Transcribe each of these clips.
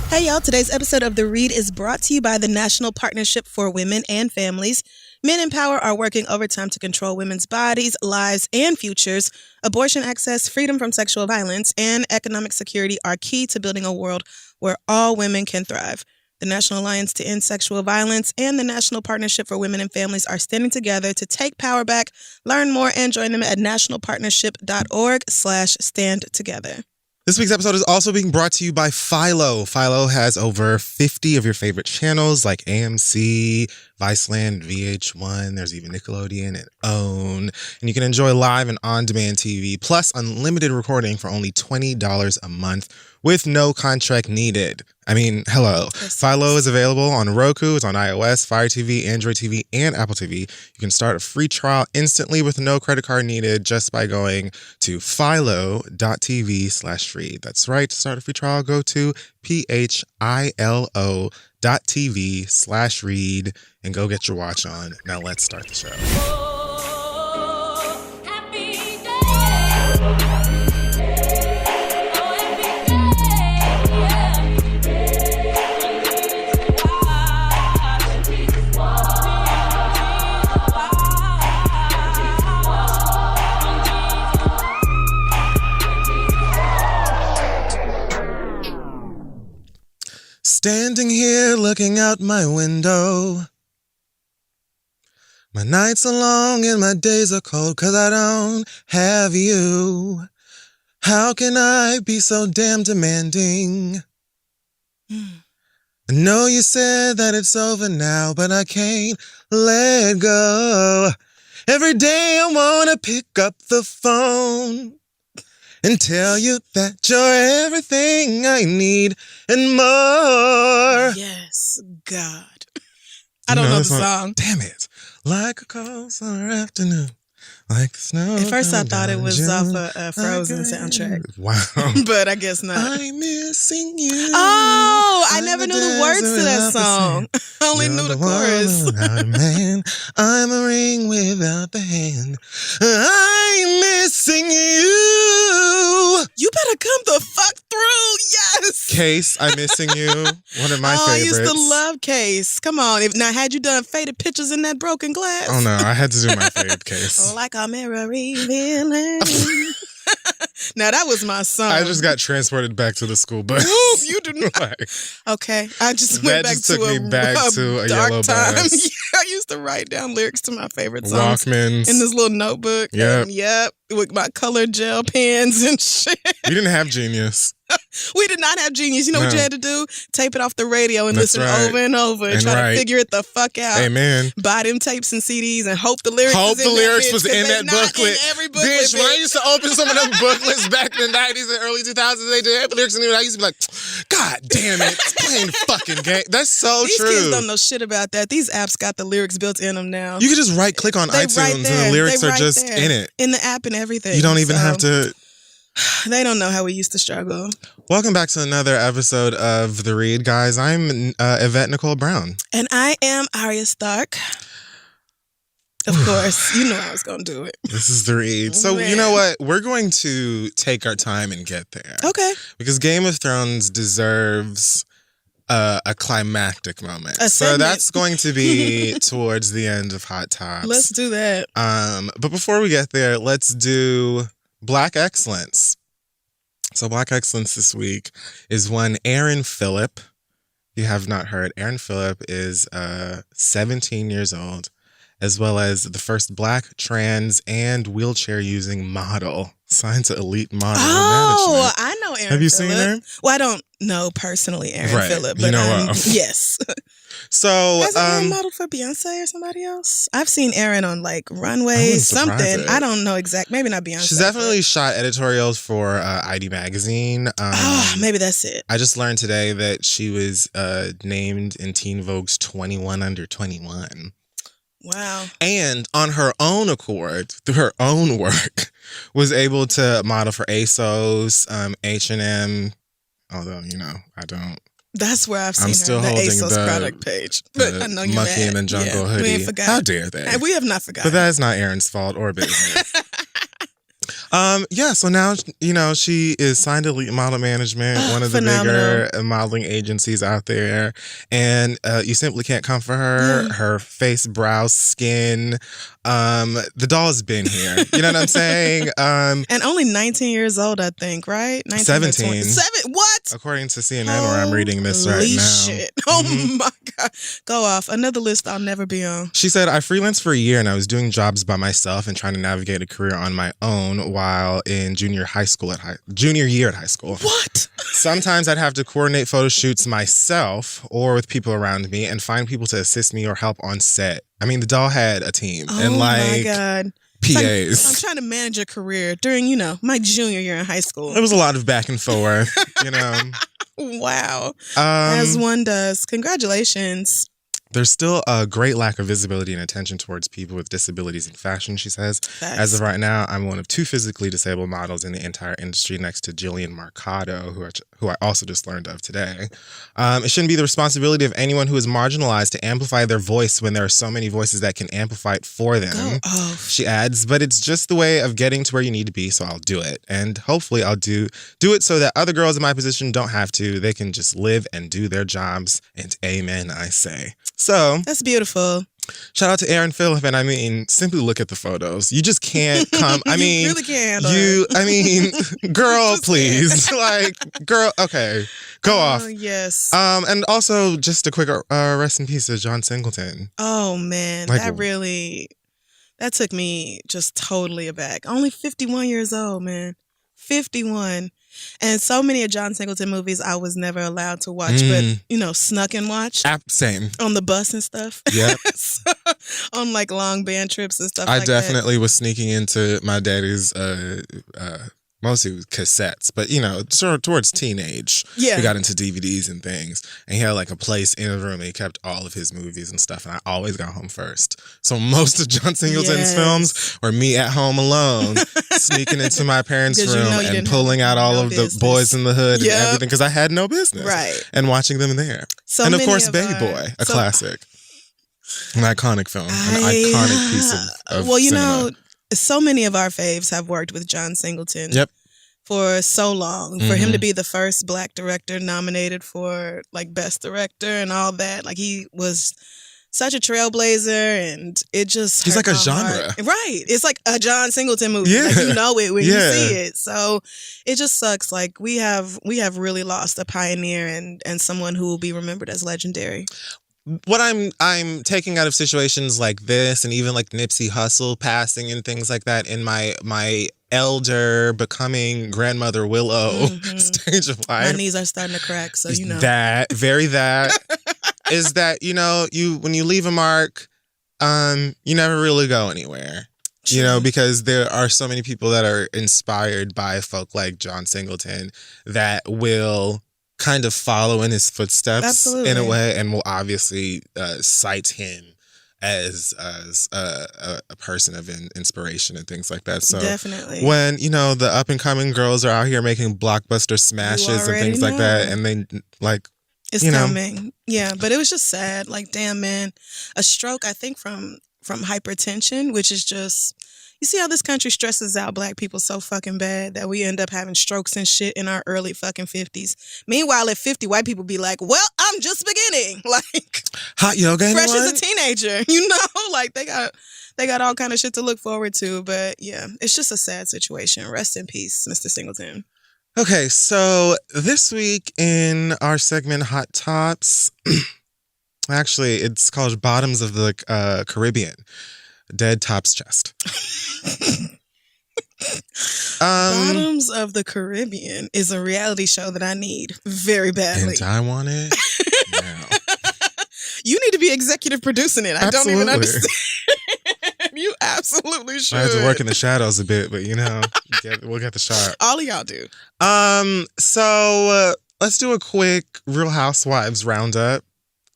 Hey y'all, today's episode of The Read is brought to you by the National Partnership for Women and Families. Men in power are working overtime to control women's bodies, lives, and futures. Abortion access, freedom from sexual violence, and economic security are key to building a world where all women can thrive. The National Alliance to End Sexual Violence and the National Partnership for Women and Families are standing together to take power back. Learn more and join them at nationalpartnership.org/standtogether. This week's episode is also being brought to you by Philo. Philo has over 50 of your favorite channels like AMC, Viceland, VH1. There's even Nickelodeon and OWN. And you can enjoy live and on-demand TV, plus unlimited recording for only $20 a month with no contract needed. I mean, hello. Philo is available on Roku. It's on iOS, Fire TV, Android TV, and Apple TV. You can start a free trial instantly with no credit card needed just by going to philo.tv/read. That's right. To start a free trial, go to philo.tv/read and go get your watch on. Now let's start the show. Standing here looking out my window. My nights are long and my days are cold 'cause I don't have you. How can I be so damn demanding? I know you said that it's over now, but I can't let go. Every day I wanna pick up the phone and tell you that you're everything I need and more. Yes, God. I don't know the song. Damn it. Like a cold summer afternoon. Like the snow. At first I thought it was off a Frozen soundtrack. Wow. But I guess not. I'm missing you. Oh, I never knew the words to that song. I only knew the chorus. Man, I'm a ring without the hand. I'm missing you. You better come the fuck through. Yes. Case, I'm missing you. One of my favorites. I used to love Case. Come on. Now, had you done Faded Pictures in that broken glass? Oh, no. I had to do my favorite Case. Like a mirror revealing. Now, that was my song. I just got transported back to the school bus. Ooh, you do not. Okay. I just went back to a yellow time. bus. Yeah, I used to write down lyrics to my favorite songs. Walkmans. In this little notebook. Yep. Yep. With my colored gel pens and shit. We didn't have Genius. We did not have Genius. You know what you had to do? Tape it off the radio and listen over and over and try to figure it the fuck out. Amen. Buy them tapes and CDs and hope the lyrics was in that booklet. Every booklet. Bitch, when I used to open some of them booklets back in the 90s and early 2000s, they did have lyrics in it. I used to be like, God damn it, it's playing fucking game. That's so These true. These kids don't know shit about that. These apps got the lyrics built in them now. You can just right-click on iTunes and the lyrics are just in it. In the app and everything. You don't even have to... They don't know how we used to struggle. Welcome back to another episode of The Read, guys. I'm Yvette Nicole Brown. And I am Arya Stark. Of course. You know I was going to do it. This is The Read. So, you know what? We're going to take our time and get there. Okay. Because Game of Thrones deserves a climactic moment. So that's going to be towards the end of Hot Tops. Let's do that. But before we get there, let's do Black Excellence. So Black Excellence this week is one Aaron Phillip. If you have not heard, Aaron Phillip is 17 years old, as well as the first Black, trans, and wheelchair-using model signed to Elite Model Management. I know Aaron Phillip. Have you seen her? Well, I don't know personally Aaron Phillip, but you know yes. So, has Aaron modeled for Beyonce or somebody else? I've seen Aaron on like runways, something. I don't know exact. Maybe not Beyonce. She's definitely shot editorials for ID Magazine. Maybe that's it. I just learned today that she was named in Teen Vogue's 21 Under 21. Wow. And on her own accord, through her own work, was able to model for ASOS, H&M, although, you know, I don't. That's where I've seen I'm still her, the holding ASOS the product page. But I know you're Monkey mad. in the Jungle hoodie. We ain't forgot. How dare they? We have not forgotten. But that is not Aaron's fault or business. Yeah, so now, she is signed to Elite Model Management, one of the bigger modeling agencies out there. And you simply can't come for her. Yeah. Her face, brow, skin. The doll's been here. You know what I'm saying? And only 19 years old, I think, right? 19 17. What? According to CNN, where I'm reading this right now. Shit. Oh my God. Go off. Another list I'll never be on. She said, I freelanced for a year and I was doing jobs by myself and trying to navigate a career on my own while in junior year at high school. What? Sometimes I'd have to coordinate photo shoots myself or with people around me and find people to assist me or help on set. I mean, the doll had a team and my God. PAs. I'm trying to manage a career during, my junior year in high school. There was a lot of back and forth, Wow. As one does. Congratulations. There's still a great lack of visibility and attention towards people with disabilities in fashion, she says. Facts. As of right now, I'm one of 2 physically disabled models in the entire industry next to Jillian Marcato, who I also just learned of today. It shouldn't be the responsibility of anyone who is marginalized to amplify their voice when there are so many voices that can amplify it for them. She adds, but it's just the way of getting to where you need to be, so I'll do it. And hopefully I'll do it so that other girls in my position don't have to. They can just live and do their jobs. And amen, I say. So that's beautiful. Shout out to Aaron Phillip, and I mean, simply look at the photos. You just can't come. I mean, you really can't. Girl, please, girl. Okay, go off. Yes. And also, just a quick rest in peace to John Singleton. Oh man, that took me just totally aback. Only 51 years old, man. 51. And so many of John Singleton movies I was never allowed to watch, but, snuck and watched. Same. On the bus and stuff. Yeah. On long band trips and stuff I like that. I definitely was sneaking into my daddy's, mostly cassettes, but, sort of towards teenage. Yeah. We got into DVDs and things. And he had a place in a room and he kept all of his movies and stuff. And I always got home first. So most of John Singleton's films were me at home alone, sneaking into my parents' room and pulling out all of the Boys in the Hood and everything because I had no business. Right. And watching them there. And of course, Baby Boy, a classic. An iconic film. An iconic piece of cinema. So many of our faves have worked with John Singleton. Yep. For so long. For him to be the first Black director nominated for Best Director and all that. He was such a trailblazer, and it just he's like a genre. Heart. Right. It's like a John Singleton movie. Yeah. You know it when you see it. So it just sucks. We have really lost a pioneer and someone who will be remembered as legendary. What I'm taking out of situations like this, and even Nipsey Hussle passing and things like that, in my elder becoming grandmother Willow stage of life. My knees are starting to crack, so that is that you when you leave a mark, you never really go anywhere. Because there are so many people that are inspired by folk like John Singleton that will kind of follow in his footsteps in a way, and will obviously cite him as a person of inspiration and things like that. So definitely, when the up and coming girls are out here making blockbuster smashes and things like that, and they it's coming, but it was just sad. Damn, man, a stroke. I think from hypertension, which is just. You see how this country stresses out Black people so fucking bad that we end up having strokes and shit in our early fucking 50s. Meanwhile, at 50, white people be like, well, I'm just beginning. Hot yoga, fresh anyone? as a teenager, they got all kind of shit to look forward to. But yeah, it's just a sad situation. Rest in peace, Mr. Singleton. Okay, so this week in our segment Hot Tops, actually, it's called Bottoms of the Caribbean. Dead Top's Chest. Bottoms of the Caribbean is a reality show that I need very badly. And I want it now. You need to be executive producing it. I don't even understand. You absolutely should. I have to work in the shadows a bit, but we'll get the shot. All of y'all do. So let's do a quick Real Housewives roundup.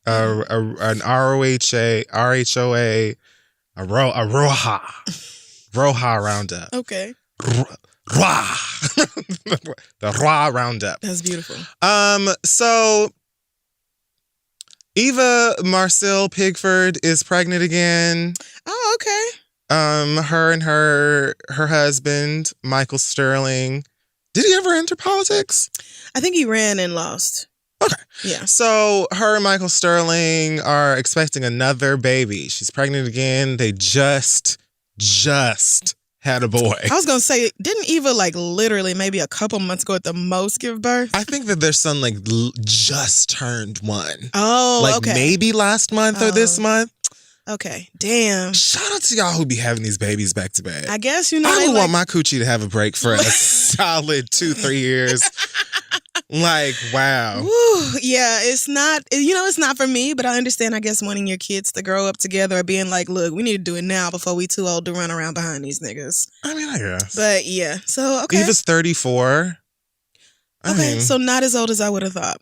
An RHOA. A Roha roundup. Okay. The Ra roundup. That's beautiful. So Eva Marcille Pigford is pregnant again. Oh, okay. her and her husband, Michael Sterling. Did he ever enter politics? I think he ran and lost. Okay. Yeah. So her and Michael Sterling are expecting another baby. She's pregnant again. They just had a boy. I was gonna say, didn't Eva like literally maybe a couple months ago at the most give birth? I think that their son like just turned 1. Oh, like okay. maybe last month or this month. Okay, damn. Shout out to y'all who be having these babies back to back. I guess, you know, I would want my coochie to have a break for a solid 2-3 years. Like, wow. Woo, yeah, it's not, you know, it's not for me, but I understand, I guess, wanting your kids to grow up together or being like, look, we need to do it now before we too old to run around behind these niggas. I mean, I guess. But yeah, so, okay. Eva's 34. I mean, so not as old as I would have thought.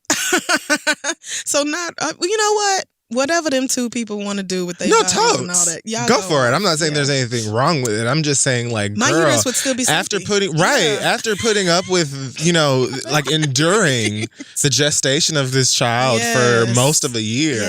So not, you know what? Whatever them two people want to do with their bodies and all that, y'all go for it. I'm not saying there's anything wrong with it. I'm just saying, like, my girl, uterus would still be after sleepy. after putting up with, you know, like enduring the gestation of this child for most of a year,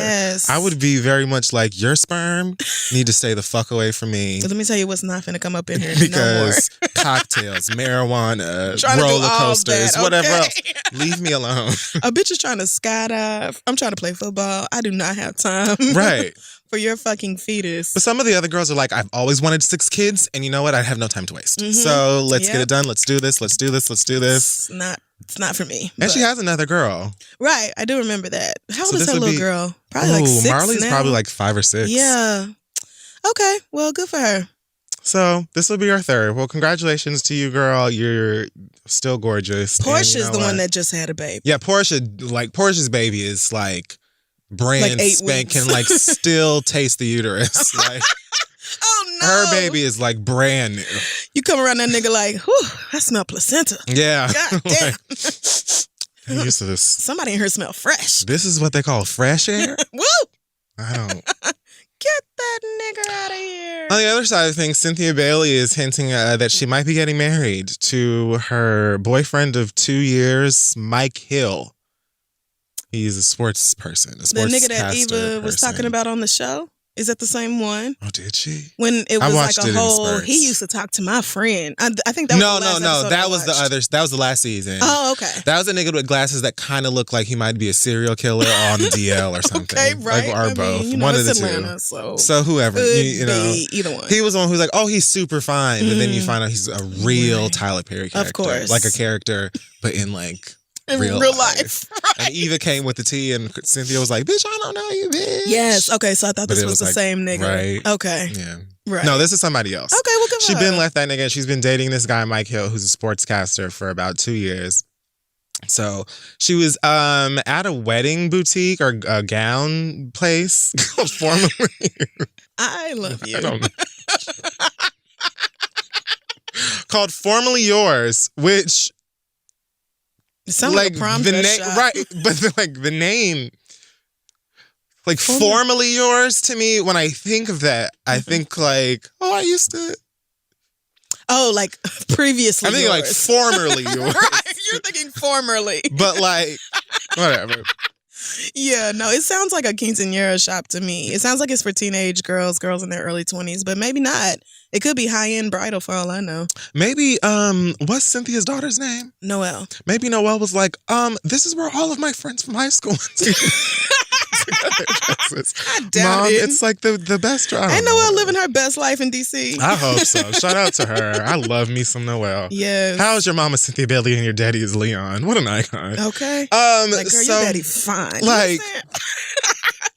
I would be very much like, your sperm need to stay the fuck away from me. Let me tell you what's not finna come up in here because no more. cocktails, marijuana, roller coasters, whatever else. Leave me alone. A bitch is trying to skydive. I'm trying to play football. I do not have time. Right. For your fucking fetus. But some of the other girls are like, I've always wanted 6 kids, and you know what? I have no time to waste. So let's get it done. Let's do this. Let's do this. Let's do this. It's not for me. And she has another girl. Right. I do remember that. How old is her little girl? Probably like 6 Marley's now. probably like 5 or 6. Yeah. Okay. Well, good for her. So this will be our third. Well, congratulations to you, girl. You're still gorgeous. Portia's the one that just had a baby. Yeah, Portia's baby is like brand like 8 spank, weeks. can like still taste the uterus. Like, oh no. her baby is like brand new. You come around that nigga like, whew, I smell placenta. Yeah. God damn. I'm used to this. Somebody in here smell fresh. This is what they call fresh air? Woo! I don't. Get that nigga out of here. On the other side of things, Cynthia Bailey is hinting that she might be getting married to her boyfriend of 2 years, Mike Hill. He's a sports person, a sports the nigga that Eva person. was talking about on the show? Is that the same one? Oh, did she? When it was like a whole, spurts. he used to talk to my friend. I think that was the last episode that I was watched. that was the last season. Oh, okay. That was a nigga with glasses that kind of looked like he might be a serial killer on the DL or something. Okay, right. Like, or both. You know, one of it's the Atlanta, two. So whoever, you know. either one. He was the one who's like, oh, he's super fine. But then you find out he's a real Tyler Perry character. Of course. Like a character, but in like in real life. Right. And Eva came with the tea, and Cynthia was like, bitch, I don't know you, bitch. Yes. Okay, so I thought this was the like, same nigga. Right. Okay. Yeah. Right. No, this is somebody else. Okay, well, good. She's been left that nigga. She's been dating this guy, Mike Hill, who's a sportscaster for about 2 years. So she was at a wedding boutique or a gown place formerly. I love you. I don't know. Called Formerly Yours, which sounds like a prom dress shop. Right, but the name, like Formerly Yours, to me, when I think of that, I think like, oh, I used to. Oh, like previously. I'm thinking like formerly yours. Right, you're thinking formerly. But like, whatever. Yeah, no, it sounds like a quinceañera shop to me. It sounds like it's for teenage girls in their early 20s, but maybe not. It could be high-end bridal for all I know. Maybe, what's Cynthia's daughter's name? Noelle. Maybe Noelle was like, this is where all of my friends from high school I doubt Mom, it. it's like the best job. Ain't Noelle living her best life in D.C.? I hope so. Shout out to her. I love me some Noelle. Yes. How's your mama Cynthia Bailey and your daddy is Leon? What an icon. Okay. Like, girl, your daddy fine. Like,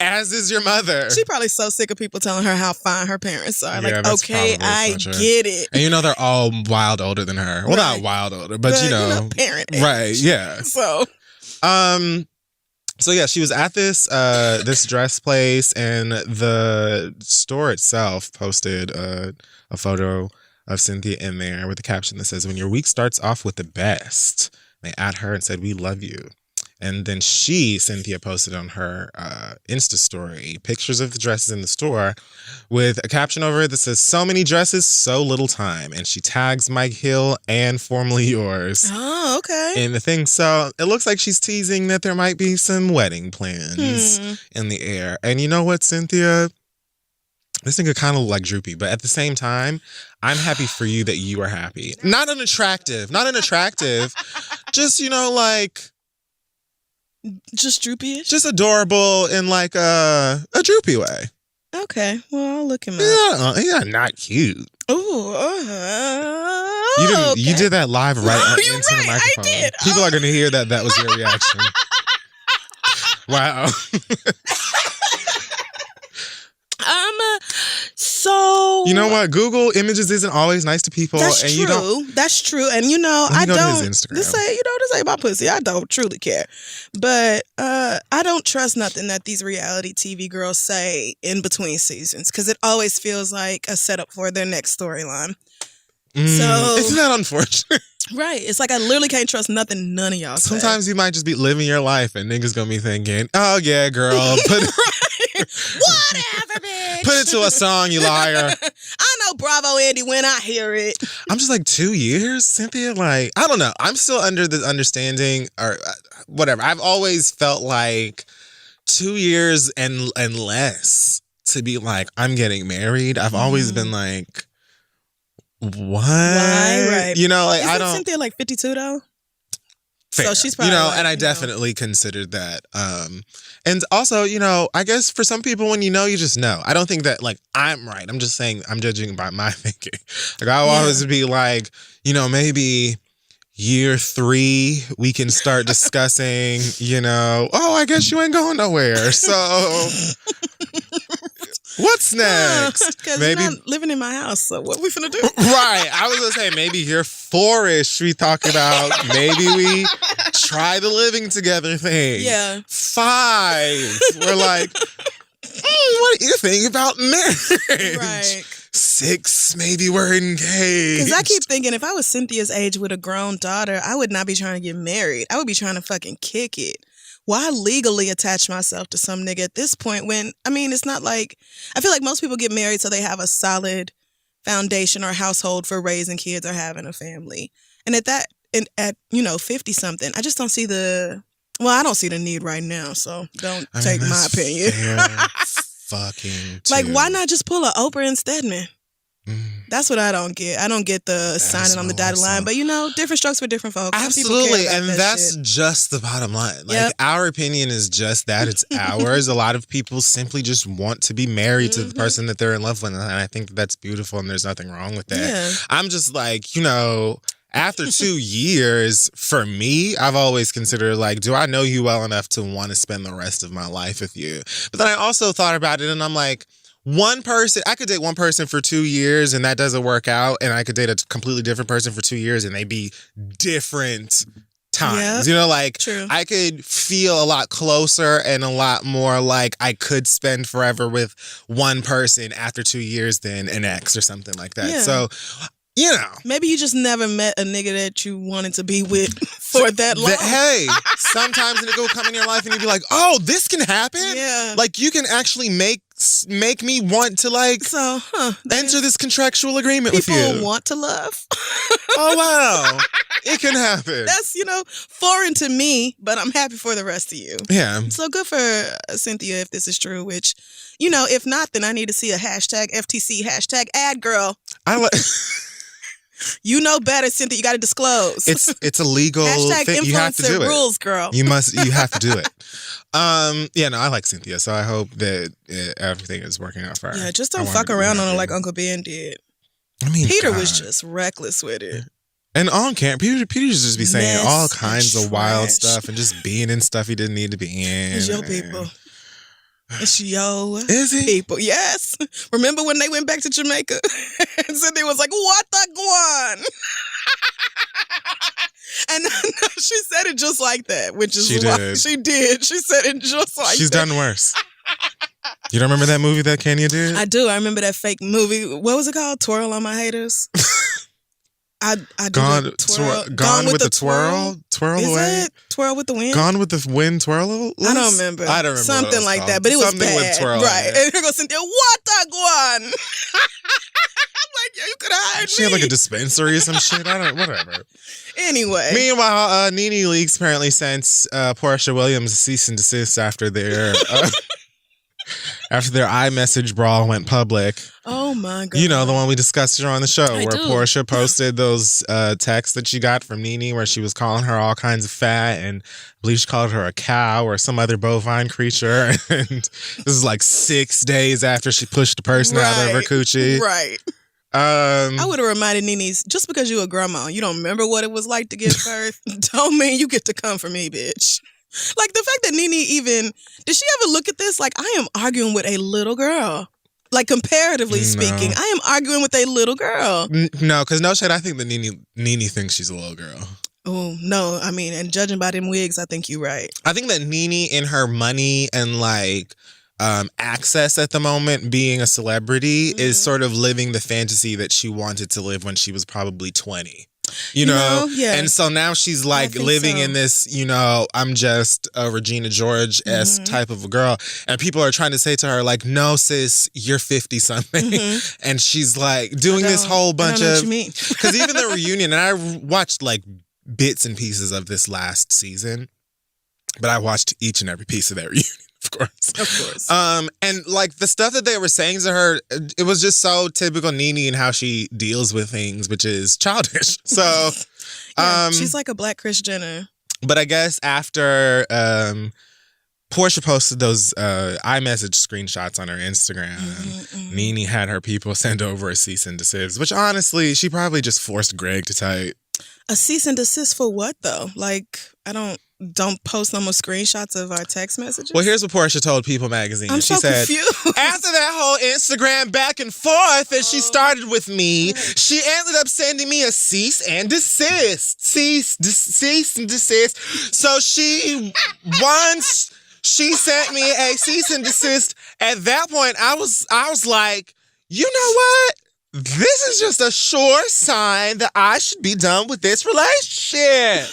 as is your mother. She probably so sick of people telling her how fine her parents are. Yeah, like, okay, I get it. And you know they're all wild older than her. Well, not wild older, but you know parent age. Right, yeah. So yeah, she was at this this dress place, and the store itself posted a photo of Cynthia in there with a caption that says, "When your week starts off with the best." They at her and said, "We love you." And then Cynthia posted on her Insta story pictures of the dresses in the store with a caption over it that says, "So many dresses, so little time." And she tags Mike Hill and Formerly Yours. Oh, okay. In the thing. So it looks like she's teasing that there might be some wedding plans in the air. And you know what, Cynthia? This nigga kind of look like Droopy, but at the same time, I'm happy for you that you are happy. Not unattractive. Just, like... Just droopy-ish? Just adorable in like a droopy way. Okay, well, I'll look him up. Yeah, not cute. Ooh, You did that live right into the microphone. I did. People are going to hear that was your reaction. Wow. So you know what? Google images isn't always nice to people. That's and true. You don't, that's true. And I go don't. To his Instagram. This ain't my pussy. I don't truly care. But I don't trust nothing that these reality TV girls say in between seasons because it always feels like a setup for their next storyline. So isn't that unfortunate? Right. It's like I literally can't trust nothing none of y'all say. Sometimes you might just be living your life and niggas gonna be thinking, oh yeah, girl, whatever, bitch. Put it to a song, you liar. I know Bravo Andy when I hear it. I'm just like 2 years, Cynthia. Like, I don't know. I'm still under the understanding or whatever. I've always felt like 2 years and less to be like, I'm getting married. I've always been like, what? Why? Right. Like I don't. Cynthia like 52 though? Fair. So she's probably and I definitely considered that. And also, I guess for some people, when you just know. I don't think that like I'm right. I'm just saying I'm judging by my thinking. Like I will always be like, maybe year 3 we can start discussing. Oh, I guess you ain't going nowhere. So. What's next? Because you're not living in my house, so what we finna do? Right. I was going to say, maybe year 4-ish we talk about, maybe we try the living together thing. Yeah. 5, we're like, what do you think about marriage? Right. 6, maybe we're engaged. Because I keep thinking, if I was Cynthia's age with a grown daughter, I would not be trying to get married. I would be trying to fucking kick it. Why legally attach myself to some nigga at this point when, it's not like, I feel like most people get married so they have a solid foundation or household for raising kids or having a family. And at 50 something, I just don't see I don't see the need right now. So don't take my opinion. Fucking like, why not just pull a Oprah and Stedman? That's what I don't get. I don't get the signing on the dotted line. But, different strokes for different folks. Absolutely. And that's just the bottom line. Like, our opinion is just that. It's ours. A lot of people simply just want to be married to the person that they're in love with. And I think that's beautiful and there's nothing wrong with that. Yeah. I'm just like, after 2 years, for me, I've always considered like, do I know you well enough to want to spend the rest of my life with you? But then I also thought about it and I'm like, I could date one person for 2 years and that doesn't work out. And I could date a completely different person for 2 years and they be different times. Yep. True. I could feel a lot closer and a lot more like I could spend forever with one person after 2 years than an ex or something like that. Yeah. So, maybe you just never met a nigga that you wanted to be with for that long. Hey, sometimes a nigga will come in your life and you'll be like, oh, this can happen? Yeah. Like, you can actually make me want to, enter this contractual agreement with you. People want to love. Oh, wow. It can happen. That's, foreign to me, but I'm happy for the rest of you. Yeah. So good for Cynthia if this is true, which, if not, then I need to see a #FTC #ad girl. I like... You know better, Cynthia. You got to disclose. It's a legal thing. You have to do it. Rules, girl. You have to do it. I like Cynthia, so I hope that everything is working out for her. Yeah, just don't fuck around on her like Uncle Ben did. Peter was just reckless with it. And on camera, Peter just be saying all kinds of wild stuff and just being in stuff he didn't need to be in. It's your people. It's Is it? people. Yes. Remember when they went back to Jamaica and said they was like, what the guan? And she said it just like that, which is she did. She said it just like She's that. done worse. You don't remember that movie that Kenya did? I do. I remember that fake movie. What was it called? Twirl on My Haters? Gone with the twirl? Twirl Is away? it? Twirl with the wind? Gone with the wind twirl? I don't remember. Something like that, but it was something bad. with twirl. Right. And here goes Cynthia, what the guan? I'm like, yo, you could have hired me. She had like a dispensary or some shit. Whatever. Anyway. Meanwhile, Nene Leakes apparently sent Portia Williams a cease and desist after their after their iMessage brawl went public. Oh my God. You know, the one we discussed here on the show I where do. Portia posted those texts that she got from Nene where she was calling her all kinds of fat, and I believe she called her a cow or some other bovine creature. And this is like 6 days after she pushed the person out of her coochie. Right. I would have reminded Nene's, just because you a grandma, you don't remember what it was like to give birth, don't mean you get to come for me, bitch. Like, the fact that Nene even, did she ever look at this? Like, I am arguing with a little girl. Like, comparatively speaking, I am arguing with a little girl. No, because no shit, I think that Nene thinks she's a little girl. Oh, no. I mean, and judging by them wigs, I think you're right. I think that Nene, in her money and like access at the moment, being a celebrity, is sort of living the fantasy that she wanted to live when she was probably 20. You know? Yeah. And so now she's like living in this, you know, I'm just a Regina George-esque type of a girl. And people are trying to say to her, like, no, sis, you're 50-something. And she's like doing this whole bunch of... Because even the reunion, and I watched like bits and pieces of this last season, but I watched each and every piece of that reunion. Of course. And like the stuff that they were saying to her, it was just so typical Nene and how she deals with things, which is childish. So she's like a Black Kris Jenner. But I guess after Portia posted those iMessage screenshots on her Instagram, Nene had her people send over a cease and desist, which honestly, she probably just forced Greg to type. A cease and desist for what though? Like, I don't post no more screenshots of our text messages. Well, here's what Portia told People Magazine. She said, confused. After that whole Instagram back and forth that she started with me, she ended up sending me a cease and desist. Cease and desist. So once she sent me a cease and desist, at that point I was like, you know what? This is just a sure sign that I should be done with this relationship.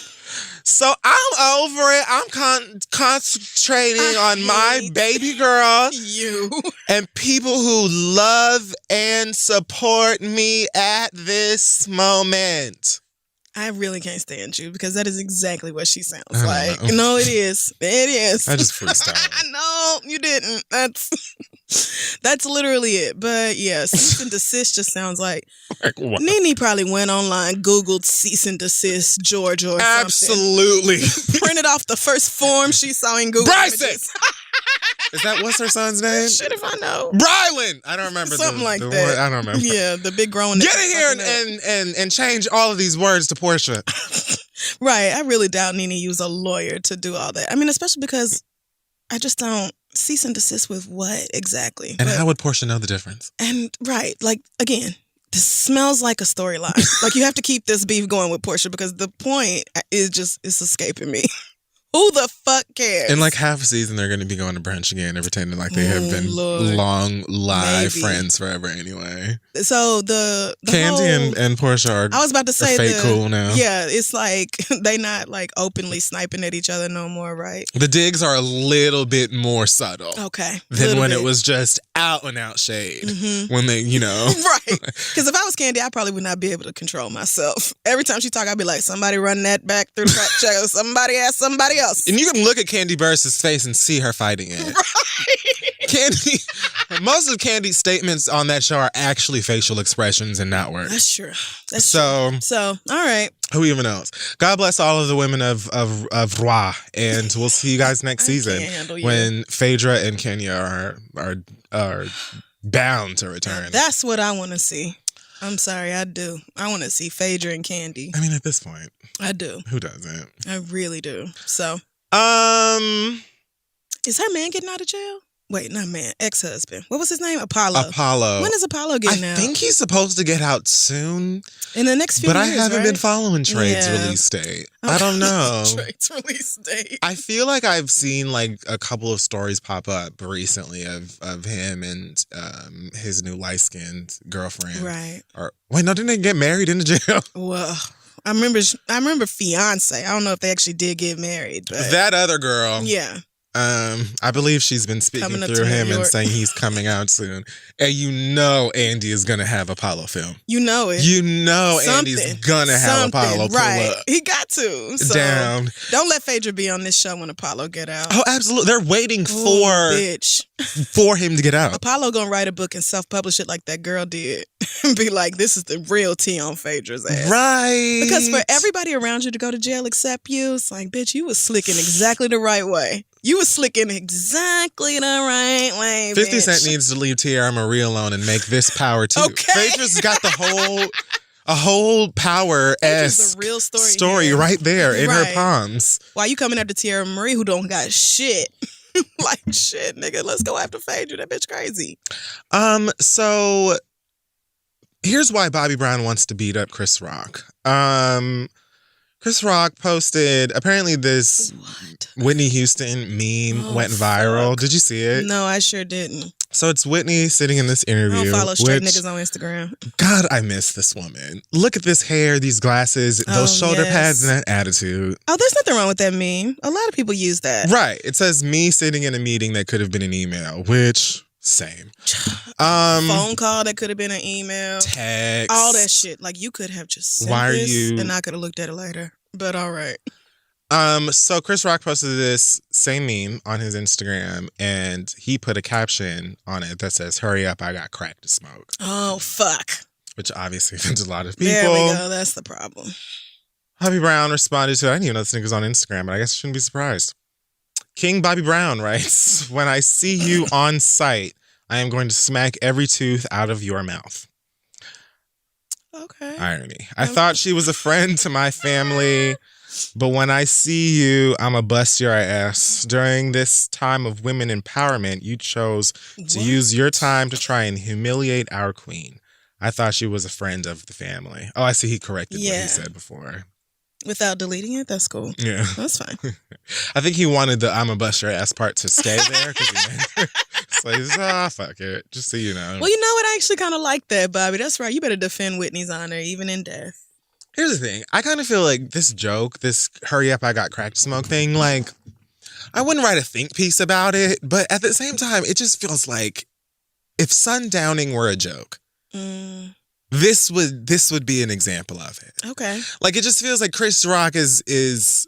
So I'm over it. I'm concentrating on my baby girl. You. And people who love and support me at this moment. I really can't stand you because that is exactly what she sounds like. No, it is. It is. I just freestyled. No, you didn't. That's literally it. But yeah, cease and desist just sounds like Nene probably went online, Googled cease and desist Georgia or something. Absolutely. Printed off the first form she saw in Google Bryson! What's her son's name? Shit if I know. Brylan! I don't remember. Something like that. Word. I don't remember. Yeah, the big grown. Get in here and change all of these words to Portia. Right. I really doubt Nene used a lawyer to do all that. I mean, especially because I just don't cease and desist with what exactly. And how would Portia know the difference? And right, like, again, this smells like a storyline. Like, you have to keep this beef going with Portia because the point is just, it's escaping me. Who the fuck cares? In like half a season, they're going to be going to brunch again and pretending like they have been long live friends forever anyway. So the Candy and Portia are, I was about to say fake cool now. Yeah, it's like they not like openly sniping at each other no more, right? The digs are a little bit more subtle. Okay. Than when it was just out and out shade. When they, you know. Right. Because if I was Candy, I probably would not be able to control myself. Every time she talk, I'd be like, somebody run that back through the fact checker. Somebody ask somebody else. And you can look at Candy Burst's face and see her fighting it. Right. Candy, most of Candy's statements on that show are actually facial expressions and not words. That's true. So, all right. Who even knows? God bless all of the women of Roi, and we'll see you guys next season when Phaedra and Kenya are bound to return. That's what I want to see. I'm sorry, I do. I want to see Phaedra and Candy. I mean, at this point, I do. Who doesn't? I really do. So, is her man getting out of jail? Wait, not man, ex-husband. What was his name? Apollo. When is Apollo getting out? I think he's supposed to get out soon. In the next few years, But I haven't been following Trade's Yeah. release date. I don't know. Trade's release date. I feel like I've seen like a couple of stories pop up recently of him and his new light-skinned girlfriend. Right. Or wait, no, didn't they get married in the jail? Well, I remember fiance. I don't know if they actually did get married, but that other girl. Yeah. I believe she's been speaking Coming up through to New him and York. saying he's coming out soon. And you know Andy is gonna have Apollo film. You know it. You know Something. Andy's gonna have Apollo pull right. up. He got to. So Down. don't let Phaedra be on this show when Apollo get out. Oh, absolutely. They're waiting Bitch. for him to get out. Apollo gonna write a book and self-publish it like that girl did. And be like, this is the real tea on Phaedra's ass. Right. Because for everybody around you to go to jail except you, it's like, bitch, you was slicking exactly the right way. You was slicking exactly the right way, 50 bitch. Cent needs to leave Tierra Marie alone and make this power too. Okay. Phaedra's got a whole power-esque the real story here. right there in her Right. palms. Why you coming after Tierra Marie who don't got shit? Like, shit, nigga, let's go after Phaedra. That bitch crazy. So here's why Bobby Brown wants to beat up Chris Rock. Chris Rock posted, apparently this Whitney Houston meme went viral. Fuck. Did you see it? No, I sure didn't. So it's Whitney sitting in this interview. I don't follow straight which, niggas on Instagram. God, I miss this woman. Look at this hair, these glasses, those shoulder pads, and that attitude. Oh, there's nothing wrong with that meme. A lot of people use that. Right. It says me sitting in a meeting that could have been an email, which, same. Phone call that could have been an email. Text. All that shit. Like, you could have just sent Why are this you... and I could have looked at it later. But all right. So Chris Rock posted this same meme on his Instagram, and he put a caption on it that says, "Hurry up, I got crack to smoke." Oh, fuck. Which obviously offends a lot of people. There we go. That's the problem. Bobby Brown responded to it. I didn't even know this nigga's on Instagram, but I guess I shouldn't be surprised. King Bobby Brown writes, "When I see you on site, I am going to smack every tooth out of your mouth." Okay. Irony. I thought she was a friend to my family, but when I see you, I'ma bust your ass. During this time of women empowerment, you chose to use your time to try and humiliate our queen. I thought she was a friend of the family. Oh, I see he corrected what he said before. Without deleting it? That's cool. Yeah. That's fine. I think he wanted the "I'ma bust your ass" part to stay there because he meant so he's fuck it. Just so you know. Well, you know what? I actually kind of like that, Bobby. That's right. You better defend Whitney's honor, even in death. Here's the thing. I kind of feel like this joke, this "hurry up, I got crack to smoke" thing, like, I wouldn't write a think piece about it, but at the same time, it just feels like if sundowning were a joke, this would be an example of it. Okay. Like, it just feels like Chris Rock is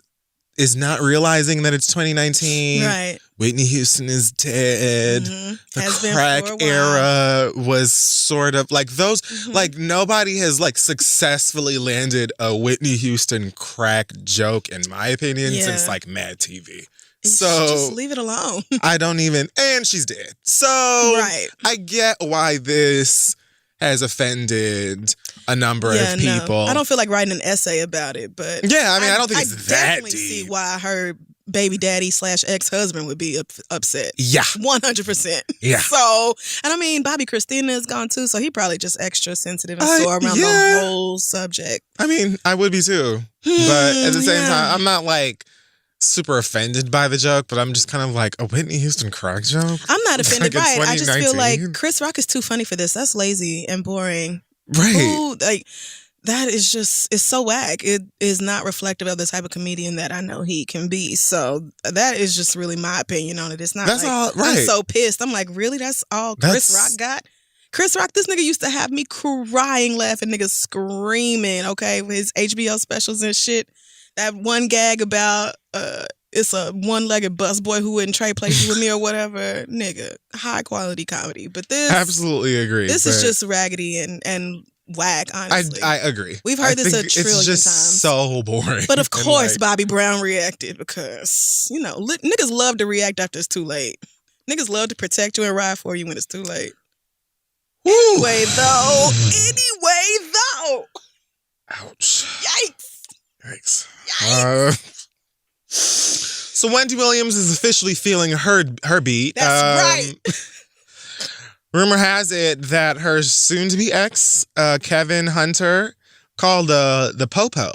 not realizing that it's 2019. Right. Whitney Houston is dead. The Has crack been for a while. era was sort of like those, like nobody has like successfully landed a Whitney Houston crack joke, in my opinion, since like Mad TV. So just leave it alone. I don't even, and she's dead. So I get why this has offended a number of people. No. I don't feel like writing an essay about it, but yeah, I mean, I don't think it's that definitely deep. see why her baby daddy / ex-husband would be upset. Yeah. 100%. Yeah. So, and I mean, Bobby Christina is gone too, so he probably just extra sensitive and sore around the whole subject. I mean, I would be too. But at the same time, I'm not like super offended by the joke, but I'm just kind of like, a Whitney Houston crack joke? I'm not offended Like by it. I just feel 2019? like Chris Rock is too funny for this. That's lazy and boring. Right. Who, like, that is just, it's so whack. It is not reflective of the type of comedian that I know he can be. So that is just really my opinion on it. It's not That's like, all right. I'm so pissed. I'm like, really? That's all Chris Rock got? Chris Rock, this nigga used to have me crying, laughing, niggas screaming, okay, with his HBO specials and shit. That one gag about, it's a one-legged busboy who wouldn't trade places with me or whatever. Nigga, high quality comedy. But this... Absolutely agree. This is just raggedy and whack, honestly. I agree. We've heard this a trillion it's just times. so boring. But of course, Bobby Brown reacted because, you know, niggas love to react after it's too late. Niggas love to protect you and ride for you when it's too late. Anyway, though. Ouch. Yikes. So Wendy Williams is officially feeling her beat. That's right. Rumor has it that her soon-to-be ex, Kevin Hunter, called the Popo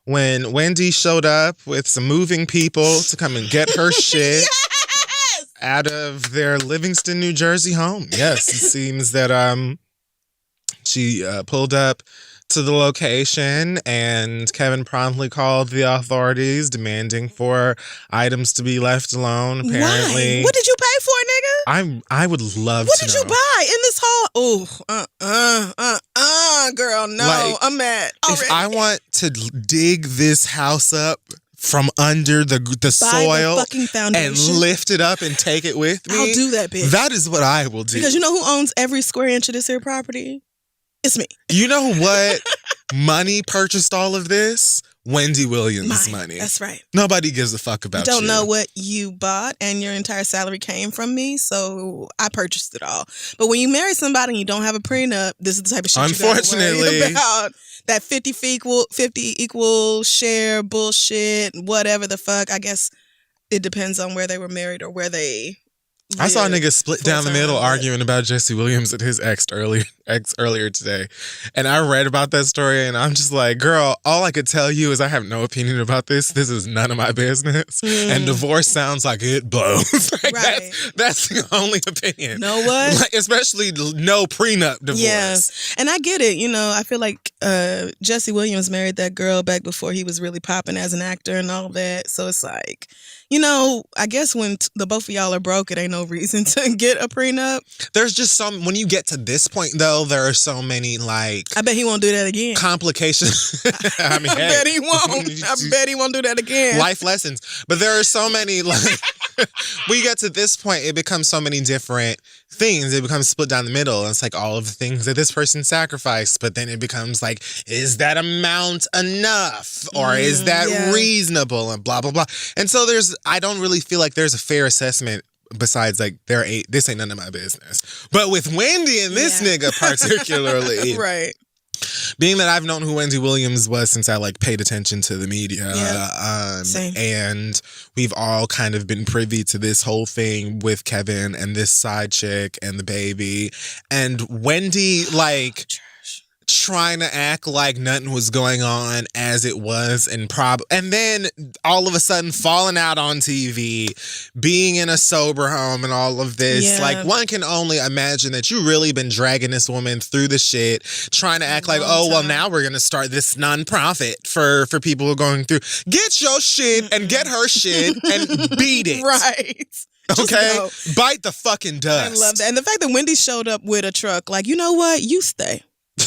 when Wendy showed up with some moving people to come and get her shit out of their Livingston, New Jersey home. Yes, it seems that she pulled up to the location, and Kevin promptly called the authorities, demanding for items to be left alone. Apparently, why? What did you pay for, nigga? I would love what to know. What did you buy in this whole? Girl, no, Like, I'm mad already. If I want to dig this house up from under the soil the fucking foundation and lift it up and take it with me, I'll do that, bitch. That is what I will do. Because you know who owns every square inch of this here property? It's me. You know what money purchased all of this? Wendy Williams' money. That's right. Nobody gives a fuck about you. Don't know what you bought, and your entire salary came from me, so I purchased it all. But when you marry somebody and you don't have a prenup, this is the type of shit Unfortunately, you gotta worry about. That 50 equal share bullshit, whatever the fuck. I guess it depends on where they were married or where they I saw a nigga split down the middle arguing about Jesse Williams and his ex earlier today. And I read about that story and I'm just like, girl, all I could tell you is I have no opinion about this. This is none of my business. And divorce sounds like it blows. Like, right. That's the only opinion. Know what? Like, especially no prenup divorce. Yes. And I get it. You know, I feel like Jesse Williams married that girl back before he was really popping as an actor and all that. So it's like, you know, I guess when the both of y'all are broke, it ain't no reason to get a prenup. There's just when you get to this point, though, there are so many, like... I bet he won't do that again. Complications. I mean, I bet he won't. I bet he won't do that again. Life lessons. But there are so many, like... when you get to this point, it becomes so many different things. It becomes split down the middle. It's like all of the things that this person sacrificed, but then it becomes like, is that amount enough? Or is that reasonable? And blah, blah, blah. And so I don't really feel like there's a fair assessment besides like, this ain't none of my business. But with Wendy and this nigga particularly. Right. Being that I've known who Wendy Williams was since I like paid attention to the media, Same. And we've all kind of been privy to this whole thing with Kevin and this side chick and the baby, and Wendy like trying to act like nothing was going on as it was, and then all of a sudden falling out on TV, being in a sober home and all of this. Like, one can only imagine that you really been dragging this woman through the shit, trying to act like, oh, well, now we're going to start this nonprofit for people who are going through. Get your shit and get her shit and beat it. Right. Okay? Bite the fucking dust. I love that. And the fact that Wendy showed up with a truck, like, you know what? You stay.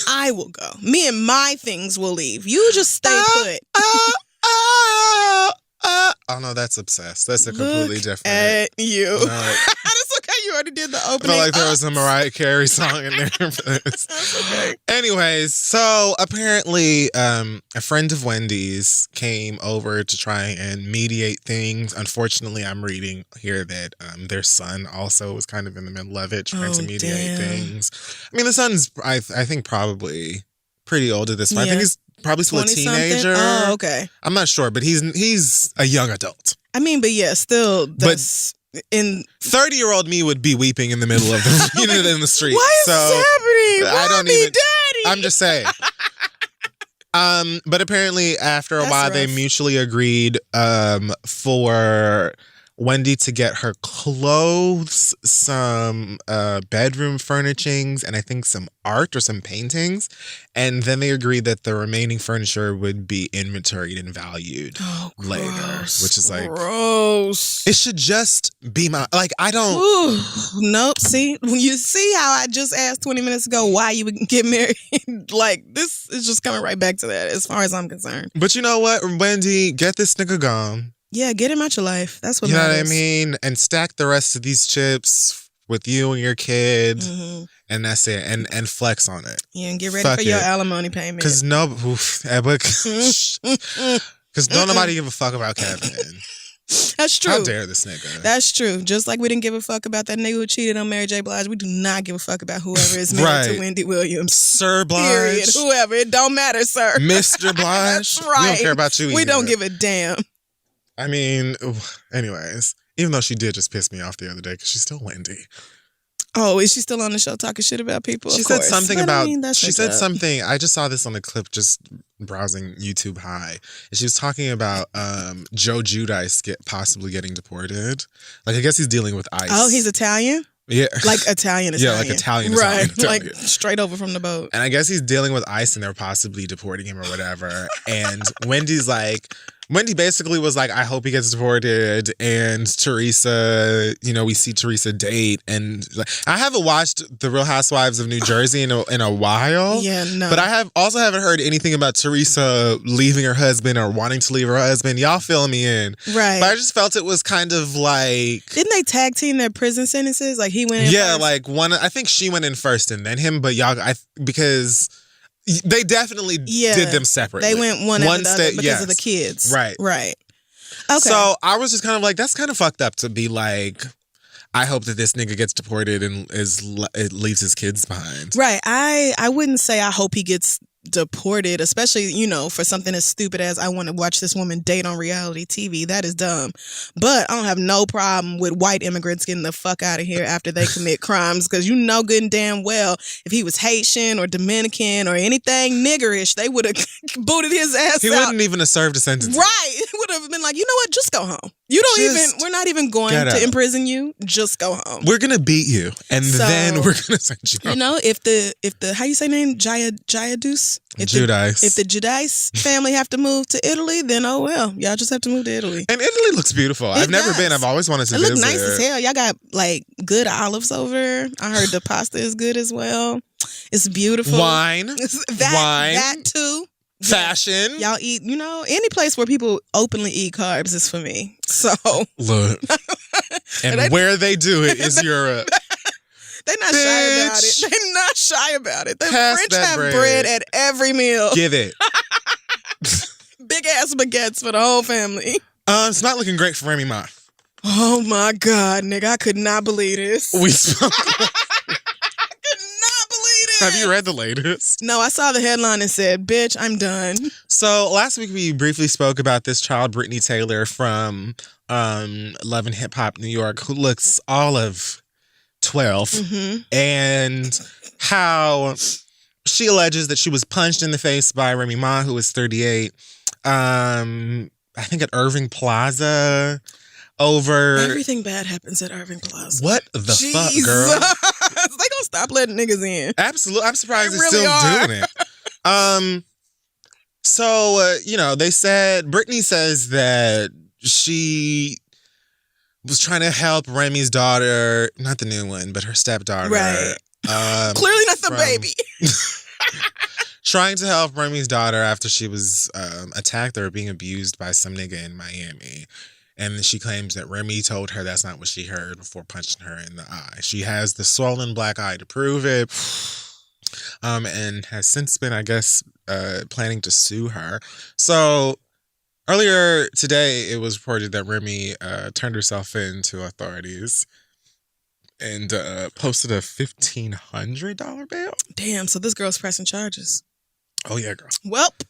I will go. Me and my things will leave. You just stay put. Oh no, that's obsessed. That's a completely different. At you. No. That's okay. You already did the I opening. feel like there was a Mariah Carey song in there for this. That's okay. Anyways, so apparently a friend of Wendy's came over to try and mediate things. Unfortunately, I'm reading here that their son also was kind of in the middle of it, trying to mediate things. I mean, the son's, I think, probably pretty old at this point. I think he's probably still a teenager. Oh, okay. I'm not sure, but he's a young adult. I mean, but yeah, still, that's in 30-year-old me would be weeping in the middle of the in the street. Why is this happening? I don't even. Daddy. I'm just saying. But apparently, after a while, they mutually agreed for Wendy to get her clothes, some bedroom furnishings, and I think some art or some paintings. And then they agreed that the remaining furniture would be inventoried and valued later. Which is like, gross. It should just be like, I don't. Nope. See, you see how I just asked 20 minutes ago why you would get married? Like, this is just coming right back to that as far as I'm concerned. But you know what, Wendy, get this nigga gone. Yeah, get him out your life. That's what you know matters. what I mean? And stack the rest of these chips with you and your kid, and that's it. And flex on it. Yeah, and get ready for your alimony payment. Because don't nobody give a fuck about Kevin. That's true. How dare this nigga? That's true. Just like we didn't give a fuck about that nigga who cheated on Mary J. Blige, we do not give a fuck about whoever is married to Wendy Williams. Sir Blige. Period. Whoever. It don't matter, sir. Mr. Blige. That's right. We don't care about you either. We don't give a damn. I mean, anyways, even though she did just piss me off the other day because she's still Wendy. Oh, is she still on the show talking shit about people? She said something about, she said something, I just saw this on a clip just browsing YouTube High. And she was talking about Joe Giudice possibly getting deported. Like, I guess he's dealing with ICE. Oh, he's Italian? Yeah. Like Italian. Yeah, like Italian. Right. Italian. Like straight over from the boat. And I guess he's dealing with ICE and they're possibly deporting him or whatever. And Wendy basically was like, I hope he gets deported. And Teresa, we see Teresa date. And I haven't watched The Real Housewives of New Jersey in a while. Yeah, no. But I haven't heard anything about Teresa leaving her husband or wanting to leave her husband. Y'all fill me in. Right. But I just felt it was kind of like... Didn't they tag team their prison sentences? Like he went in first? Like one... I think she went in first and then him. But because... They definitely did them separately. They went one after the other because of the kids. Right. Okay. So I was just kind of like, that's kind of fucked up to be like, I hope that this nigga gets deported and it leaves his kids behind. Right. I wouldn't say I hope he gets deported, especially, for something as stupid as I want to watch this woman date on reality TV. That is dumb. But I don't have no problem with white immigrants getting the fuck out of here after they commit crimes, because good and damn well if he was Haitian or Dominican or anything niggerish, they would have booted his ass out. He wouldn't even have served a sentence. Right. It would have been like, you know what? Just go home. We're not even going to imprison you. Just go home. We're going to beat you. And then we're going to send you home. If the how you say name? Jayadus? Judice. If the Judice family have to move to Italy, then oh well. Y'all just have to move to Italy. And Italy looks beautiful. I've never been. I've always wanted to visit. It looks nice as hell. Y'all got like good olives over. I heard the pasta is good as well. It's beautiful. Wine. That too. Fashion. Y'all eat, any place where people openly eat carbs is for me. So. Look. And where they do it is Europe. They're not shy about it. They're not shy about it. The French have bread at every meal. Give it. Big ass baguettes for the whole family. It's not looking great for Remy Ma. Oh my God, nigga. I could not believe this. We spoke. Have you read the latest? No, I saw the headline and said, bitch, I'm done. So last week we briefly spoke about this child, Brittany Taylor from Love and Hip Hop New York, who looks all of 12, and how she alleges that she was punched in the face by Remy Ma, who is 38, I think at Irving Plaza. Over everything bad happens at Irving Plaza. What the fuck, girl? They gonna stop letting niggas in. Absolutely. I'm surprised they're still doing it. So they said Brittany says that she was trying to help Remy's daughter, not the new one, but her stepdaughter. Right. Clearly not the baby. Trying to help Remy's daughter after she was attacked or being abused by some nigga in Miami. And she claims that Remy told her that's not what she heard before punching her in the eye. She has the swollen black eye to prove it, and has since been, I guess, planning to sue her. So earlier today, it was reported that Remy turned herself in to authorities and posted a $1,500 bail. Damn, so this girl's pressing charges. Oh, yeah, girl. Welp.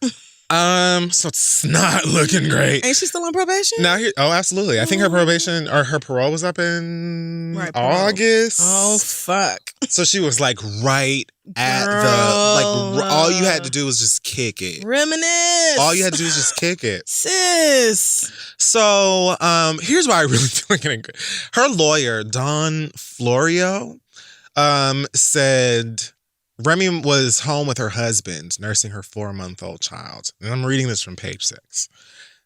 So it's not looking great. Ain't she still on probation? Absolutely. I think her probation or her parole was up in August. Oh, fuck. So she was like right at all you had to do was just kick it. Reminisce. All you had to do was just kick it. Sis. So, here's why I really feel like her lawyer, Dawn Florio, said Remy was home with her husband, nursing her 4-month-old child. And I'm reading this from page 6.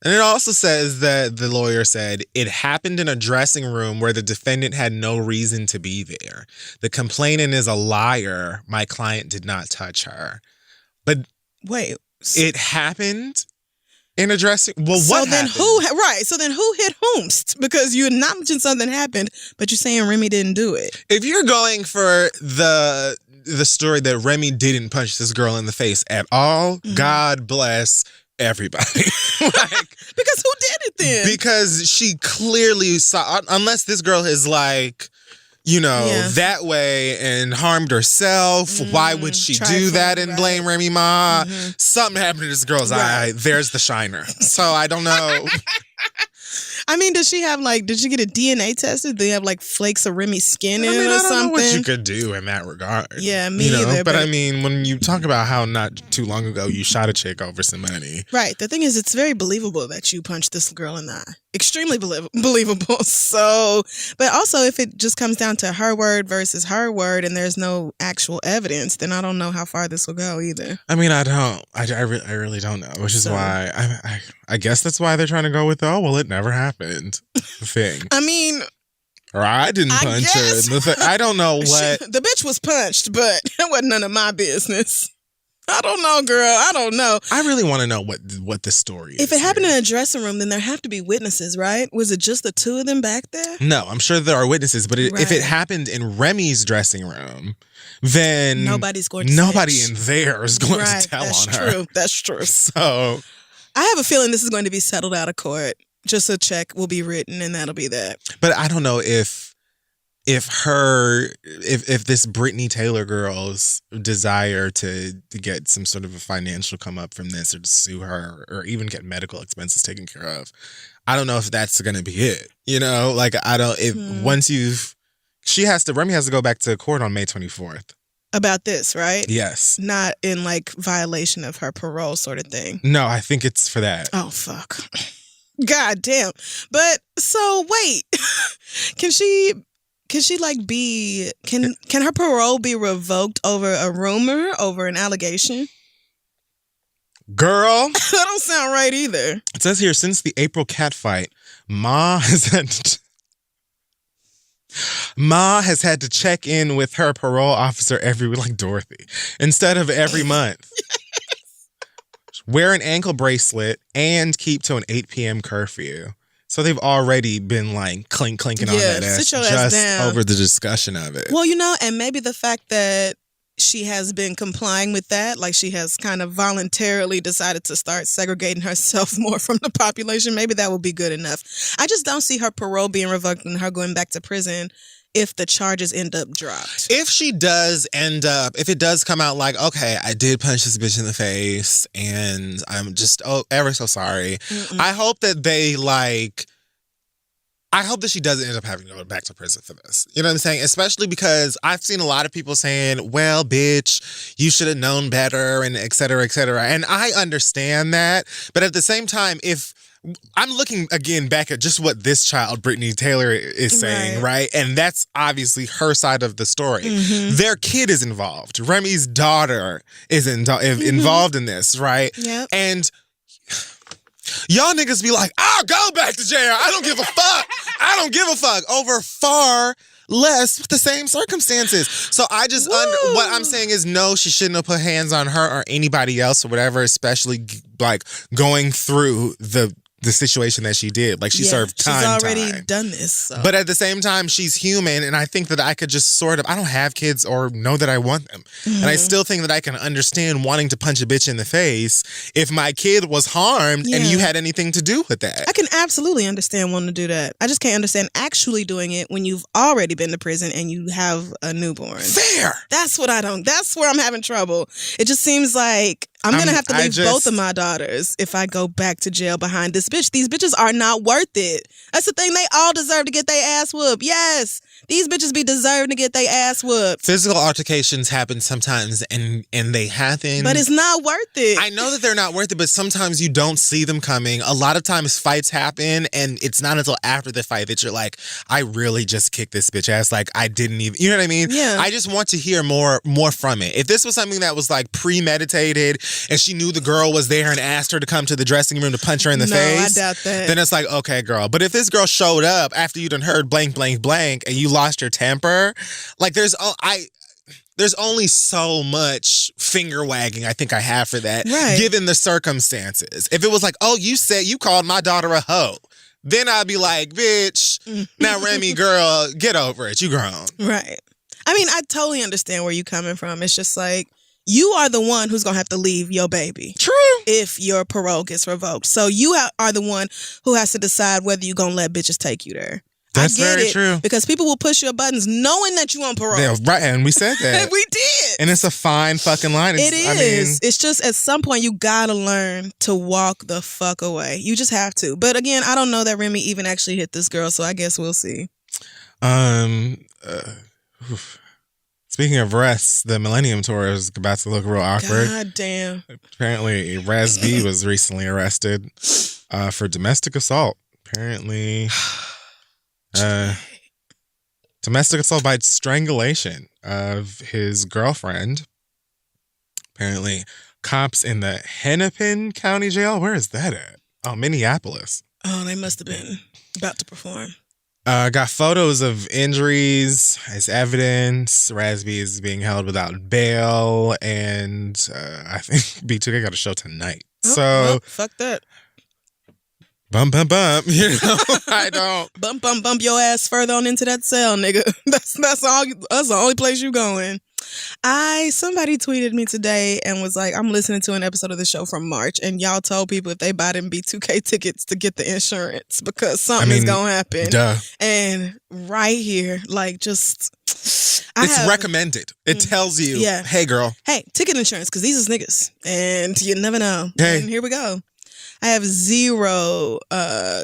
And it also says that the lawyer said it happened in a dressing room where the defendant had no reason to be there. The complainant is a liar. My client did not touch her. But wait, it happened in a dressing. Well, what happened? So then who hit whomst? Because you acknowledging something happened, but you're saying Remy didn't do it. If you're going for the story that Remy didn't punch this girl in the face at all, God bless everybody. Because who did it then? Because she clearly saw, unless this girl is like, that way and harmed herself. Why would she do that and blame Remy Ma? Something happened to this girl's eye. There's the shiner. So I don't know. I mean, did she get a DNA tested? Do you have like flakes of Remy's skin in I mean, it or I don't something? know what you could do in that regard. Yeah, me either. But I mean, when you talk about how not too long ago you shot a chick over some money. Right. The thing is, it's very believable that you punched this girl in the eye. Extremely believable. So, but also if it just comes down to her word versus her word and there's no actual evidence, then I don't know how far this will go either. I mean, I don't. I really don't know, which is why I guess that's why they're trying to go with the, oh, well, it never happened thing. I mean... Or I didn't punch her. I don't know what. The bitch was punched, but it wasn't none of my business. I don't know, girl. I don't know. I really want to know what the story is. If it happened in a dressing room, then there have to be witnesses, right? Was it just the two of them back there? No, I'm sure there are witnesses, but if it happened in Remy's dressing room, then nobody in there is going to tell on her. That's true. So I have a feeling this is going to be settled out of court. Just a check will be written, and that'll be that. But I don't know if this Brittany Taylor girl's desire to get some sort of a financial come up from this, or to sue her, or even get medical expenses taken care of, I don't know if that's going to be it. Like I don't. If once Remy has to go back to court on May 24th. About this, right? Yes. Not in like violation of her parole sort of thing. No, I think it's for that. Oh fuck. God damn. But so wait. Can she like be can her parole be revoked over a rumor, over an allegation? Girl. That don't sound right either. It says here, since the April cat fight, Ma has had to check in with her parole officer every week, like Dorothy, instead of every month. Wear an ankle bracelet and keep to an 8 p.m. curfew. So they've already been like clinking on that ass just over the discussion of it. Well, and maybe the fact that she has been complying with that, like she has kind of voluntarily decided to start segregating herself more from the population, maybe that will be good enough. I just don't see her parole being revoked and her going back to prison if the charges end up dropped. If it does come out like, okay, I did punch this bitch in the face and I'm just ever so sorry. Mm-mm. I hope that she doesn't end up having to go back to prison for this. You know what I'm saying? Especially because I've seen a lot of people saying, well, bitch, you should have known better, and et cetera, et cetera. And I understand that. But at the same time, if I'm looking again back at just what this child, Brittany Taylor, is saying, right? And that's obviously her side of the story. Mm-hmm. Their kid is involved. Remy's daughter is involved in this, right? Yep. And y'all niggas be like, I'll go back to jail. I don't give a fuck. I don't give a fuck over far less with the same circumstances. So I just, what I'm saying is, no, she shouldn't have put hands on her or anybody else or whatever, especially like going through the situation that she did. Like she served time. She's already done this. So. But at the same time, she's human. And I think that I could just I don't have kids or know that I want them. Mm-hmm. And I still think that I can understand wanting to punch a bitch in the face if my kid was harmed and you had anything to do with that. I can absolutely understand wanting to do that. I just can't understand actually doing it when you've already been to prison and you have a newborn. Fair. That's where I'm having trouble. It just seems like I'm going to have to leave both of my daughters if I go back to jail behind this bitch. These bitches are not worth it. That's the thing. They all deserve to get their ass whooped. Yes. These bitches be deserving to get their ass whooped. Physical altercations happen sometimes and they happen. But it's not worth it. I know that they're not worth it, but sometimes you don't see them coming. A lot of times fights happen and it's not until after the fight that you're like, I really just kicked this bitch ass. Like I didn't even, you know what I mean? Yeah. I just want to hear more from it. If this was something that was like premeditated and she knew the girl was there and asked her to come to the dressing room to punch her in the face. I doubt that. Then it's like, okay, girl. But if this girl showed up after you done heard blank, blank, blank and you lost your temper, like there's only so much finger wagging I think I have for that, given the circumstances. If it was like, oh, you said you called my daughter a hoe, then I'd be like, bitch, now Remy, girl, get over it. You grown. Right. I mean, I totally understand where you're coming from. It's just like, you are the one who's going to have to leave your baby. True. If your parole gets revoked. So you are the one who has to decide whether you're going to let bitches take you there. That's very true. Because people will push your buttons knowing that you on parole. Yeah, right, and we said that. We did. And it's a fine fucking line. It is. It's just at some point you gotta learn to walk the fuck away. You just have to. But again, I don't know that Remy even actually hit this girl, so I guess we'll see. Speaking of rests, the Millennium Tour is about to look real awkward. God damn. Apparently, Raz B was recently arrested for domestic assault. Apparently, domestic assault by strangulation of his girlfriend. Apparently, cops in the Hennepin County Jail. Where is that at? Oh, Minneapolis. Oh, they must have been about to perform. Got photos of injuries as evidence. Razby is being held without bail, and I think B2K got a show tonight. Well, fuck that. Bump. You know, I don't. Bump your ass further on into that cell, nigga. That's all. That's the only place you going. Somebody tweeted me today and was like, I'm listening to an episode of the show from March, and y'all told people if they buy them B2K tickets to get the insurance because something is gonna happen. Duh. And right here, like, just it's recommended. It tells you, hey girl, hey, ticket insurance, because these is niggas, and you never know. Hey. And here we go. I have zero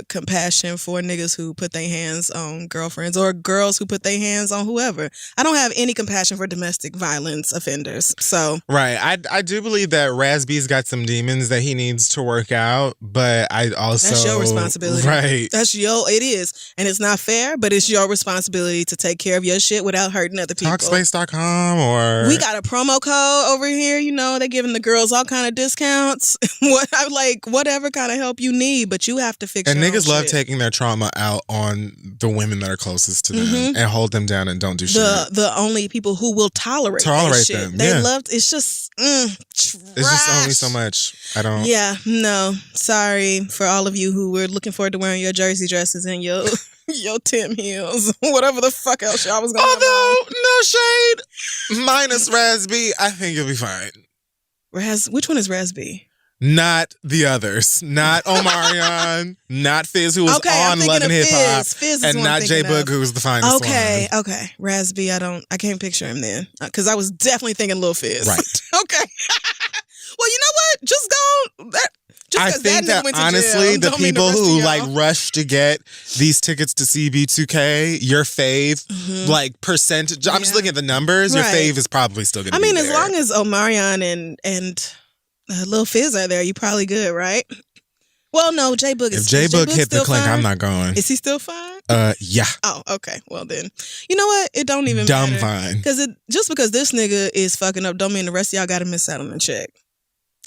compassion for niggas who put their hands on girlfriends or girls who put their hands on whoever. I don't have any compassion for domestic violence offenders. So right, I do believe that Razby's got some demons that he needs to work out, but I also that's your responsibility. Right, it is, and it's not fair, but it's your responsibility to take care of your shit without hurting other people. Talkspace.com or we got a promo code over here. You know, they're giving the girls all kind of discounts. Whatever kind of help you need, but you have to fix and your niggas own love shit. Taking their trauma out on the women that are closest to them and hold them down and don't do shit. The only people who will tolerate that shit. them. They love. It's just trash. It's just only so much. I don't. Yeah, no. Sorry for all of you who were looking forward to wearing your jersey dresses and your Tim heels, whatever the fuck else y'all was going. Although no shade, minus Razby, I think you'll be fine. Which one is Razby? Not the others. Not Omarion. Not Fizz, who was on Love and Hip Hop. And not J Boog, who was the finest one. Okay. Razby, I can't picture him then. Because I was definitely thinking Lil Fizz. Right. Okay. Well, you know what? Just go. I think that honestly, the people who like rush to get these tickets to CB2K, your fave, like percentage. I'm just looking at the numbers. Your fave is probably still going to be there. as long as Omarion and Lil Fizz are there, you probably good, right? Well, no, J Boog is. If J Boog hit the clink, I'm not going. Is he still fine? Yeah. Oh, okay. Well then, you know what? It don't even matter. Fine. Because just because this nigga is fucking up, don't mean the rest of y'all got to miss out on the check.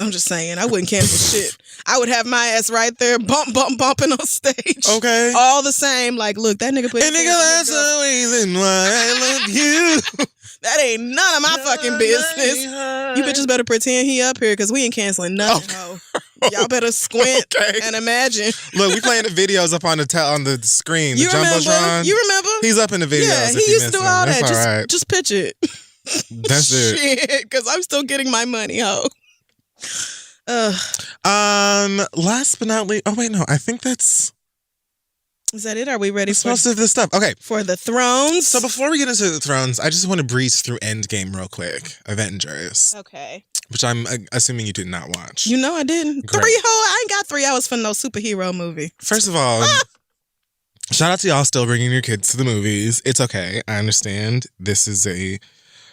I'm just saying, I wouldn't cancel shit. I would have my ass right there, bumping on stage. Okay. All the same, like, look, that nigga put. And nigga, that's the reason why I love you. That ain't none of my fucking business. You bitches better pretend he up here because we ain't canceling nothing. Oh. Y'all better squint and imagine. Look, we playing the videos up on the screen. You the Jumbotron. You remember? He's up in the videos. Yeah, he used to do all that. Right. Just pitch it. That's it. Shit, because I'm still getting my money, ho. Last but not least. Oh wait, no. I think that's. Is that it? Are we ready for most of this stuff? Okay. For the thrones? So before we get into the thrones, I just want to breeze through Endgame real quick. Avengers. Okay. Which I'm assuming you did not watch. You know I didn't. Great. I ain't got 3 hours for no superhero movie. First of all, shout out to y'all still bringing your kids to the movies. It's okay. I understand. This is a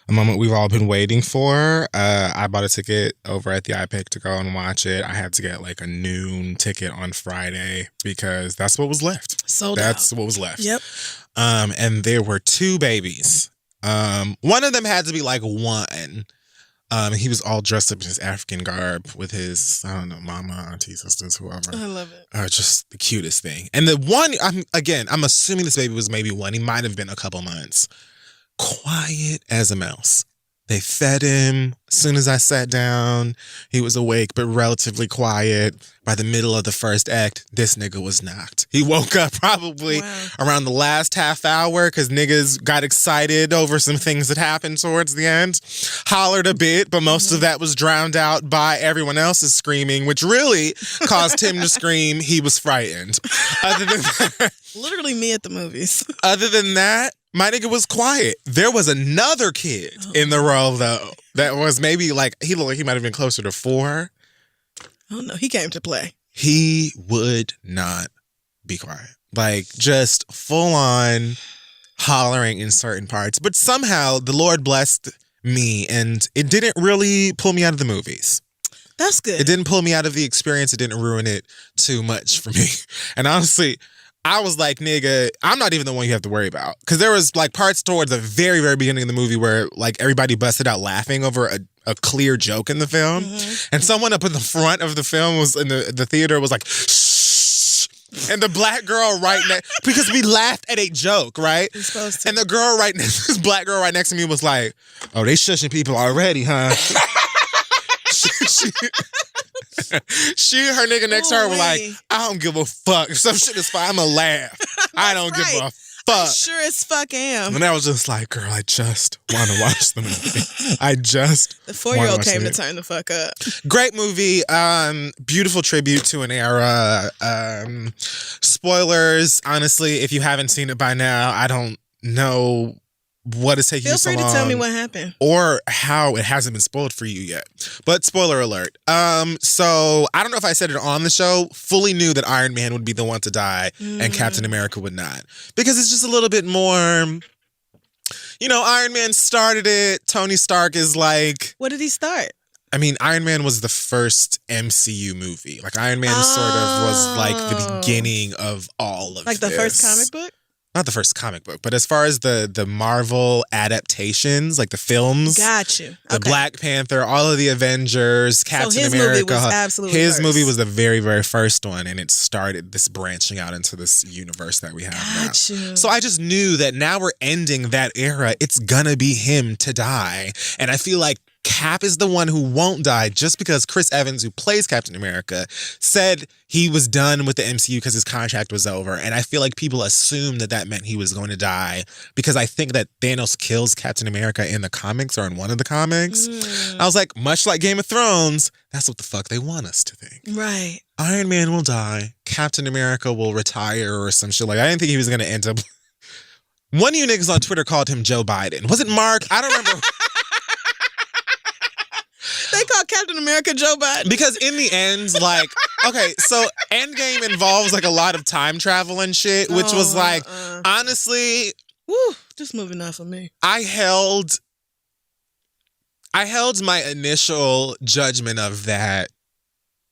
moment we've all been waiting for. I bought a ticket over at the iPic to go and watch it. I had to get like a noon ticket on Friday because that's what was left. That's what was left. Yep. And there were 2 babies. One of them had to be like 1. He was all dressed up in his African garb with his, I don't know, mama, auntie, sisters, whoever. I love it. Just the cutest thing. And the one, I'm assuming this baby was maybe 1. He might have been a couple months. Quiet as a mouse. They fed him. As soon as I sat down, he was awake, but relatively quiet. By the middle of the first act, this nigga was knocked. He woke up probably around the last half hour because niggas got excited over some things that happened towards the end. Hollered a bit, but most of that was drowned out by everyone else's screaming, which really caused him to scream. He was frightened. Other than that, literally me at the movies. Other than that, My nigga was quiet. There was another kid in the role, though, that was maybe like, he looked like he might have been closer to 4. Oh, no. He came to play. He would not be quiet. Like, just full on hollering in certain parts. But somehow the Lord blessed me, and it didn't really pull me out of the movies. That's good. It didn't pull me out of the experience. It didn't ruin it too much for me. And honestly, I was like, nigga, I'm not even the one you have to worry about. Because there was like parts towards the very, very beginning of the movie where like everybody busted out laughing over a clear joke in the film. Mm-hmm. And someone up in the front of the film was in the theater was like, shh. And the black girl right next, because we laughed at a joke, right? You're supposed to. And the girl right next, this black girl right next to me was like, oh, they shushing people already, huh? She and her nigga next to her were like, I don't give a fuck. If some shit is fine, I'ma laugh. I don't give a fuck. I sure as fuck am. And I was just like, girl, I just want to watch the movie. The 4-year-old came to turn the fuck up. Great movie. Beautiful tribute to an era. Spoilers, honestly, if you haven't seen it by now, I don't know what is taking you so long. Feel free to tell me what happened. Or how it hasn't been spoiled for you yet. But spoiler alert. So I don't know if I said it on the show, fully knew that Iron Man would be the one to die and Captain America would not. Because it's just a little bit more, you know, Iron Man started it. Tony Stark is like... What did he start? I mean, Iron Man was the first MCU movie. Like, Iron Man sort of was like the beginning of all of like this. The first comic book? Not the first comic book, but as far as the Marvel adaptations, like the films. Got you. The Black Panther, all of the Avengers, Captain America. Movie was absolutely his movie was the very, very first one, and it started this branching out into this universe that we have now. So I just knew that now we're ending that era. It's gonna be him to die. And I feel like Cap is the one who won't die just because Chris Evans, who plays Captain America, said he was done with the MCU because his contract was over. And I feel like people assumed that meant he was going to die because I think that Thanos kills Captain America in the comics or in one of the comics. I was like, much like Game of Thrones, that's what the fuck they want us to think. Right. Iron Man will die. Captain America will retire or some shit. Like, I didn't think he was going to end up... One of you niggas on Twitter called him Joe Biden. Was it Mark? I don't remember... They call Captain America Joe Biden. Because in the end, like, okay, so Endgame involves like a lot of time travel and shit, which was like, honestly, just moving on for me. I held my initial judgment of that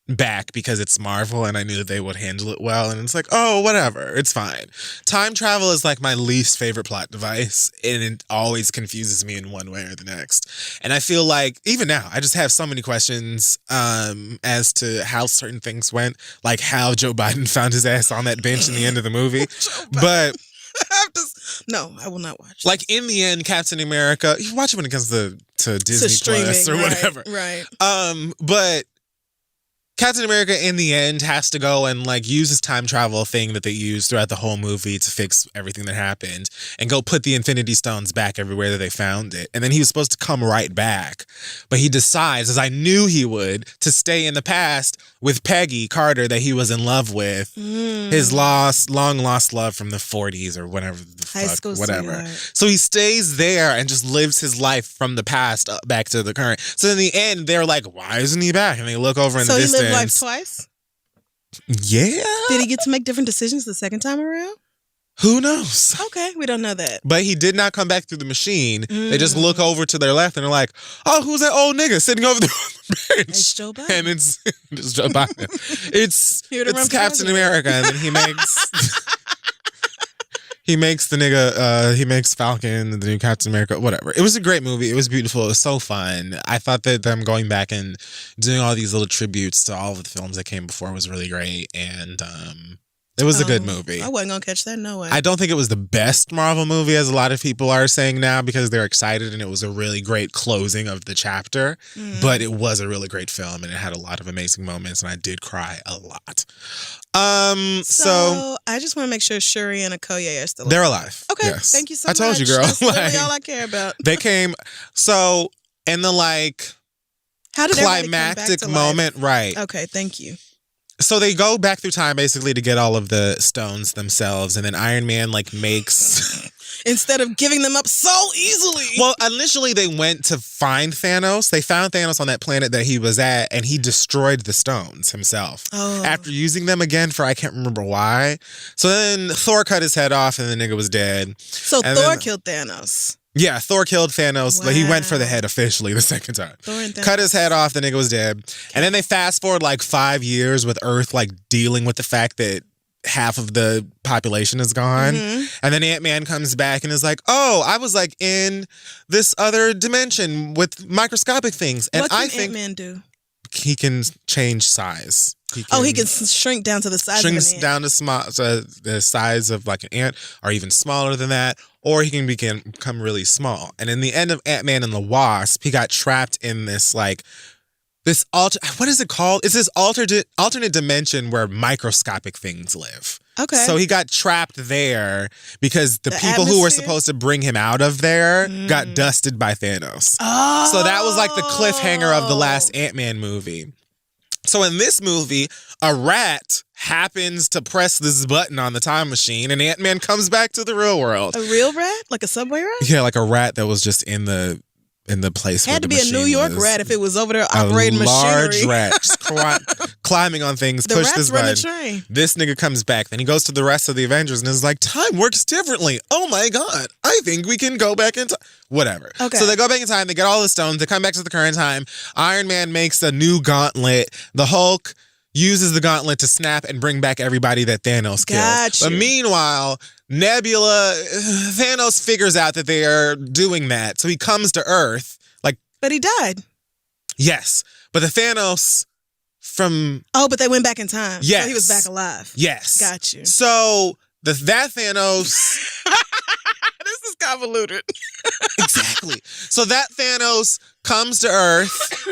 back because it's Marvel and I knew that they would handle it well. And it's like, oh, whatever. It's fine. Time travel is like my least favorite plot device. And it always confuses me in one way or the next. And I feel like even now, I just have so many questions as to how certain things went. Like how Joe Biden found his ass on that bench in the end of the movie. But... No, I will not watch. Like in the end, Captain America, you watch it when it comes to Disney Plus or whatever. Right. But Captain America, in the end, has to go and like use this time travel thing that they use throughout the whole movie to fix everything that happened and go put the Infinity Stones back everywhere that they found it. And then he was supposed to come right back. But he decides, as I knew he would, to stay in the past with Peggy Carter that he was in love with. His long lost love from the 40s or whatever the High fuck, school whatever. sweetheart. So he stays there and just lives his life from the past back to the current. So in the end, they're like, why isn't he back? And they look over in the distance. So he lived life twice? Yeah. Did he get to make different decisions the second time around? Who knows? Okay, we don't know that. But he did not come back through the machine. They just look over to their left and they're like, oh, who's that old nigga sitting over there on the bench? It's Joe Biden. And it's Joe Biden. It's Captain America. And then he makes the nigga, he makes Falcon, the new Captain America, whatever. It was a great movie. It was beautiful. It was so fun. I thought that them going back and doing all these little tributes to all of the films that came before was really great. And it was a good movie. I wasn't going to catch that, no way. I don't think it was the best Marvel movie, as a lot of people are saying now, because they're excited and it was a really great closing of the chapter. But it was a really great film and it had a lot of amazing moments and I did cry a lot. So I just want to make sure Shuri and Okoye are still alive. They're alive. Okay, yes. thank you so much. I told you, girl. That's really all I care about. They came, so in the like how did climactic moment, right. Okay, thank you. So they go back through time basically to get all of the stones themselves, and then Iron Man like makes instead of giving them up so easily. Well, initially they went to find Thanos. They found Thanos on that planet that he was at, and he destroyed the stones himself. Oh. After using them again for I can't remember why. So then Thor cut his head off, and the nigga was dead. So And Thor then- killed Thanos. Yeah, Thor killed Thanos. But he went for the Wow. head officially the second time. Thor and Thanos. Cut his head off, the nigga was dead. And then they fast forward like 5 years with Earth like dealing with the fact that half of the population is gone. Mhm. And then Ant-Man comes back and is like, oh, I was like in this other dimension with microscopic things. And What can I think Ant-Man do? he can change size. He can shrink down to the size shrinks of an ant. down to the size of like an ant, or even smaller than that, or he can become really small. And in the end of Ant-Man and the Wasp, he got trapped in this like this what is it called? It's this alternate dimension where microscopic things live. Okay. So he got trapped there because the The people who were atmosphere? supposed to bring him out of there got dusted by Thanos. Oh. So that was like the cliffhanger of the last Ant-Man movie. So in this movie, a rat happens to press this button on the time machine, and Ant-Man comes back to the real world. A real rat? Like a subway rat? Yeah, like a rat that was just in the place where Had the to be a New machine York was. rat if it was over there operating a large machinery. rat just climbing on things, The push rats this run the button. train. This nigga comes back. Then he goes to the rest of the Avengers and is like, time works differently. Oh my God. I think we can go back in time. Whatever. Okay. So they go back in time. They get all the stones. They come back to the current time. Iron Man makes a new gauntlet. The Hulk uses the gauntlet to snap and bring back everybody that Thanos killed. Got But you. meanwhile, Thanos figures out that they are doing that. So he comes to Earth. Like, But he died. yes. But the Thanos from... Oh, but they went back in time. Yes. So he was back alive. Yes. Got you. So that Thanos... This is convoluted. Exactly. So that Thanos comes to Earth.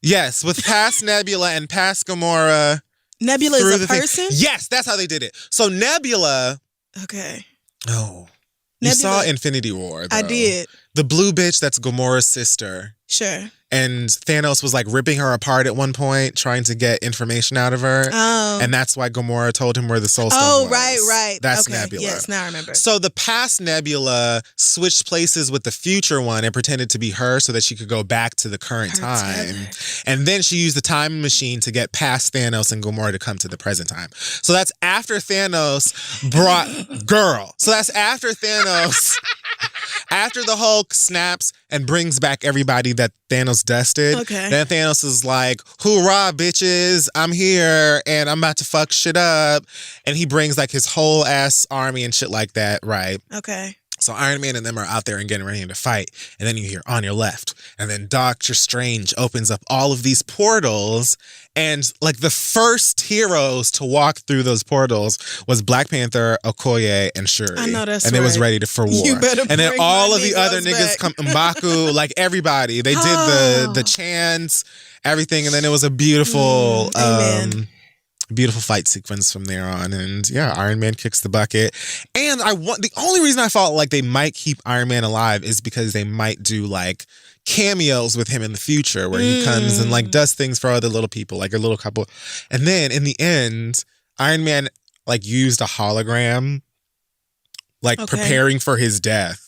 Yes, with past Nebula and past Gamora. Nebula through is a the thing. person? Yes, that's how they did it. So Nebula... Okay. Oh. You Nebula- saw Infinity War, though. I did. The blue bitch that's Gamora's sister. Sure. And Thanos was like ripping her apart at one point, trying to get information out of her. Oh. And that's why Gamora told him where the Soul Stone Oh, was. right. That's okay. Nebula. Yes, now I remember. So the past Nebula switched places with the future one and pretended to be her so that she could go back to the current Her time. tether. And then she used the time machine to get past Thanos and Gamora to come to the present time. So that's after Thanos brought... Girl. So that's after Thanos... After the Hulk snaps and brings back everybody that Thanos dusted, Okay. then Thanos is like, hoorah, bitches, I'm here and I'm about to fuck shit up. And he brings like his whole ass army and shit like that, right? Okay. So Iron Man and them are out there and getting ready to fight. And then you hear on your left. And then Doctor Strange opens up all of these portals. And like the first heroes to walk through those portals was Black Panther, Okoye, and Shuri. I know that's And they was right. ready for war. You better and then bring all my of the other Negroes niggas back. come, M'Baku, like everybody. They did Oh. the chants, everything. And then it was a beautiful... Amen. Beautiful fight sequence from there on. And yeah, Iron Man kicks the bucket. And the only reason I felt like they might keep Iron Man alive is because they might do like cameos with him in the future where he comes and like does things for other little people, like a little couple. And then in the end, Iron Man like used a hologram, like Okay. preparing for his death.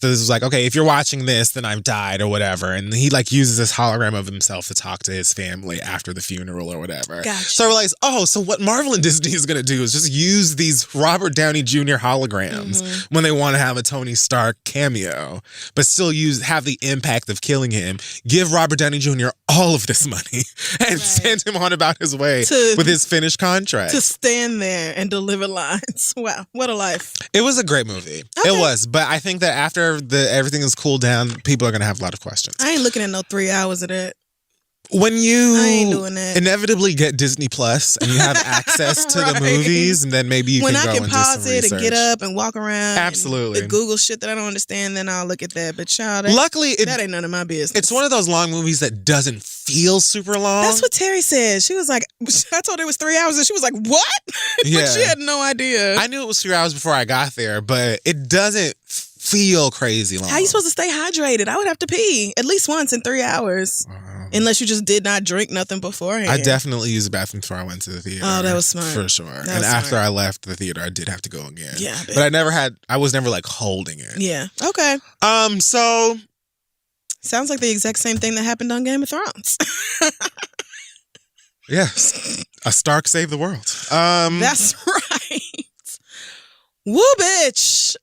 So this was like, okay, if you're watching this, then I've died or whatever. And he like uses this hologram of himself to talk to his family after the funeral or whatever. Gotcha. So I realized, oh, so what Marvel and Disney is going to do is just use these Robert Downey Jr. holograms when they want to have a Tony Stark cameo, but still have the impact of killing him. Give Robert Downey Jr. all of this money and send him on about his way with his finished contract. To stand there and deliver lines. Wow. What a life. It was a great movie. It was, but I think that after everything is cooled down, people are going to have a lot of questions. I ain't looking at no 3 hours of that. When I you ain't doing that. inevitably get Disney Plus and you have access to the Right. movies, and then maybe you When can I go can and do pause some it research. and get up and walk around. Absolutely. And Google shit that I don't understand, then I'll look at that. But child, Luckily, that ain't none of my business. it's one of those long movies that doesn't feel super long. That's what Terry said. She was like, I told her it was 3 hours, and she was like, what? Yeah. But she had no idea. I knew it was 3 hours before I got there, but it doesn't feel crazy long. How you supposed to stay hydrated? I would have to pee at least once in 3 hours. Unless you just did not drink nothing beforehand. I definitely used the bathroom before I went to the theater. Oh, that was smart. For sure. And after I left the theater, I did have to go again. Yeah. But I was never like holding it. Yeah. Okay. So. Sounds like the exact same thing that happened on Game of Thrones. Yes. A Stark saved the world. That's right. Woo, bitch.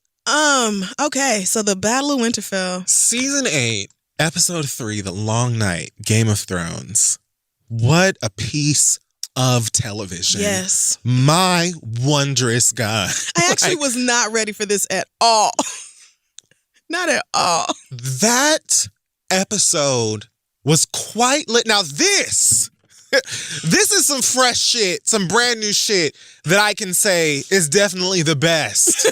Okay, so the Battle of Winterfell. Season 8, Episode 3, The Long Night, Game of Thrones. What a piece of television. Yes. My wondrous God. I actually was not ready for this at all. Not at all. That episode was quite lit. Now this is some fresh shit, some brand new shit that I can say is definitely the best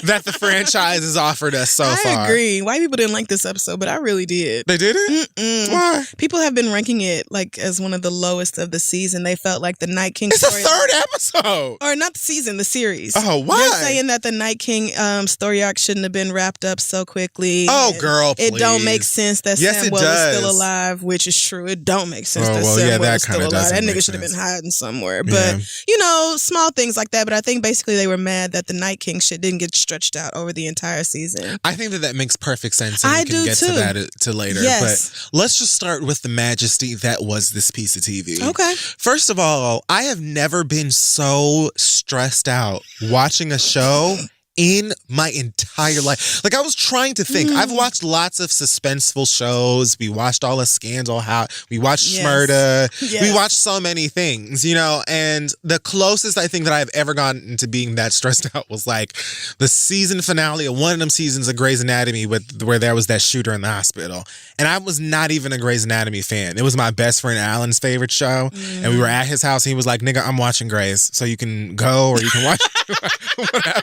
that the franchise has offered us so far. I agree. White people didn't like this episode, but I really did. They didn't? Mm-mm. Why? People have been ranking it like as one of the lowest of the season. They felt like the Night King It's story. the third episode. Or not the season, the series. Oh, why? They're saying that the Night King story arc shouldn't have been wrapped up so quickly. Oh, girl, please. It don't make sense that Yes, Samwell it is still does. alive, which is true. It don't make sense Oh, that well, Samwell yeah, that is still kinda alive. That doesn't nigga make should have been sense. hiding somewhere. Yeah. But, small things like that. But I think basically they were mad that the Night King shit didn't get stretched out over the entire season. I think that makes perfect sense, and I we can do get too. to that to later. Yes. But let's just start with the majesty that was this piece of TV. Okay. First of all, I have never been so stressed out watching a show in my entire life. Like, I was trying to think. I've watched lots of suspenseful shows. We watched all of Scandal. We watched Yes. Smurda. Yes. We watched so many things, and the closest I think that I've ever gotten to being that stressed out was like the season finale of one of them seasons of Grey's Anatomy where there was that shooter in the hospital. And I was not even a Grey's Anatomy fan. It was my best friend Alan's favorite show. And we were at his house and he was like, nigga, I'm watching Grey's. So you can go or you can watch whatever.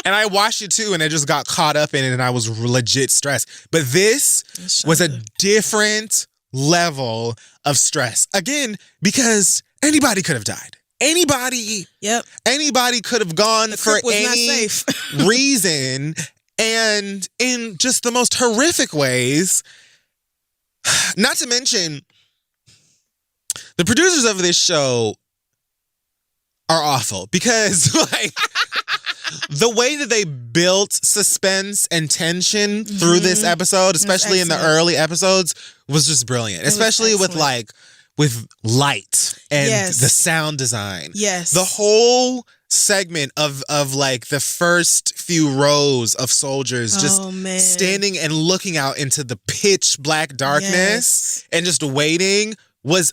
And I watched it too, and I just got caught up in it, and I was legit stressed. But this was a different level of stress. Again, because anybody could have died. Anybody could have gone The for crib was not any safe. reason, and in just the most horrific ways. Not to mention, the producers of this show are awful because, like, the way that they built suspense and tension through this episode, especially in the early episodes, was just brilliant. Especially with light and the sound design. Yes. The whole segment of like the first few rows of soldiers just standing and looking out into the pitch black darkness and just waiting was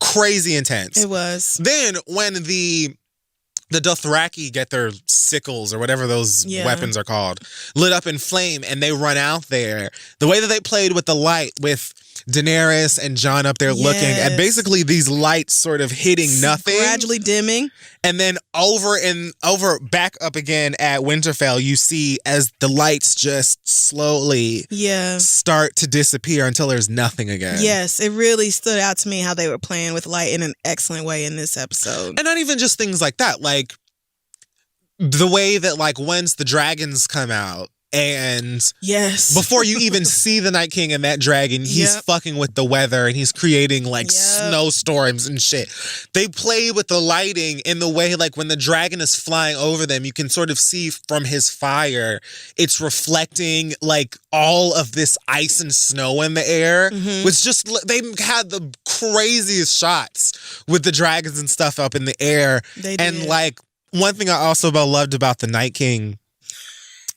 crazy intense. It was. Then when the Dothraki get their sickles or whatever those weapons are called lit up in flame and they run out there, the way that they played with the light with Daenerys and Jon up there looking, and basically these lights sort of hitting nothing, gradually dimming, and then over back up again at Winterfell, you see as the lights just slowly start to disappear until there's nothing again. Yes, it really stood out to me how they were playing with light in an excellent way in this episode. And not even just things like that, like the way that like once the dragons come out, and before you even see the Night King and that dragon, he's fucking with the weather and he's creating like snowstorms and shit. They play with the lighting in the way like when the dragon is flying over them, you can sort of see from his fire, it's reflecting like all of this ice and snow in the air. It's just, they had the craziest shots with the dragons and stuff up in the air. They and did. Like one thing I also loved about the Night King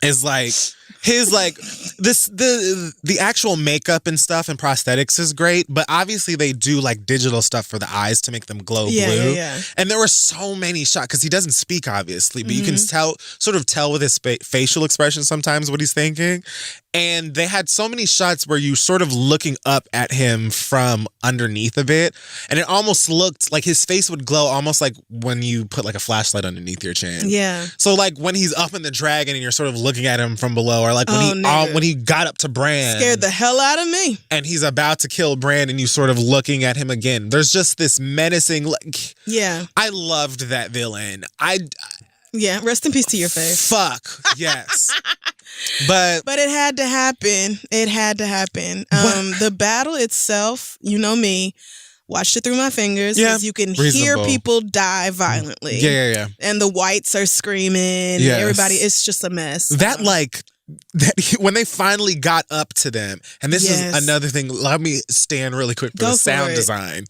is like his like the actual makeup and stuff and prosthetics is great, but obviously they do like digital stuff for the eyes to make them glow blue. And there were so many shots because he doesn't speak obviously, but you can sort of tell with his facial expression sometimes what he's thinking. And they had so many shots where you sort of looking up at him from underneath a bit, and it almost looked like his face would glow almost like when you put like a flashlight underneath your chin. Yeah. So like when he's up in the dragon and you're sort of looking at him from below, or like when he got up to Bran, scared the hell out of me, and he's about to kill Bran, and you sort of looking at him again. There's just this menacing. Like, I loved that villain. Rest in peace to your face. Fuck yes. But it had to happen. It had to happen. The battle itself, you know me, watched it through my fingers because you can hear people die violently. Yeah. And the whites are screaming. Yes. Everybody, it's just a mess. That when they finally got up to them, and this is another thing. Let me stand really quick for the sound design.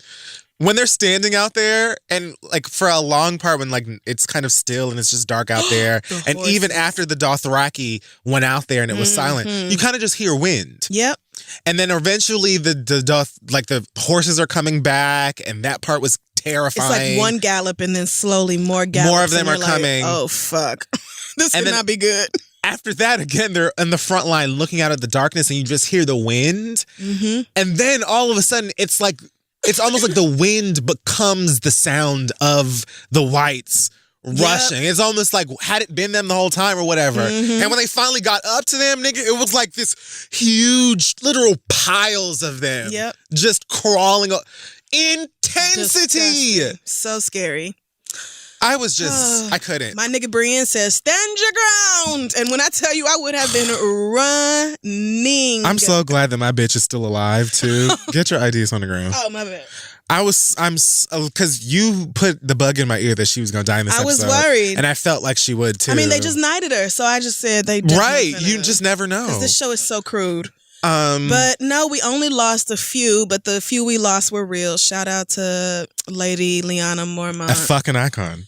When they're standing out there, and like for a long part when like it's kind of still and it's just dark out there, and horses. Even after the Dothraki went out there and it was silent, you kind of just hear wind. Yep. And then eventually the horses are coming back, and that part was terrifying. It's like one gallop and then slowly more gallops. More of them are coming. Oh fuck. This could not be good. After that, again, they're in the front line looking out at the darkness, and you just hear the wind. Mm-hmm. And then all of a sudden, it's almost like the wind becomes the sound of the whites rushing. It's almost like, had it been them the whole time or whatever. Mm-hmm. And when they finally got up to them, nigga, it was like this huge, literal piles of them just crawling up. Intensity! Disgusting. So scary. I was just, I couldn't. My nigga Brienne says, stand your ground. And when I tell you, I would have been running. I'm so glad that my bitch is still alive, too. Get your IDs on the ground. Oh, my bad. Because you put the bug in my ear that she was going to die in this episode. I was worried. And I felt like she would, too. I mean, they just knighted her, so I just said they Right, you just never know. Because this show is so crude. But no, we only lost a few, but the few we lost were real. Shout out to Lady Lyanna Mormont. A fucking icon.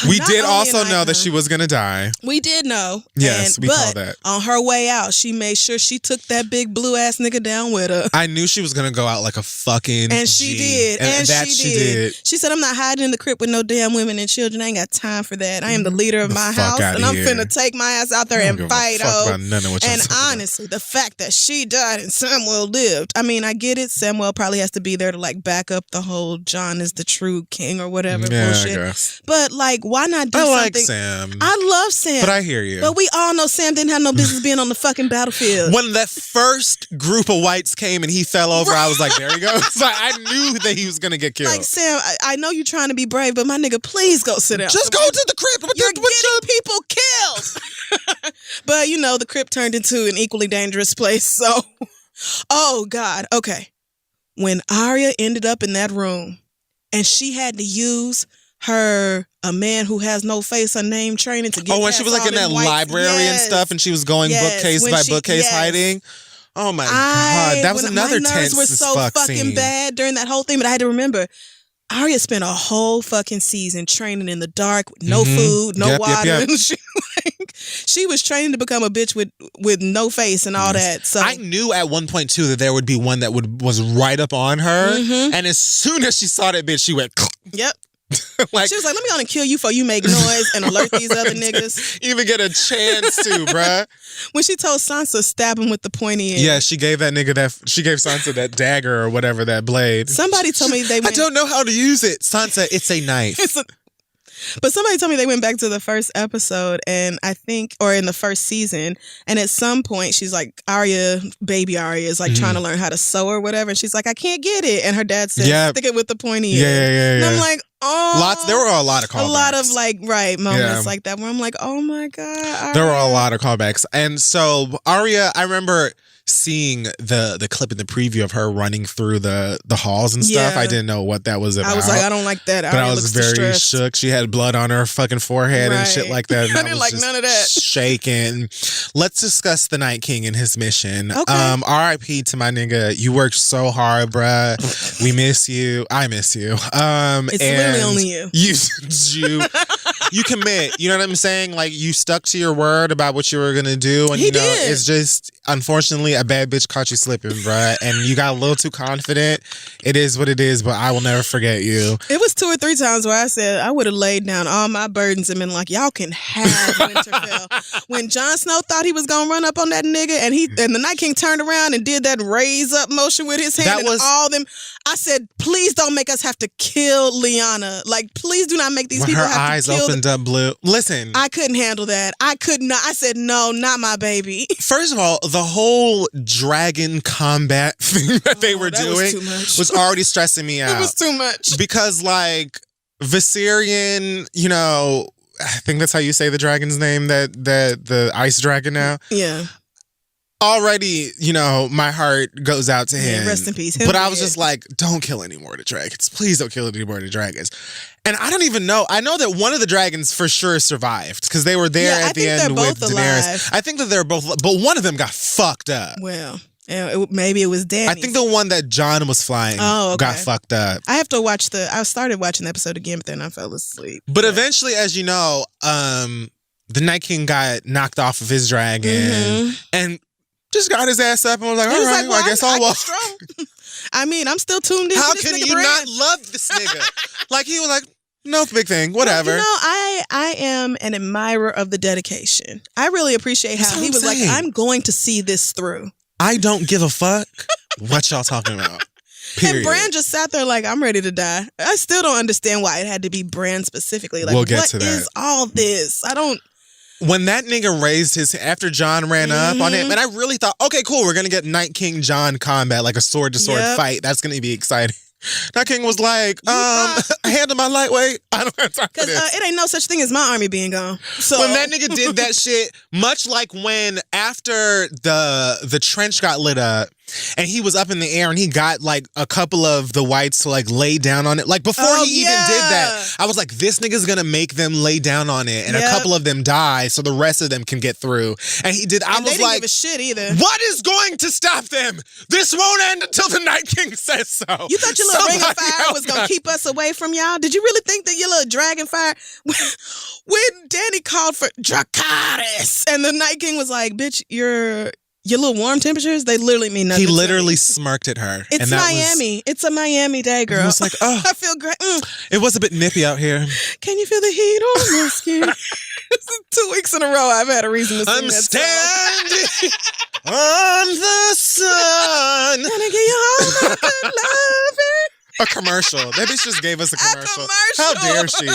We did also know that she was going to die. We did know. Yes, we called that. On her way out, she made sure she took that big blue ass nigga down with her. I knew she was going to go out like a fucking And she did. And she did. She said, I'm not hiding in the crypt with no damn women and children. I ain't got time for that. I am the leader of my house, and I'm finna take my ass out there and fight. And honestly, the fact that she died and Samuel lived, I mean, I get it. Samuel probably has to be there to like back up the whole Jon is the true king or whatever bullshit. I guess. But like, why not do something? I like Sam. I love Sam. But I hear you. But we all know Sam didn't have no business being on the fucking battlefield. When that first group of whites came and he fell over, I was like, there he goes. Like, I knew that he was going to get killed. Like, Sam, I know you're trying to be brave, but my nigga, please go sit down. Just go to the crypt. You're getting people killed. But, you know, the crypt turned into an equally dangerous place. So, oh, God. Okay. When Arya ended up in that room and she had to use a man who has no face, her name training to get when she was like in that library and stuff, and she was going bookcase by bookcase hiding. Oh my God, that was another tense. My nerves were so fucking bad during that whole thing, but I had to remember. Arya spent a whole fucking season training in the dark with no food, no water. Yep. She was training to become a bitch with no face and all that. So I knew at one point too that there would be one that was right up on her, and as soon as she saw that bitch, she went. Yep. Like, she was like, let me go and kill you before you make noise and alert these other niggas. Even get a chance to, bruh. When she told Sansa, stab him with the pointy end. Yeah, she gave she gave Sansa that dagger or whatever, that blade. Somebody told me I don't know how to use it. Sansa, it's a knife. But somebody told me they went back to the first episode, and I think, or in the first season, and at some point she's like, baby Arya is like trying to learn how to sew or whatever, and she's like, I can't get it, and her dad said, stick it with the pointy end. Yeah. And I'm like, there were a lot of callbacks. A lot of like, moments like that where I'm like, oh my God, Arya. There were a lot of callbacks. And so Arya, I remember seeing the clip in the preview of her running through the halls and stuff. I didn't know what that was about. I was like, I don't like that. But I was very shook. She had blood on her fucking forehead and shit like that. And I didn't like none of that. Shaking. Let's discuss the Night King and his mission. Okay. R.I.P. to my nigga. You worked so hard, bruh. We miss you. I miss you. It's literally only you. You commit. You know what I'm saying? Like, you stuck to your word about what you were gonna do, and did. It's just, unfortunately, a bad bitch caught you slipping, bruh, and you got a little too confident. It is what it is, but I will never forget you. It was 2 or 3 times where I said I would have laid down all my burdens and been like, y'all can have Winterfell. When Jon Snow thought he was gonna run up on that nigga, and the Night King turned around and did that raise up motion with his hand, all them. I said, please don't make us have to kill Lyanna. Like, please do not make these people have to kill. Her eyes opened up blue. Listen. I couldn't handle that. I could not. I said, no, not my baby. First of all, the whole dragon combat thing that they were doing was already stressing me out. It was too much. Because, like, Viserion, I think that's how you say the dragon's name, that the ice dragon now. Yeah. Already, my heart goes out to him. Yeah, rest in peace. But I was just like, don't kill any more of the dragons. Please don't kill any more of the dragons. And I don't even know. I know that one of the dragons for sure survived because they were there at the end with Daenerys. I think that they're both, but one of them got fucked up. Well, maybe it was Danny. I think the one that John was flying got fucked up. I have to watch I started watching the episode again, but then I fell asleep. But eventually, as you know, the Night King got knocked off of his dragon and just got his ass up and was like, all right, well, I guess I'll walk. I mean, I'm still tuned in. How can you not love this nigga? Like, he was like, no big thing, whatever. Well, I am an admirer of the dedication. I really appreciate how he was like, I'm going to see this through. I don't give a fuck what y'all talking about. Period. And Bran just sat there like, I'm ready to die. I still don't understand why it had to be Bran specifically. Like, we'll get to that. What is all this? I don't... When that nigga raised his, after Jon ran up on him, and I really thought, okay, cool, we're going to get Night King Jon combat, like a sword-to-sword fight. That's going to be exciting. Night King was like, handle my lightweight. I don't have time for this. It ain't no such thing as my army being gone. So when that nigga did that shit, much like when after the trench got lit up, and he was up in the air and he got like a couple of the whites to like lay down on it. Like before he even did that, I was like, this nigga's gonna make them lay down on it and a couple of them die so the rest of them can get through. And he did. I was they didn't like, give a shit either. What is going to stop them? This won't end until the Night King says so. You thought your little ring of fire was gonna keep us away from y'all? Did you really think that your little dragon fire? When Danny called for Dracarys and the Night King was like, bitch, your little warm temperatures, they literally mean nothing. He literally smirked at her. It's Miami. It's a Miami day, girl. He was like, oh. I feel great. It was a bit nippy out here. Can you feel the heat on my skin? 2 weeks in a row, I've had a reason to sing I'm that standing on the sun. Gonna get you all my good loving. A commercial. That bitch just gave us a commercial. How dare she?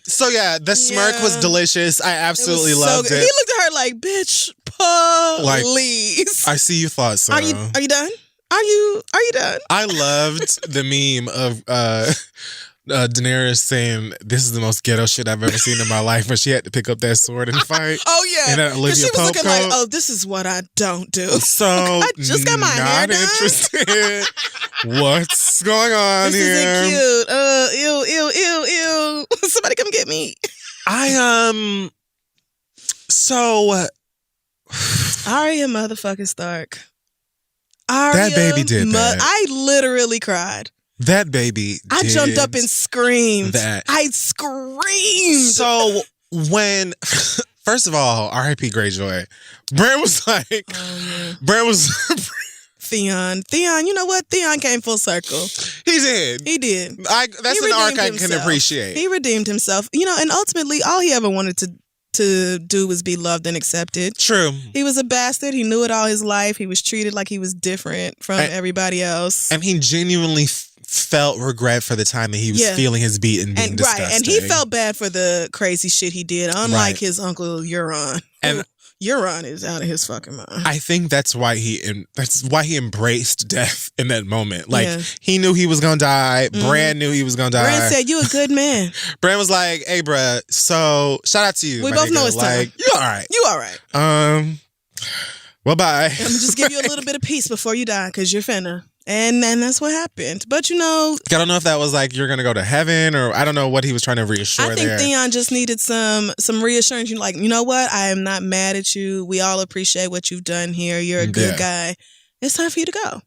So yeah, the smirk was delicious. I absolutely loved it. He looked at her like, bitch, please. I see you thought so. Are you done? Are you done? I loved the meme of Daenerys saying, this is the most ghetto shit I've ever seen in my life, when she had to pick up that sword and fight. Oh yeah. And that Olivia she was Pope looking coat. like, oh, this is what I don't do. So I just got my hair done. Not interested. What's going on this here? This isn't cute. Ew. Somebody come get me. So Arya motherfucking Stark. That baby did that. I literally cried. That baby I jumped up and screamed. That. I screamed. So when, first of all, R.I.P. Greyjoy. Bran was like, Bran was... Theon, you know what? Theon came full circle. He did. That's an arc I can appreciate. He redeemed himself. And ultimately, all he ever wanted to do was be loved and accepted. True. He was a bastard. He knew it all his life. He was treated like he was different from everybody else. And he genuinely felt regret for the time that he was feeling his beat and being disgusting. Right, and he felt bad for the crazy shit he did, unlike his uncle Euron. And Euron is out of his fucking mind. I think that's why he embraced death in that moment. Like, he knew he was gonna die. Bran knew he was gonna die. Bran said, "You a good man." Bran was like, "Hey, bruh, so shout out to you. We both know it's time. You all right? You all right? Well, bye. I'm gonna just give you a little bit of peace before you die, because you're finna." And then that's what happened. But I don't know if that was like, you're going to go to heaven, or I don't know what he was trying to reassure there. I think Theon just needed some reassurance. You're like, you know what? I am not mad at you. We all appreciate what you've done here. You're a good guy. It's time for you to go.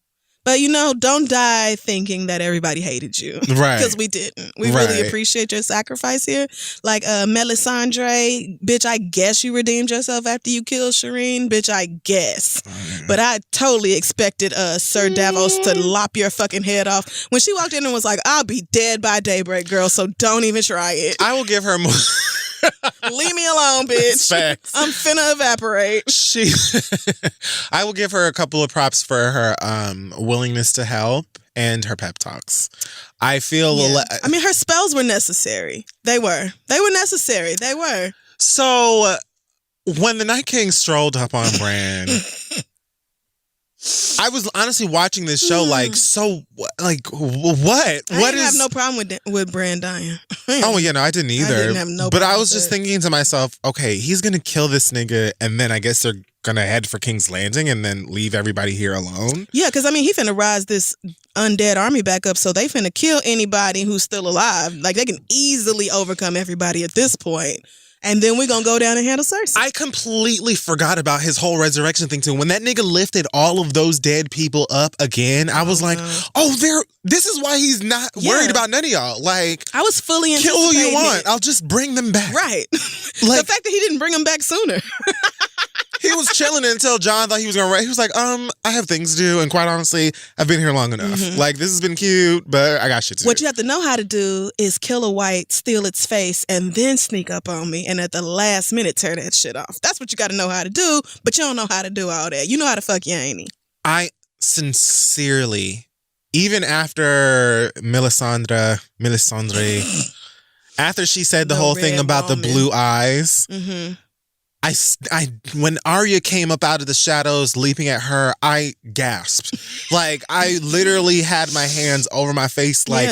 But, don't die thinking that everybody hated you. Right. Because we didn't. We really appreciate your sacrifice here. Like, Melisandre, bitch, I guess you redeemed yourself after you killed Shireen. Bitch, I guess. But I totally expected Sir Davos to lop your fucking head off. When she walked in and was like, I'll be dead by daybreak, girl, so don't even try it. I will give her more... Leave me alone, bitch. I'm finna evaporate. I will give her a couple of props for her willingness to help and her pep talks. I feel... I mean, her spells were necessary. They were necessary. They were. So, when the Night King strolled up on Bran... I was honestly watching this show like, so, like, what? I didn't have no problem with Bran dying. Oh, yeah, no, I didn't either. I didn't have no but I problem was with just it. thinking to myself, okay, he's going to kill this nigga, and then I guess they're going to head for King's Landing and then leave everybody here alone. Yeah, because, I mean, he finna rise this undead army back up, so they finna kill anybody who's still alive. Like, they can easily overcome everybody at this point. And then we're going to go down and handle Cersei. I completely forgot about his whole resurrection thing, too. When that nigga lifted all of those dead people up again, I was like, this is why he's not worried about none of y'all. Like, I was fully kill who you want. it. I'll just bring them back. Right. Like, the fact that he didn't bring them back sooner. he was chilling until John thought he was going to... He was like, I have things to do. And quite honestly, I've been here long enough. Like, this has been cute, but I got shit to do. What you have to know how to do is kill a white, steal its face, and then sneak up on me. And at the last minute, tear that shit off. That's what you got to know how to do, but you don't know how to do all that. You know how to fuck your auntie. I sincerely, even after Melisandre, after she said the whole thing about the blue eyes, I when Arya came up out of the shadows leaping at her, I gasped. Like, I literally had my hands over my face like,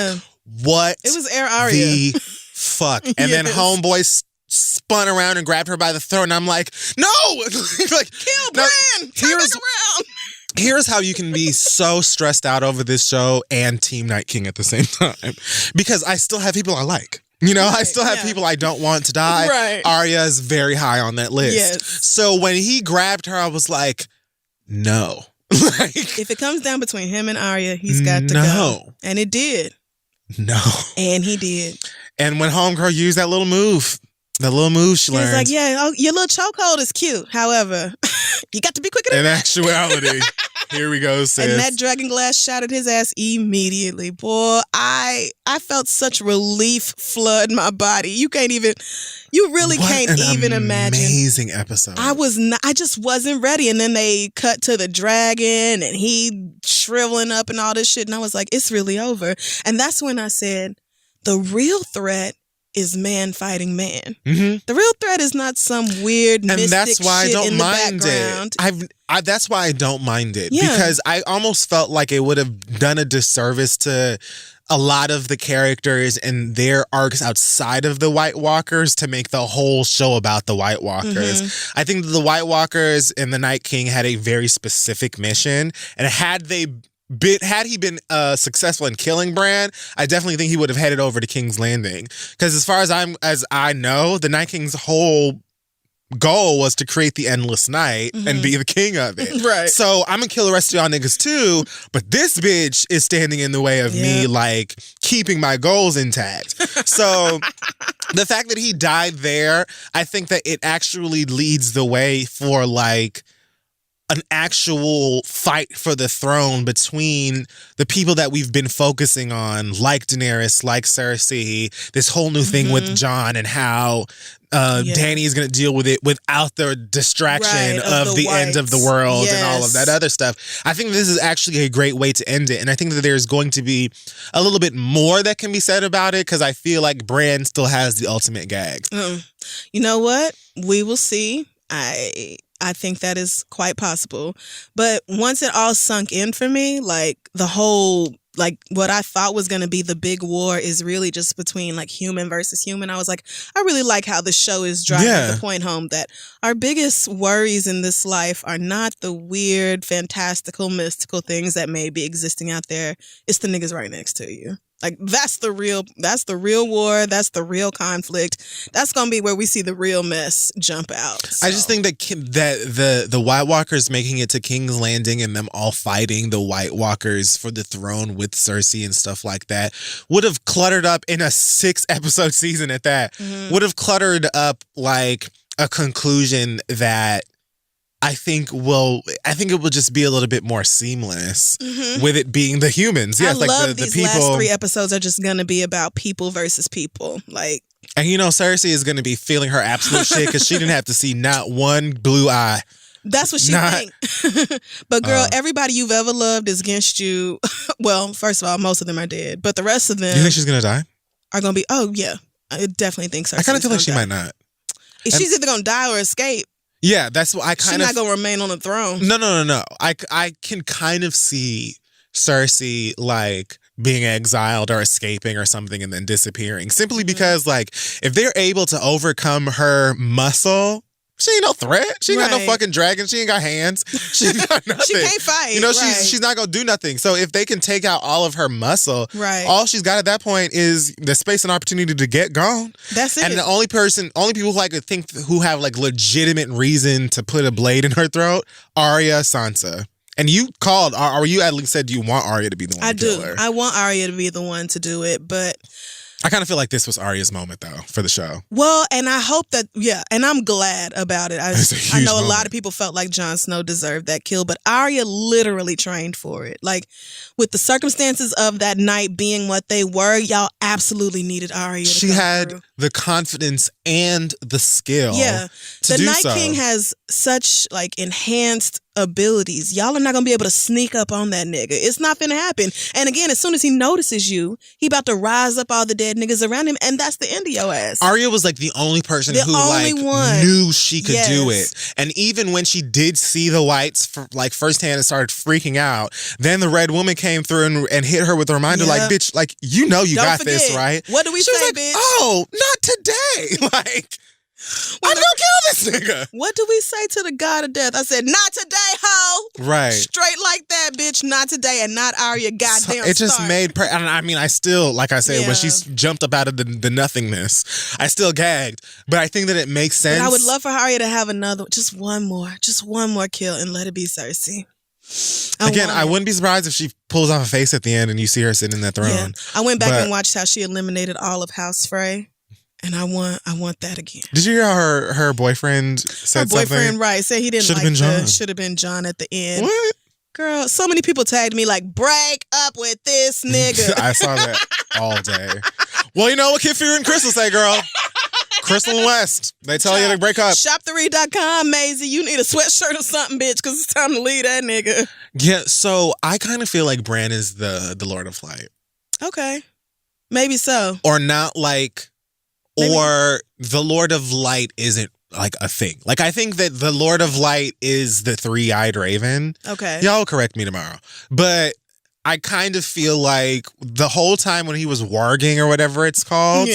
what it was Air Arya. the fuck? And then homeboy spun around and grabbed her by the throat, and I'm like, no! Like, kill Bran! Turn back around! Here's how you can be so stressed out over this show and Team Night King at the same time. Because I still have people I like. You know, I still have people I don't want to die. Right. Arya is very high on that list. Yes. So when he grabbed her, I was like, no. Like, if it comes down between him and Arya, he's got to go. And it did. No. And he did. And when Homegirl used that little move she learned. He's like, yeah, your little chokehold is cute. However, you got to be quicker than in that. actuality. Here we go, sis. And that dragon glass shattered his ass immediately. Boy, I felt such relief flood my body. You really can't even imagine. Amazing episode. I just wasn't ready. And then they cut to the dragon and he shriveling up and all this shit. And I was like, it's really over. And that's when I said, the real threat is man fighting man. The real threat is not some weird mystic and that's why shit I don't in the mind background. it. That's why I don't mind it, because I almost felt like it would have done a disservice to a lot of the characters and their arcs outside of the White Walkers to make the whole show about the White Walkers. I think the White Walkers and the Night King had a very specific mission, and had he been successful in killing Bran, I definitely think he would have headed over to King's Landing. Because as far as I know, the Night King's whole goal was to create the endless night and be the king of it. Right. So I'm gonna kill the rest of y'all niggas too, but this bitch is standing in the way of me, like, keeping my goals intact. So the fact that he died there, I think that it actually leads the way for, like, an actual fight for the throne between the people that we've been focusing on, like Daenerys, like Cersei, this whole new thing with Jon, and how Dany is going to deal with it without the distraction of the end of the world and all of that other stuff. I think this is actually a great way to end it. And I think that there's going to be a little bit more that can be said about it, because I feel like Bran still has the ultimate gag. You know what? We will see. I think that is quite possible. But once it all sunk in for me, like, the whole, like, what I thought was going to be the big war is really just between, like, human versus human. I was like, I really like how the show is driving the point home that our biggest worries in this life are not the weird, fantastical, mystical things that may be existing out there. It's the niggas right next to you. Like, that's the real war. That's the real conflict. That's going to be where we see the real mess jump out. So. I just think that the White Walkers making it to King's Landing and them all fighting the White Walkers for the throne with Cersei and stuff like that would have cluttered up in a 6-episode season at that. Would have cluttered up, like, a conclusion that I think it will just be a little bit more seamless with it being the humans. I love these people. Last 3 episodes are just going to be about people versus people. Like, and Cersei is going to be feeling her absolute shit because she didn't have to see not one blue eye. That's what she thinks. But girl, everybody you've ever loved is against you. Well, first of all, most of them are dead, but the rest of them, you think she's going to die? Are going to be. Oh yeah, I definitely think so. I kind of feel like she might not. She's either going to die or escape. Yeah, that's what I She's kind of. not gonna remain on the throne. No. I can kind of see Cersei like being exiled or escaping or something and then disappearing simply because like if they're able to overcome her muscle, she ain't no threat. She ain't got no fucking dragon. She ain't got hands. She ain't got nothing. She can't fight. You know, she's not gonna do nothing. So if they can take out all of her muscle, all she's got at that point is the space and opportunity to get gone. That's it. And the only people who I could think who have like legitimate reason to put a blade in her throat, Arya, Sansa. And you called, or you at least said you want Arya to be the one to kill her. I want Arya to be the one to do it, but I kind of feel like this was Arya's moment, though, for the show. Well, and I hope that, and I'm glad about it. I know a lot of people felt like Jon Snow deserved that kill, but Arya literally trained for it. Like, with the circumstances of that night being what they were, y'all absolutely needed Arya to She had the confidence and the skill to do Night so. King has such, like, enhanced abilities. Y'all are not gonna be able to sneak up on that nigga. It's not gonna happen. And again, as soon as he notices you, he about to rise up all the dead niggas around him, and that's the end of your ass. Arya was like the only person who knew she could do it. And even when she did see the whites firsthand and started freaking out, then the red woman came through and hit her with a reminder like, bitch, like, you know you got this, right? What do we say, like, bitch? Oh, not today. Like, I'm gonna kill this nigga. What do we say to the god of death? I said, not today, ho. Right. Straight like that, bitch. Not today, and not Arya. Goddamn. It just made. And I mean, I still, like I said, when she jumped up out of the nothingness, I still gagged. But I think that it makes sense. But I would love for Arya to have just one more kill, and let it be Cersei. I wouldn't be surprised if she pulls off a face at the end and you see her sitting in that throne. Yeah. I went back and watched how she eliminated all of House Frey. And I want that again. Did you hear how her boyfriend said something? Her boyfriend, said he didn't should have been Jon at the end. What? Girl, so many people tagged me like, break up with this nigga. I saw that all day. Well, you know what Kid Fury and Crystal say, girl? Crystal and West. They tell you to break up. Shop3.com, Maisie. You need a sweatshirt or something, bitch, because it's time to leave that nigga. Yeah, so I kind of feel like Bran is the Lord of Light. Okay. Maybe so. Or not like... Or the Lord of Light isn't like a thing. Like, I think that the Lord of Light is the three-eyed raven. Okay. Y'all correct me tomorrow. But I kind of feel like the whole time when he was warging or whatever it's called,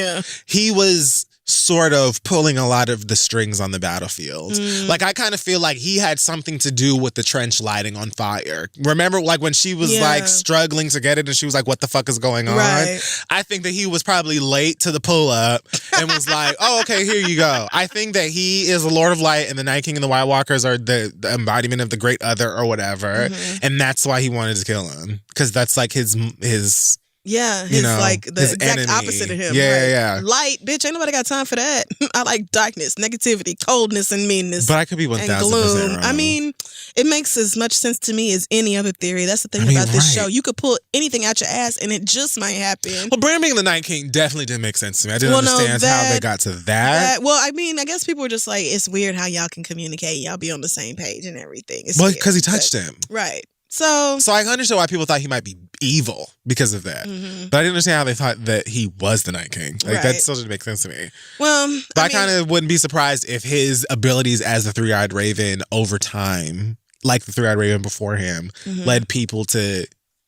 he was sort of pulling a lot of the strings on the battlefield. Like, I kind of feel like he had something to do with the trench lighting on fire. Remember, like, when she was, like, struggling to get it and she was like, what the fuck is going on? Right. I think that he was probably late to the pull-up and was like, oh, okay, here you go. I think that he is the Lord of Light and the Night King and the White Walkers are the embodiment of the Great Other or whatever. And that's why he wanted to kill him. Because that's, like, his like the exact enemy. Opposite of him. Yeah. Light, bitch, ain't nobody got time for that. I like darkness, negativity, coldness, and meanness. But I could be 1,000% wrong. I mean, it makes as much sense to me as any other theory. That's the thing about this show. You could pull anything out your ass and it just might happen. Well, Bran being the Night King definitely didn't make sense to me. I didn't understand how they got to that. Well, I mean, I guess people were just like, it's weird how y'all can communicate. Y'all be on the same page and everything. Well, because he touched him. Right. So I understand why people thought he might be evil because of that. But I didn't understand how they thought that he was the Night King. Like, that still didn't make sense to me. Well, but I kind of wouldn't be surprised if his abilities as the Three-Eyed Raven over time, like the Three-Eyed Raven before him, led people to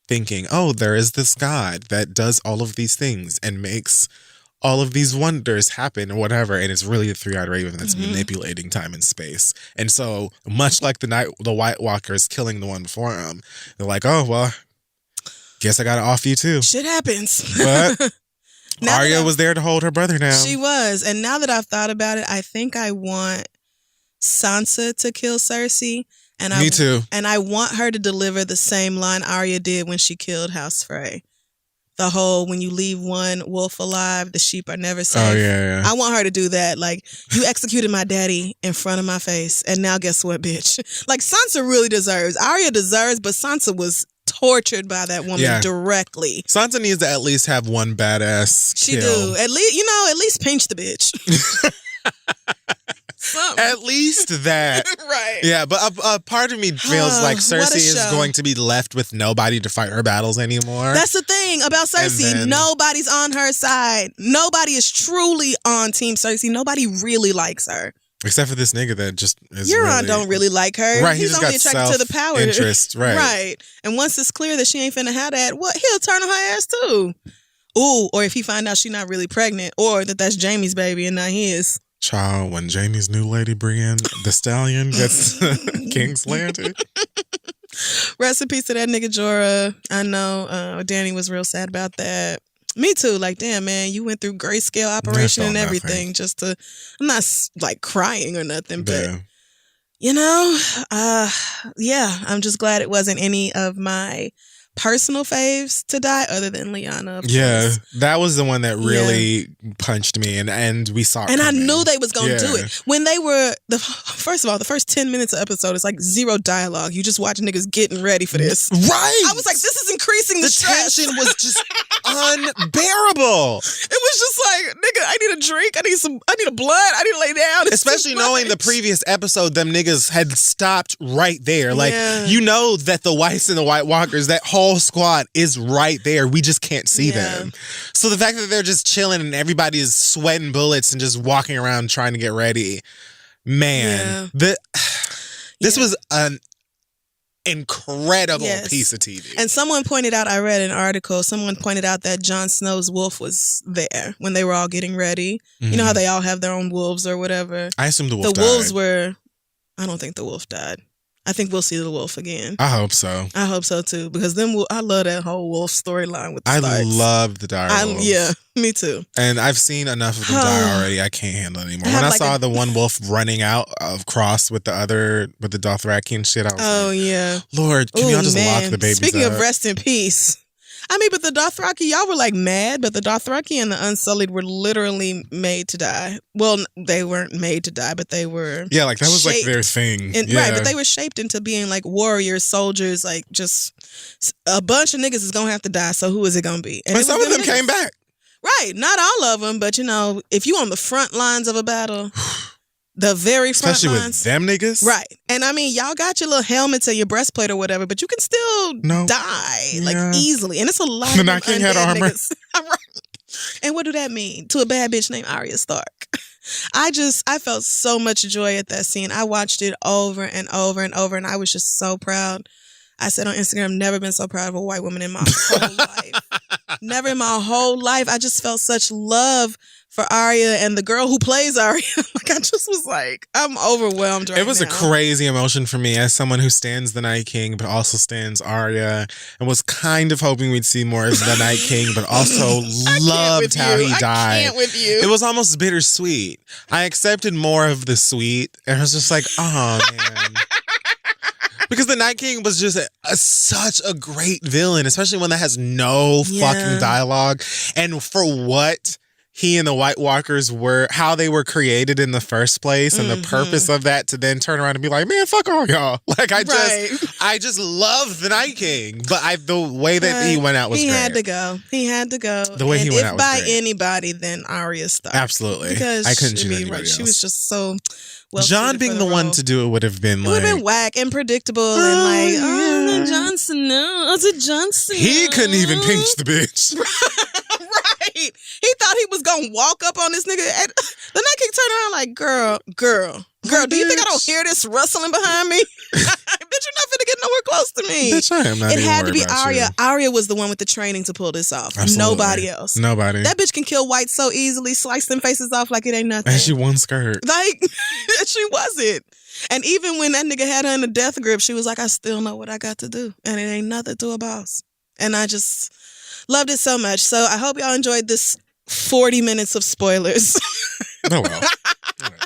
thinking, oh, there is this god that does all of these things and makes all of these wonders happen or whatever, and it's really the Three-Eyed Raven that's manipulating time and space. And so, much like the White Walkers killing the one before him, they're like, oh, well, guess I gotta off you too. Shit happens. But Arya was there to hold her brother down. She was. And now that I've thought about it, I think I want Sansa to kill Cersei. And Me too. And I want her to deliver the same line Arya did when she killed House Frey. The whole, when you leave one wolf alive, the sheep are never safe. Oh, yeah. I want her to do that. Like, you executed my daddy in front of my face, and now guess what, bitch? Like, Sansa really deserves. Arya deserves, but Sansa was tortured by that woman directly. Sansa needs to at least have one badass She do. At least pinch the bitch. Something. At least that. Right. Yeah, but a part of me feels like Cersei is going to be left with nobody to fight her battles anymore. That's the thing about Cersei. Nobody's on her side. Nobody is truly on Team Cersei. Nobody really likes her. Except for this nigga that just is Euron don't really like her. Right, He's just only got attracted to the power. interest, right. Right. And once it's clear that she ain't finna have that, what, he'll turn on her ass too. Ooh, or if he find out she's not really pregnant, or that that's Jaime's baby and not his. Child, when Jaime's new lady Brienne the Stallion gets King's Landing. Rest in peace to that nigga Jorah. I know Danny was real sad about that. Me too. Like, damn, man, you went through grayscale operation and everything just to. I'm not like crying or nothing, but you know, yeah, I'm just glad it wasn't any of my personal faves to die other than Lyanna. Yeah, that was the one that really punched me, and we saw it and coming. I knew they was gonna do it when they were first of all, the first 10 minutes of episode is like zero dialogue. You just watch niggas getting ready for this, right? I was like, this is increasing the stress. Tension was just unbearable. It was just like, nigga, I need a drink, I need a blunt, I need to lay down. It's especially knowing the previous episode, them niggas had stopped right there. Like, you know that the Whites and the White Walkers, that whole squad is right there. We just can't see them. So the fact that they're just chilling and everybody is sweating bullets and just walking around trying to get ready, man, this was an incredible piece of TV. And someone pointed out, I read an article, someone pointed out that Jon Snow's wolf was there when they were all getting ready. Mm-hmm. You know how they all have their own wolves or whatever? I assume the wolf died. The wolves were, I don't think the wolf died. I think we'll see the wolf again. I hope so. I hope so too, because then I love that whole wolf storyline with the I Starks. love the dire wolves. Yeah, me too. And I've seen enough of them die already. I can't handle it anymore. When I saw the one wolf running out of cross with the Dothraki and shit, I was like, Lord, can y'all just lock the babies Speaking up? of rest in peace. I mean, but the Dothraki, y'all were like mad, but the Dothraki and the Unsullied were literally made to die. Well, they weren't made to die, but they were like that was like their thing. Right, but they were shaped into being like warriors, soldiers, like just a bunch of niggas is going to have to die, so who is it going to be? And some of them came back. Right, not all of them, but you know, if you on the front lines of a battle... The very front especially lines. With them niggas? Right. And I mean, y'all got your little helmets or your breastplate or whatever, but you can still die like easily. And it's a lot the of Night King had armor. Right. And what do that mean to a bad bitch named Arya Stark? I felt so much joy at that scene. I watched it over and over and over, and I was just so proud. I said on Instagram, never been so proud of a white woman in my whole life. Never in my whole life. I just felt such love for Arya and the girl who plays Arya. Like, I just was like, I'm overwhelmed right now. It was a crazy emotion for me as someone who stands the Night King, but also stands Arya, and was kind of hoping we'd see more of the Night King, but also loved how he died. I can't with you. It was almost bittersweet. I accepted more of the sweet, and I was just like, oh, man. Because the Night King was just such a great villain, especially one that has no fucking dialogue. And for what he and the White Walkers were, how they were created in the first place, and the purpose of that to then turn around and be like, man, fuck all y'all. Like, I just love the Night King. But the way that he went out was great. He had to go. He had to go. The way he went out was great. If by anybody, then Arya Stark. Absolutely. Because I couldn't choose anybody else. She was just so... John being the one to do it would have been like... It would have been whack and predictable and like, Jon Snow. Was it Jon Snow? He couldn't even pinch the bitch. Right. He thought he was going to walk up on this nigga. And the Night King turned around like, girl, do you think I don't hear this rustling behind me? Bitch, you're not finna get nowhere close to me. Bitch, I am not It even had to be worried about Arya. you. Arya was the one with the training to pull this off. Absolutely. Nobody else. Nobody. That bitch can kill whites so easily, slice them faces off like it ain't nothing. And she won skirt. Like, she wasn't. And even when that nigga had her in the death grip, she was like, I still know what I got to do. And it ain't nothing to a boss. And I just loved it so much. So I hope y'all enjoyed this 40 minutes of spoilers. Oh, well. Whatever.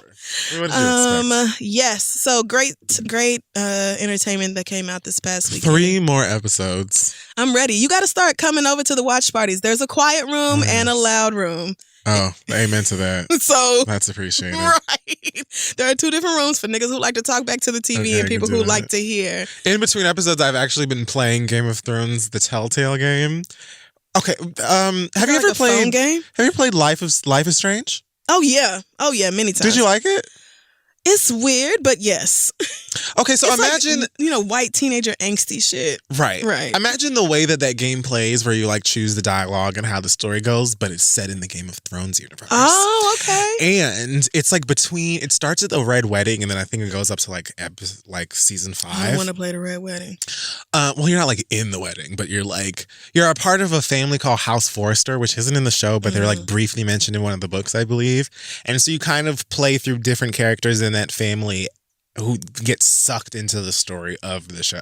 What did you expect? Yes. So great entertainment that came out this past week. 3 more episodes. I'm ready. You got to start coming over to the watch parties. There's a quiet room and a loud room. Oh, amen to that. So that's appreciated. Right. There are 2 different rooms for niggas who like to talk back to the TV and people who like to hear. In between episodes, I've actually been playing Game of Thrones, the Telltale game. Okay. Have you ever played? Phone game? Have you played Life is Strange? Oh yeah, many times. Did you like it? It's weird, but yes. Okay, so It's imagine, like, white teenager angsty shit. right. Right. Imagine the way that game plays, where you like choose the dialogue and how the story goes, but it's set in the Game of Thrones universe. Oh, okay. And it's like it starts at the Red Wedding, and then I think it goes up to like season 5. I want to play the Red Wedding. Well, you're not like in the wedding, but you're a part of a family called House Forrester, which isn't in the show, but they're like briefly mentioned in one of the books, I believe. And so you kind of play through different characters in that family who get sucked into the story of the show.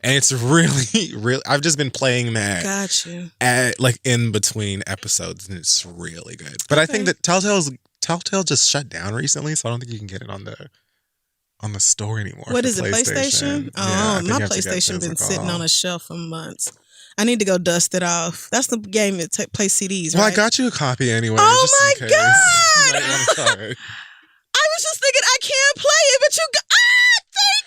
And it's really, really, I've just been playing that. Got you. In between episodes, and it's really good. But I think that Telltale just shut down recently, so I don't think you can get it on the store anymore. What is it, PlayStation? Oh, my PlayStation been sitting on a shelf for months. I need to go dust it off. That's the game that plays CDs, right? Well, I got you a copy anyway. Oh just my in case. God! You might want to try it. I was just thinking I can't play it, but you got...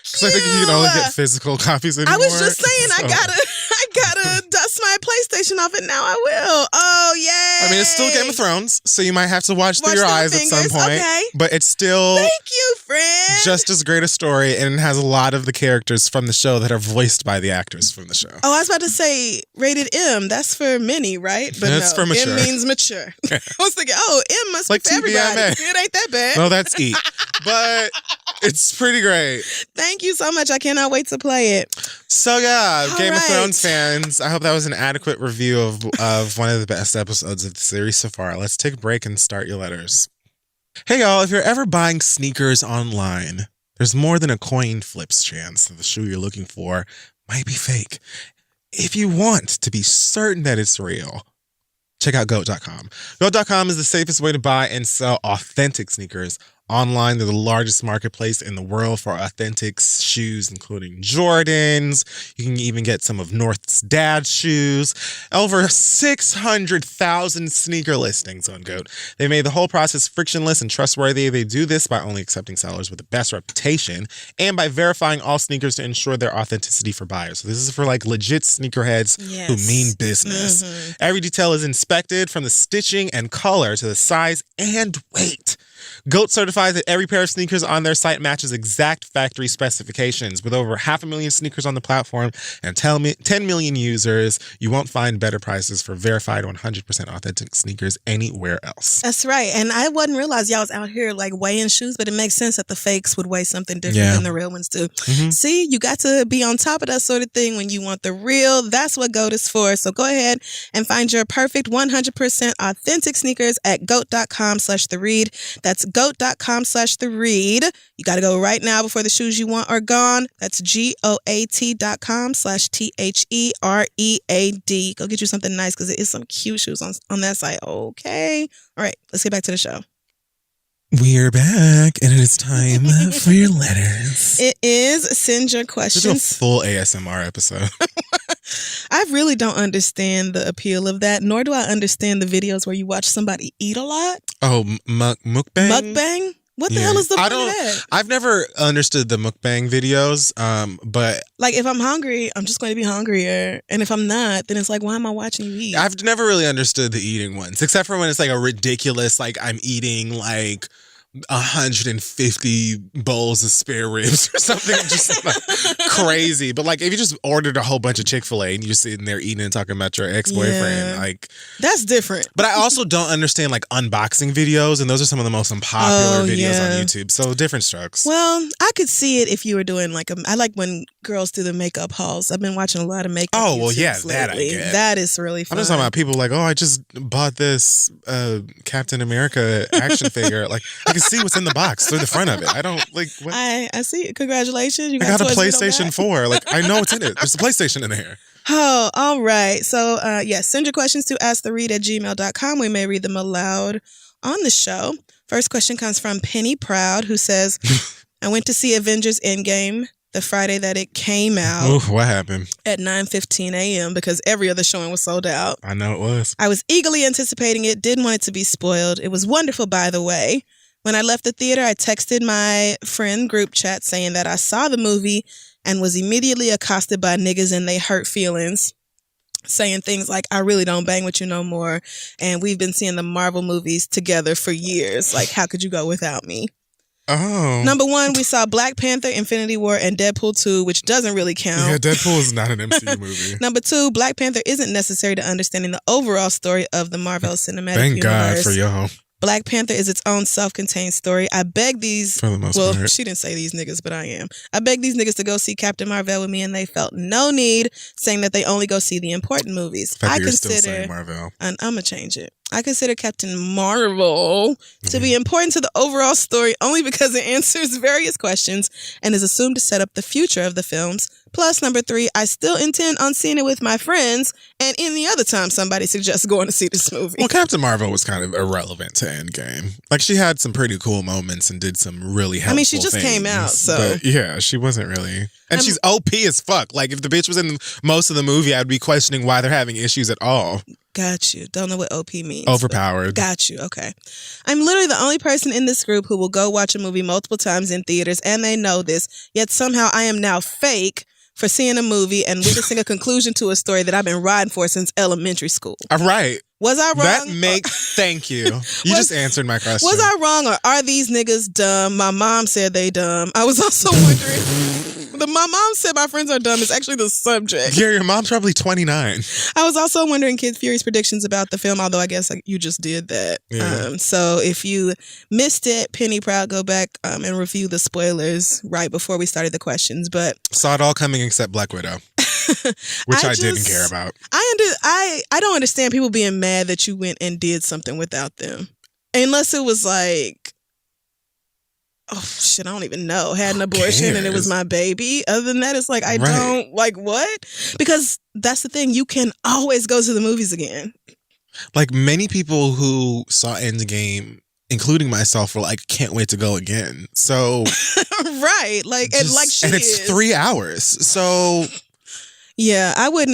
Because I think you can only get physical copies anymore. I was just saying, I gotta dust my PlayStation off, and now I will. Oh, yay! I mean, it's still Game of Thrones, so you might have to watch through your eyes at some point. Okay. But it's still... Thank you, friend! Just as great a story, and it has a lot of the characters from the show that are voiced by the actors from the show. Oh, I was about to say rated M. That's for mini, right? But that's for mature. M means mature. I was thinking, M must like be for everybody. TVMA. It ain't that bad. No, that's E. But it's pretty great. Thank you so much. I cannot wait to play it. So yeah, All Game of right. Thrones fans, I hope that was an adequate review of one of the best episodes of the series so far. Let's take a break and start your letters. Hey y'all, if you're ever buying sneakers online, there's more than a coin flips chance that the shoe you're looking for might be fake. If you want to be certain that it's real, check out GOAT.com. GOAT.com is the safest way to buy and sell authentic sneakers online. They're the largest marketplace in the world for authentic shoes, including Jordans. You can even get some of North's dad's shoes. Over 600,000 sneaker listings on GOAT. They made the whole process frictionless and trustworthy. They do this by only accepting sellers with the best reputation and by verifying all sneakers to ensure their authenticity for buyers. So this is for like legit sneakerheads who mean business. Mm-hmm. Every detail is inspected, from the stitching and color to the size and weight. GOAT certifies that every pair of sneakers on their site matches exact factory specifications. With over 500,000 sneakers on the platform and 10 million users, you won't find better prices for verified 100% authentic sneakers anywhere else. That's right. And I wasn't realize y'all was out here like weighing shoes, but it makes sense that the fakes would weigh something different than the real ones do. Mm-hmm. See, you got to be on top of that sort of thing when you want the real. That's what GOAT is for. So go ahead and find your perfect 100% authentic sneakers at goat.com/theread. That's goat.com/theread. You got to go right now before the shoes you want are gone. That's GOAT.com/THEREAD. Go get you something nice because it is some cute shoes on that site. Okay. All right. Let's get back to the show. We're back, and it is time for your letters. It is. Send your questions. This is a full ASMR episode. I really don't understand the appeal of that, nor do I understand the videos where you watch somebody eat a lot. Oh, mukbang? Mukbang? What the hell is the point of that? I've never understood the mukbang videos, but... Like, if I'm hungry, I'm just going to be hungrier. And if I'm not, then it's like, why am I watching you eat? I've never really understood the eating ones, except for when it's like a ridiculous, like I'm eating like 150 bowls of spare ribs or something just like crazy. But like if you just ordered a whole bunch of Chick-fil-A and you're sitting there eating and talking about your ex-boyfriend, like that's different. But I also don't understand like unboxing videos, and those are some of the most unpopular videos on YouTube. So different strokes. Well, I could see it if you were doing like I like when girls do the makeup hauls. I've been watching a lot of makeup. Oh well, yeah, lately. that I get. That is really fun. I'm just talking about people like, oh, I just bought this Captain America action figure. Like I can see what's in the box through the front of it. I don't like. What? I see it. Congratulations! I got a PlayStation 4. Like I know what's in it. There's a PlayStation in there. Oh, all right. So, yes, send your questions to asktheread@gmail.com. We may read them aloud on the show. First question comes from Penny Proud, who says, I went to see Avengers Endgame the Friday that it came out. Ooh, what happened? At 9:15 a.m. because every other showing was sold out. I know it was. I was eagerly anticipating it, didn't want it to be spoiled. It was wonderful, by the way. When I left the theater, I texted my friend group chat saying that I saw the movie and was immediately accosted by niggas and they hurt feelings, saying things like, I really don't bang with you no more. And we've been seeing the Marvel movies together for years. Like, how could you go without me? Oh. Number 1, we saw Black Panther, Infinity War, and Deadpool 2, which doesn't really count. Yeah, Deadpool is not an MCU movie. Number 2, Black Panther isn't necessary to understanding the overall story of the Marvel Cinematic Thank Universe. God for y'all. Black Panther is its own self-contained story. I beg these... For the most part. She didn't say these niggas, but I am. I beg these niggas to go see Captain Marvel with me, and they felt no need, saying that they only go see the important movies. I consider... still saying Marvel. And I'm going to change it. I consider Captain Marvel to be important to the overall story only because it answers various questions and is assumed to set up the future of the films. Plus, number 3, I still intend on seeing it with my friends and any other time somebody suggests going to see this movie. Well, Captain Marvel was kind of irrelevant to Endgame. Like, she had some pretty cool moments and did some really helpful things. She just came out, so... But yeah, she wasn't really... And she's OP as fuck. Like, if the bitch was in most of the movie, I'd be questioning why they're having issues at all. Got you. Don't know what OP means. Overpowered. Got you. Okay. I'm literally the only person in this group who will go watch a movie multiple times in theaters, and they know this. Yet somehow I am now fake for seeing a movie and witnessing a conclusion to a story that I've been riding for since elementary school. All right. Was I wrong? That makes... Thank you. You just answered my question. Was I wrong, or are these niggas dumb? My mom said they dumb. I was also wondering... My mom said my friends are dumb is actually the subject. Yeah, your mom's probably 29. I was also wondering Kid Fury's predictions about the film, although I guess you just did that. Yeah. So if you missed it, Penny Proud, go back and review the spoilers right before we started the questions. But saw it all coming except Black Widow, which I didn't care about. I don't understand people being mad that you went and did something without them. Unless it was like, oh shit, I don't even know. Had an abortion and it was my baby. Other than that, it's like, I don't, like, what? Because that's the thing. You can always go to the movies again. Like, many people who saw Endgame, including myself, were like, can't wait to go again. So. Right. Like, and like she and it's 3 hours. So. Yeah, I would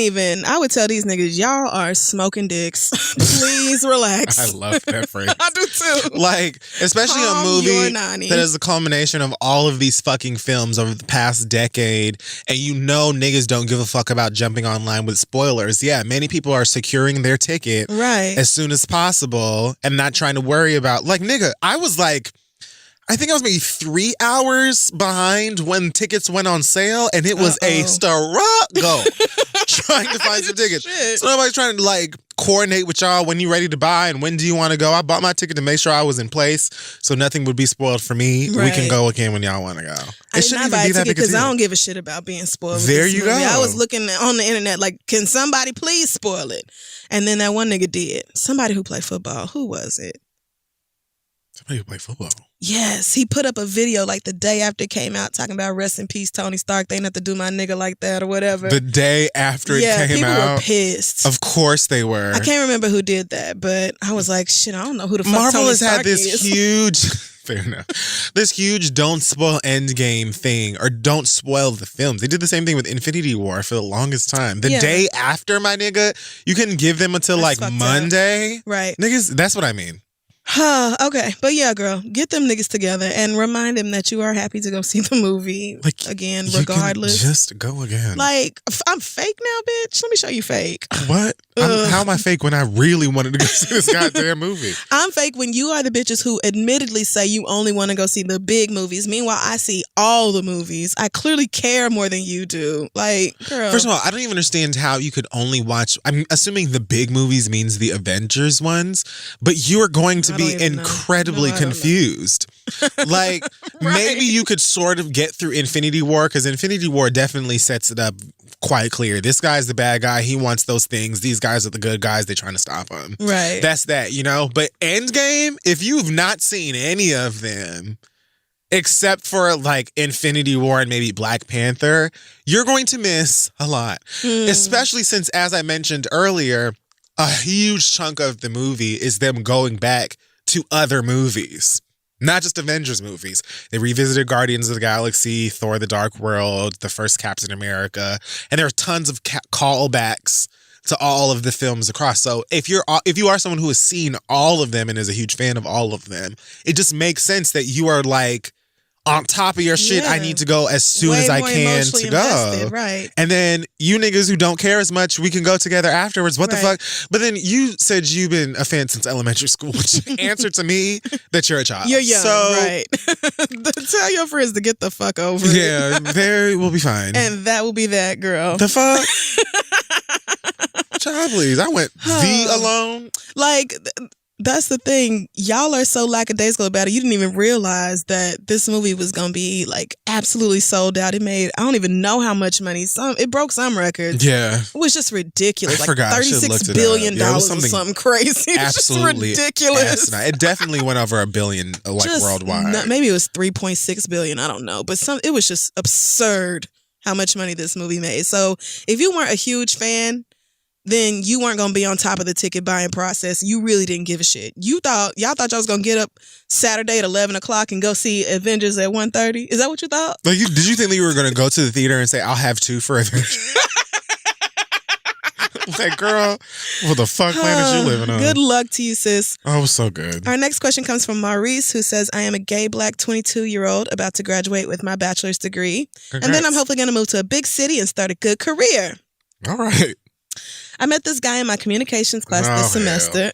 tell these niggas, y'all are smoking dicks. Please relax. I love that phrase. I do too. Like, especially a movie that is a culmination of all of these fucking films over the past decade, and you know niggas don't give a fuck about jumping online with spoilers. Yeah, many people are securing their ticket as soon as possible and not trying to worry about, like, nigga, I think I was maybe 3 hours behind when tickets went on sale, and it was a struggle trying to find some tickets. So nobody's trying to, like, coordinate with y'all when you ready to buy and when do you want to go. I bought my ticket to make sure I was in place so nothing would be spoiled for me. We can go again when y'all want to go. It shouldn't even be that big a deal. Because I don't give a shit about being spoiled. There you go. I was looking on the internet like, can somebody please spoil it? And then that one nigga did. Somebody who played football. Who was it? Somebody who played football. Yes, he put up a video like the day after it came out talking about rest in peace, Tony Stark. They didn't have to do my nigga like that or whatever. The day after it came out? Yeah, people were pissed. Of course they were. I can't remember who did that, but I was like, shit, I don't know who the fuck Marvel Tony has Stark had this is. huge... Fair enough. This huge don't spoil Endgame thing, or don't spoil the films. They did the same thing with Infinity War for the longest time. The day after, my nigga, you couldn't give them until like Monday. Up. Right. Niggas, that's what I mean. Okay, but yeah, girl, get them niggas together and remind them that you are happy to go see the movie again, regardless. Just go again. Like, I'm fake now, bitch. Let me show you fake. What? How am I fake when I really wanted to go see this goddamn movie? I'm fake when you are the bitches who admittedly say you only want to go see the big movies. Meanwhile, I see all the movies. I clearly care more than you do. Like, girl. First of all, I don't even understand how you could only watch. I'm assuming the big movies means the Avengers ones, but you are going to be incredibly confused. Like, maybe you could sort of get through Infinity War, because Infinity War definitely sets it up quite clear. This guy's the bad guy. He wants those things. These guys are the good guys. They're trying to stop him. Right. That's that, you know? But Endgame, if you've not seen any of them, except for like Infinity War and maybe Black Panther, you're going to miss a lot. Especially since, as I mentioned earlier, a huge chunk of the movie is them going back to other movies. Not just Avengers movies. They revisited Guardians of the Galaxy, Thor: The Dark World, the first Captain America, and there are tons of callbacks to all of the films across. So if you are someone who has seen all of them and is a huge fan of all of them, it just makes sense that you are like on top of your shit. I need to go as soon as I can to go. Right. And then you niggas who don't care as much, we can go together afterwards. What the fuck? But then you said you've been a fan since elementary school, which answer to me that you're a child. You're young, so, right? Tell your friends to get the fuck over it. Yeah, they will be fine. And that will be that, girl. The fuck? Child, please. I went alone. Like, that's the thing. Y'all are so lackadaisical about it. You didn't even realize that this movie was going to be like absolutely sold out. It made, I don't even know how much money. It broke some records. Yeah. It was just ridiculous. I forgot. $36 billion or something crazy. Absolutely just ridiculous. Asinine. It definitely went over $1 billion worldwide. Maybe it was 3.6 billion. I don't know. But it was just absurd how much money this movie made. So if you weren't a huge fan, then you weren't going to be on top of the ticket buying process. You really didn't give a shit. Y'all thought y'all was going to get up Saturday at 11 o'clock and go see Avengers at 1:30? Is that what you thought? Like, did you think that you were going to go to the theater and say, I'll have 2 for Avengers? Like, girl, what the fuck planet you living on? Good luck to you, sis. Oh, it was so good. Our next question comes from Maurice, who says, I am a gay black 22-year-old about to graduate with my bachelor's degree. Congrats. And then I'm hopefully going to move to a big city and start a good career. All right. I met this guy in my communications class this semester.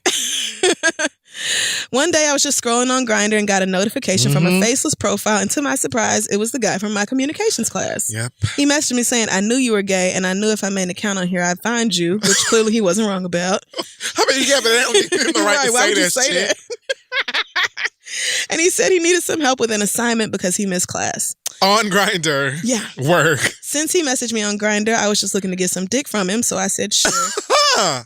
One day I was just scrolling on Grindr and got a notification from a faceless profile, and to my surprise, it was the guy from my communications class. Yep. He messaged me saying, I knew you were gay, and I knew if I made an account on here, I'd find you, which clearly he wasn't wrong about. I mean, yeah, but they don't give him the right, to say that shit. And he said he needed some help with an assignment because he missed class. On Grindr. Yeah. Work. Since he messaged me on Grindr, I was just looking to get some dick from him, so I said sure.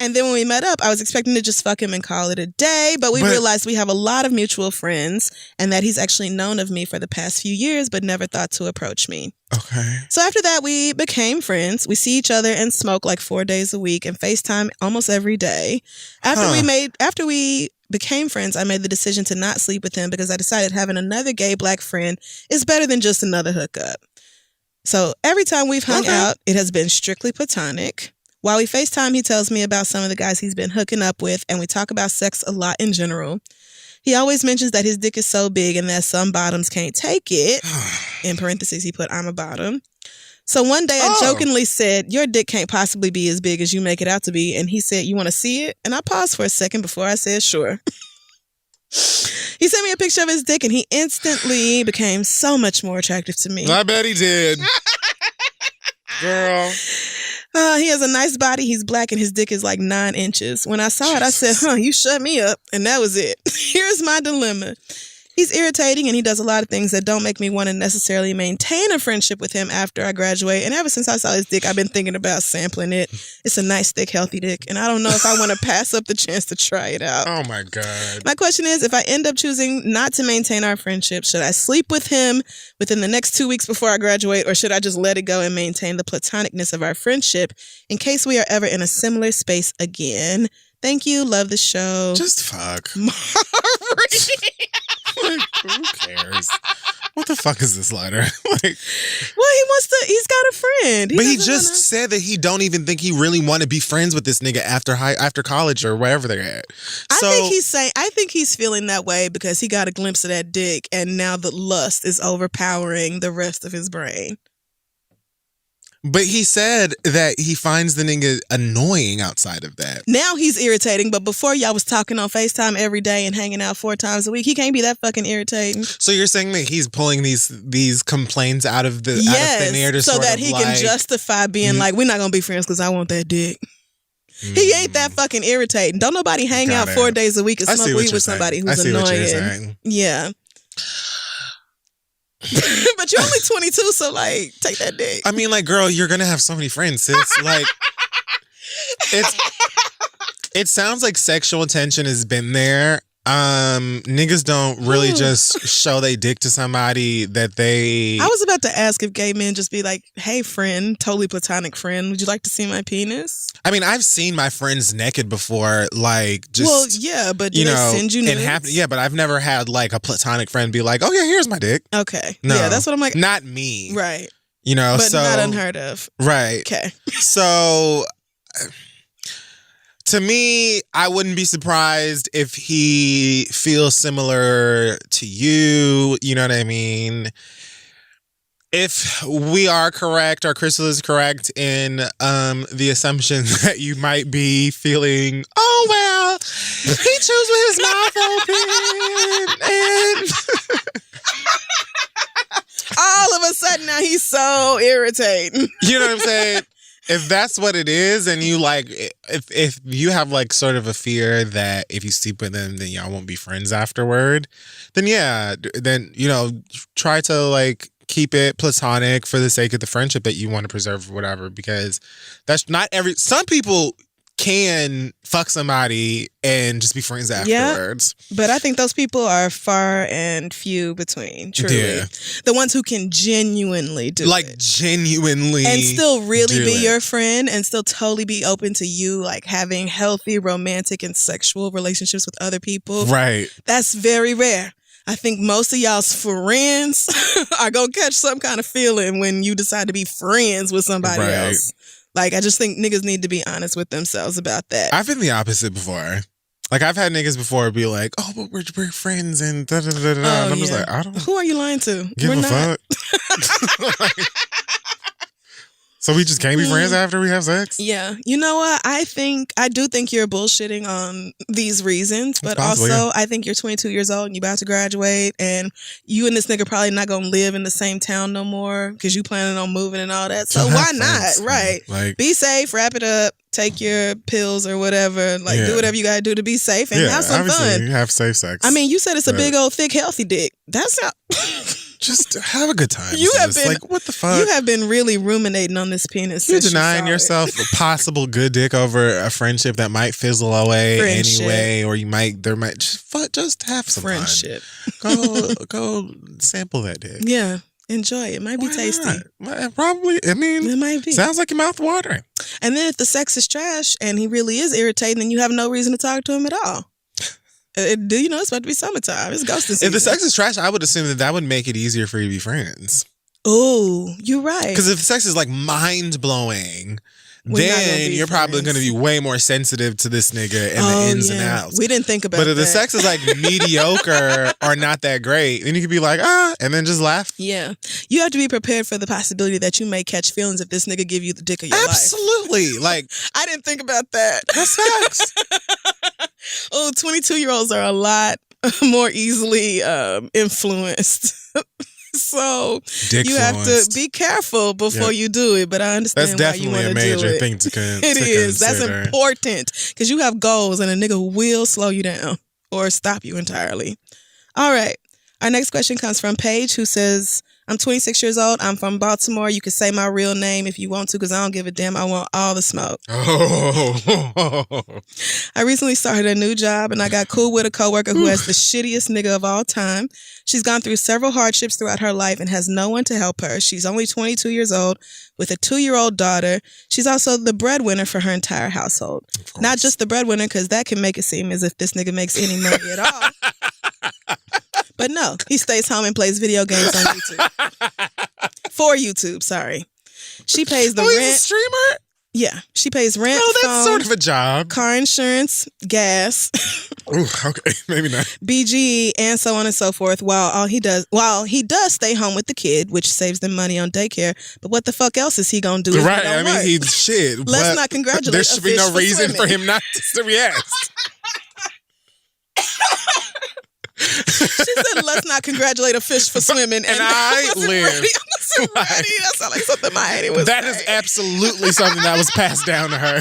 And then when we met up, I was expecting to just fuck him and call it a day, but we realized we have a lot of mutual friends and that he's actually known of me for the past few years, but never thought to approach me. Okay. So after that, we became friends. We see each other and smoke like 4 days a week and FaceTime almost every day. After we became friends, I made the decision to not sleep with him because I decided having another gay black friend is better than just another hookup. So every time we've hung out, it has been strictly platonic. While we FaceTime, he tells me about some of the guys he's been hooking up with, and we talk about sex a lot in general. He always mentions that his dick is so big and that some bottoms can't take it. In parentheses, he put, I'm a bottom. So one day I jokingly said, your dick can't possibly be as big as you make it out to be. And he said, you want to see it? And I paused for a second before I said, sure. He sent me a picture of his dick and he instantly became so much more attractive to me. I bet he did. Girl. He has a nice body. He's black and his dick is like 9 inches. When I saw it, I said, you shut me up. And that was it. Here's my dilemma. He's irritating and he does a lot of things that don't make me want to necessarily maintain a friendship with him after I graduate. And ever since I saw his dick, I've been thinking about sampling it. It's a nice, thick, healthy dick. And I don't know if I want to pass up the chance to try it out. Oh, my God. My question is, if I end up choosing not to maintain our friendship, should I sleep with him within the next 2 weeks before I graduate? Or should I just let it go and maintain the platonicness of our friendship in case we are ever in a similar space again? Thank you. Love the show. Just fuck. Like, who cares? What the fuck is this letter? Like, well, he's got a friend. But he just said that he don't even think he really want to be friends with this nigga after college or wherever they're at. I think he's feeling that way because he got a glimpse of that dick and now the lust is overpowering the rest of his brain. But he said that he finds the nigga annoying outside of that. Now he's irritating, but before y'all was talking on FaceTime every day and hanging out 4 times a week, he can't be that fucking irritating. So you're saying that he's pulling these complaints out of the out of thin air to so sort that of he can justify being like, we're not gonna be friends because I want that dick. He ain't that fucking irritating. Don't nobody hang out 4 days a week and smoke weed with somebody who's annoying. Yeah. But you're only 22, so like, take that dick. I mean, like, girl, you're gonna have so many friends, sis. Like, it sounds like sexual tension has been there. Niggas don't really just show they dick to somebody that they... I was about to ask if gay men just be like, hey friend, totally platonic friend, would you like to see my penis? I mean, I've seen my friends naked before, like, just... Well, yeah, but do they send you nudes? Yeah, but I've never had, like, a platonic friend be like, oh yeah, here's my dick. Okay. No. Yeah, that's what I'm like. Not me. Right. You know, but not unheard of. Right. Okay. So... To me, I wouldn't be surprised if he feels similar to you. You know what I mean? If we are correct, or Crystal is correct in the assumption that you might be feeling, oh, well, he chews with his mouth open. And all of a sudden now he's so irritating. you know what I'm saying? If that's what it is, and you like, if you have like sort of a fear that if you sleep with him, then y'all won't be friends afterward, then yeah, then, you know, try to like keep it platonic for the sake of the friendship that you want to preserve or whatever, because that's not some people can fuck somebody and just be friends afterwards. Yeah, but I think those people are far and few between, truly. Yeah. The ones who can genuinely do like it. Genuinely. And still really be your friend and still totally be open to you, like having healthy romantic and sexual relationships with other people. Right. That's very rare. I think most of y'all's friends are going to catch some kind of feeling when you decide to be friends with somebody else. Like, I just think niggas need to be honest with themselves about that. I've been the opposite before. Like, I've had niggas before be like, oh, but we're friends and da-da-da-da-da. Oh, and I'm just like, I don't... Who are you lying to? Give a fuck. So we just can't be friends after we have sex? Yeah. You know what? I do think you're bullshitting on these reasons, but possible, also yeah. I think you're 22 years old and you're about to graduate, and you and this nigga probably not going to live in the same town no more because you planning on moving and all that. So why not? Right. Like, be safe, wrap it up, take your pills or whatever. Like, do whatever you got to do to be safe and have some fun. You have safe sex. I mean, you said it's a big old thick healthy dick. That's not... Just have a good time. You have been like, what the fuck? You have been really ruminating on this penis. You're denying yourself a possible good dick over a friendship that might fizzle away anyway, or there might just have some friendship. Fun. Go sample that dick. Yeah, enjoy it. It might be tasty. Probably. I mean, it might be. Sounds like your mouth watering. And then if the sex is trash and he really is irritating, then you have no reason to talk to him at all. Do you know it's about to be summertime? It's ghosting season. If the sex is trash, I would assume that would make it easier for you to be friends. Oh, you're right. Because if the sex is like mind blowing, then you're probably going to be way more sensitive to this nigga and the ins and outs. We didn't think about that. But if the sex is like mediocre or not that great, then you could be like, and then just laugh. Yeah. You have to be prepared for the possibility that you may catch feelings if this nigga give you the dick of your life. Absolutely. Like, I didn't think about that. That's facts. 22-year-olds are a lot more easily influenced. So you have to be careful before you do it. But I understand why you want to do it. That's definitely a major thing to consider. It is. That's important because you have goals and a nigga will slow you down or stop you entirely. All right. Our next question comes from Paige, who says, I'm 26 years old. I'm from Baltimore. You can say my real name if you want to because I don't give a damn. I want all the smoke. Oh. I recently started a new job and I got cool with a coworker who has the shittiest nigga of all time. She's gone through several hardships throughout her life and has no one to help her. She's only 22 years old with a 2-year-old daughter. She's also the breadwinner for her entire household. Not just the breadwinner because that can make it seem as if this nigga makes any money at all. But no, he stays home and plays video games on YouTube. For YouTube, sorry. She pays the rent. He's a streamer? Yeah. She pays rent, that's phone, sort of a job. Car insurance, gas. Ooh, okay, maybe not. BGE, and so on and so forth. While he does stay home with the kid, which saves them money on daycare. But what the fuck else is he gonna do? Right, I mean, he's shit. Let's not congratulate. There should be no reason for him not to react. She said, let's not congratulate a fish for swimming. And I live. That sounds like something my auntie was saying. Is absolutely something that was passed down to her.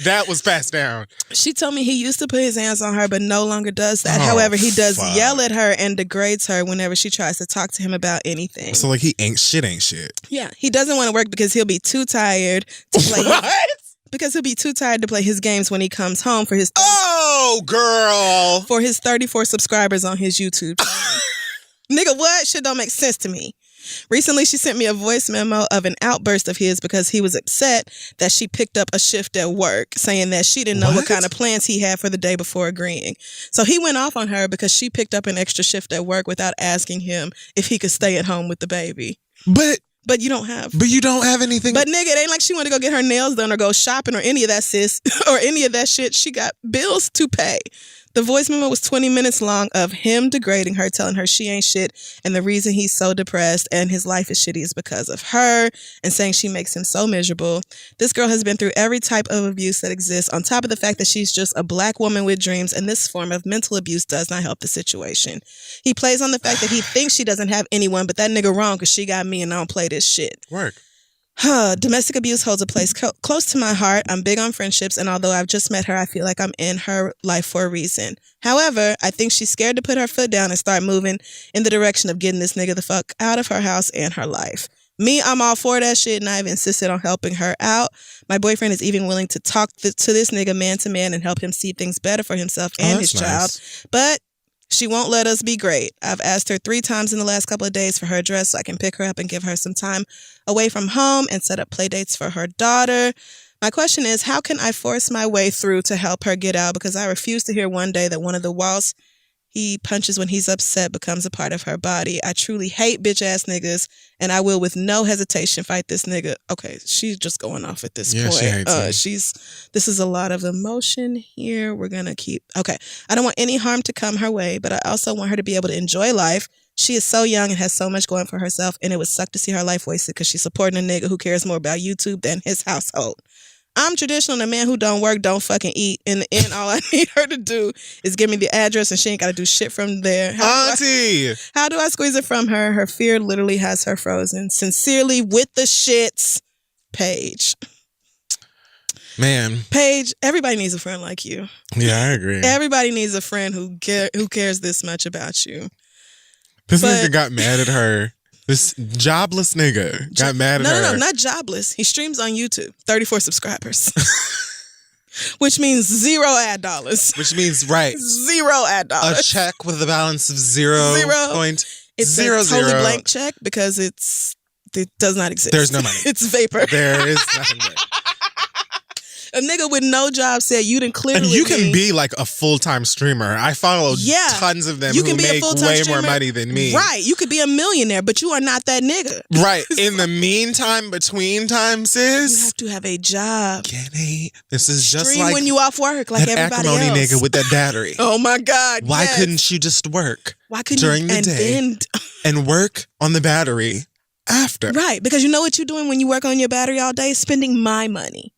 That was passed down. She told me he used to put his hands on her, but no longer does that. However, he does yell at her and degrades her whenever she tries to talk to him about anything. So, like, he ain't shit. Yeah. He doesn't want to work because he'll be too tired to play. What? Because he'll be too tired to play his games when he comes home for his... Oh, girl! For his 34 subscribers on his YouTube channel. Nigga, what? Shit don't make sense to me. Recently, she sent me a voice memo of an outburst of his because he was upset that she picked up a shift at work, saying that she didn't know what kind of plans he had for the day before agreeing. So he went off on her because she picked up an extra shift at work without asking him if he could stay at home with the baby. But But you don't have. But you don't have anything. But nigga, it ain't like she wanted to go get her nails done or go shopping or any of that, sis, or any of that shit. She got bills to pay. The voice memo was 20 minutes long of him degrading her, telling her she ain't shit, and the reason he's so depressed and his life is shitty is because of her, and saying she makes him so miserable. This girl has been through every type of abuse that exists, on top of the fact that she's just a black woman with dreams, and this form of mental abuse does not help the situation. He plays on the fact that he thinks she doesn't have anyone, but that nigga wrong because she got me and I don't play this shit. Work. Domestic abuse holds a place close to my heart. I'm big on friendships, and although I've just met her, I feel like I'm in her life for a reason. However, I think she's scared to put her foot down and start moving in the direction of getting this nigga the fuck out of her house and her life. Me, I'm all for that shit, and I've insisted on helping her out. My boyfriend is even willing to talk to this nigga man to man and help him see things better for himself and his child. But she won't let us be great. I've asked her 3 times in the last couple of days for her address so I can pick her up and give her some time away from home and set up play dates for her daughter. My question is, how can I force my way through to help her get out? Because I refuse to hear one day that one of the walls he punches when he's upset becomes a part of her body. I truly hate bitch ass niggas, and I will with no hesitation fight this nigga. Okay, she's just going off at this point. She hates This is a lot of emotion here. We're gonna keep. Okay, I don't want any harm to come her way, but I also want her to be able to enjoy life. She is so young and has so much going for herself, and it would suck to see her life wasted because she's supporting a nigga who cares more about YouTube than his household. I'm traditional, and a man who don't work don't fucking eat. In the end, all I need her to do is give me the address, and she ain't got to do shit from there. Auntie! How do I squeeze it from her? Her fear literally has her frozen. Sincerely, with the shits, Paige. Man. Paige, everybody needs a friend like you. Yeah, I agree. Everybody needs a friend who cares this much about you. This nigga got mad at her. This jobless nigga got mad at her. No, not jobless. He streams on YouTube. 34 subscribers. Which means $0 ad dollars. Which means, right. $0 ad dollars. A check with a balance of 0.00. It's a totally blank check because it does not exist. There's no money. It's vapor. There is nothing there. A nigga with no job said you didn't clearly. And you can be like a full-time streamer. I follow tons of them who make way more money than me. Right. You could be a millionaire, but you are not that nigga. Right. In the meantime, between time, sis. You have to have a job. This is just Stream like when you off work, like everybody else. Acrimony nigga with that battery. Oh my God. Why couldn't you just work during the day and work on the battery after? Right. Because you know what you're doing when you work on your battery all day? Spending my money.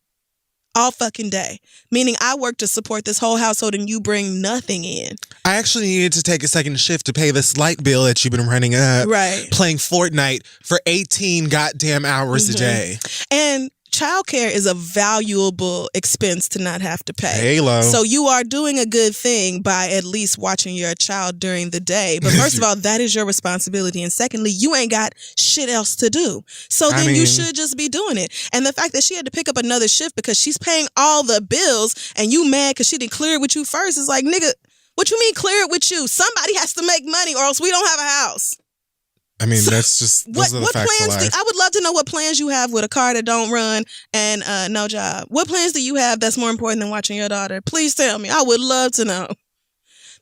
All fucking day. Meaning I work to support this whole household and you bring nothing in. I actually needed to take a second shift to pay this light bill that you've been running up. Right. Playing Fortnite for 18 goddamn hours a day. And childcare is a valuable expense to not have to pay. Halo. So you are doing a good thing by at least watching your child during the day. But first of all, that is your responsibility. And secondly, you ain't got shit else to do. So then you should just be doing it. And the fact that she had to pick up another shift because she's paying all the bills and you mad because she didn't clear it with you first is like, nigga, what you mean clear it with you? Somebody has to make money or else we don't have a house. I mean, that's just those are the facts of life. I would love to know what plans you have with a car that don't run and no job. What plans do you have that's more important than watching your daughter? Please tell me. I would love to know.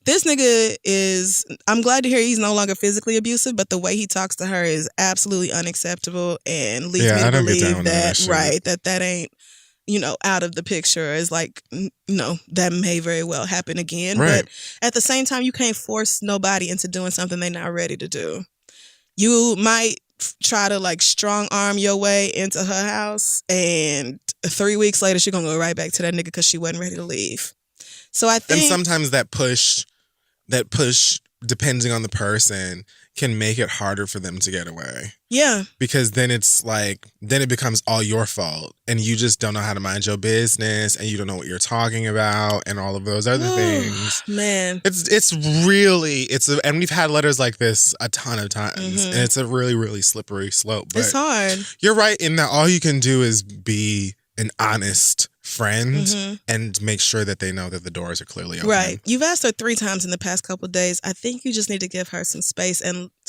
This nigga is, I'm glad to hear he's no longer physically abusive, but the way he talks to her is absolutely unacceptable and leads me to believe that ain't, out of the picture. Is like, that may very well happen again. Right. But at the same time, you can't force nobody into doing something they're not ready to do. You might try to like strong arm your way into her house, and 3 weeks later, she's gonna go right back to that nigga because she wasn't ready to leave. So I think, and sometimes that push, depending on the person, can make it harder for them to get away. Yeah. Because then it's like, then it becomes all your fault and you just don't know how to mind your business and you don't know what you're talking about and all of those other things. Man. And we've had letters like this a ton of times and it's a really, really slippery slope. But it's hard. You're right in that all you can do is be an honest friend and make sure that they know that the doors are clearly open. Right. You've asked her 3 times in the past couple of days. I think you just need to give her some space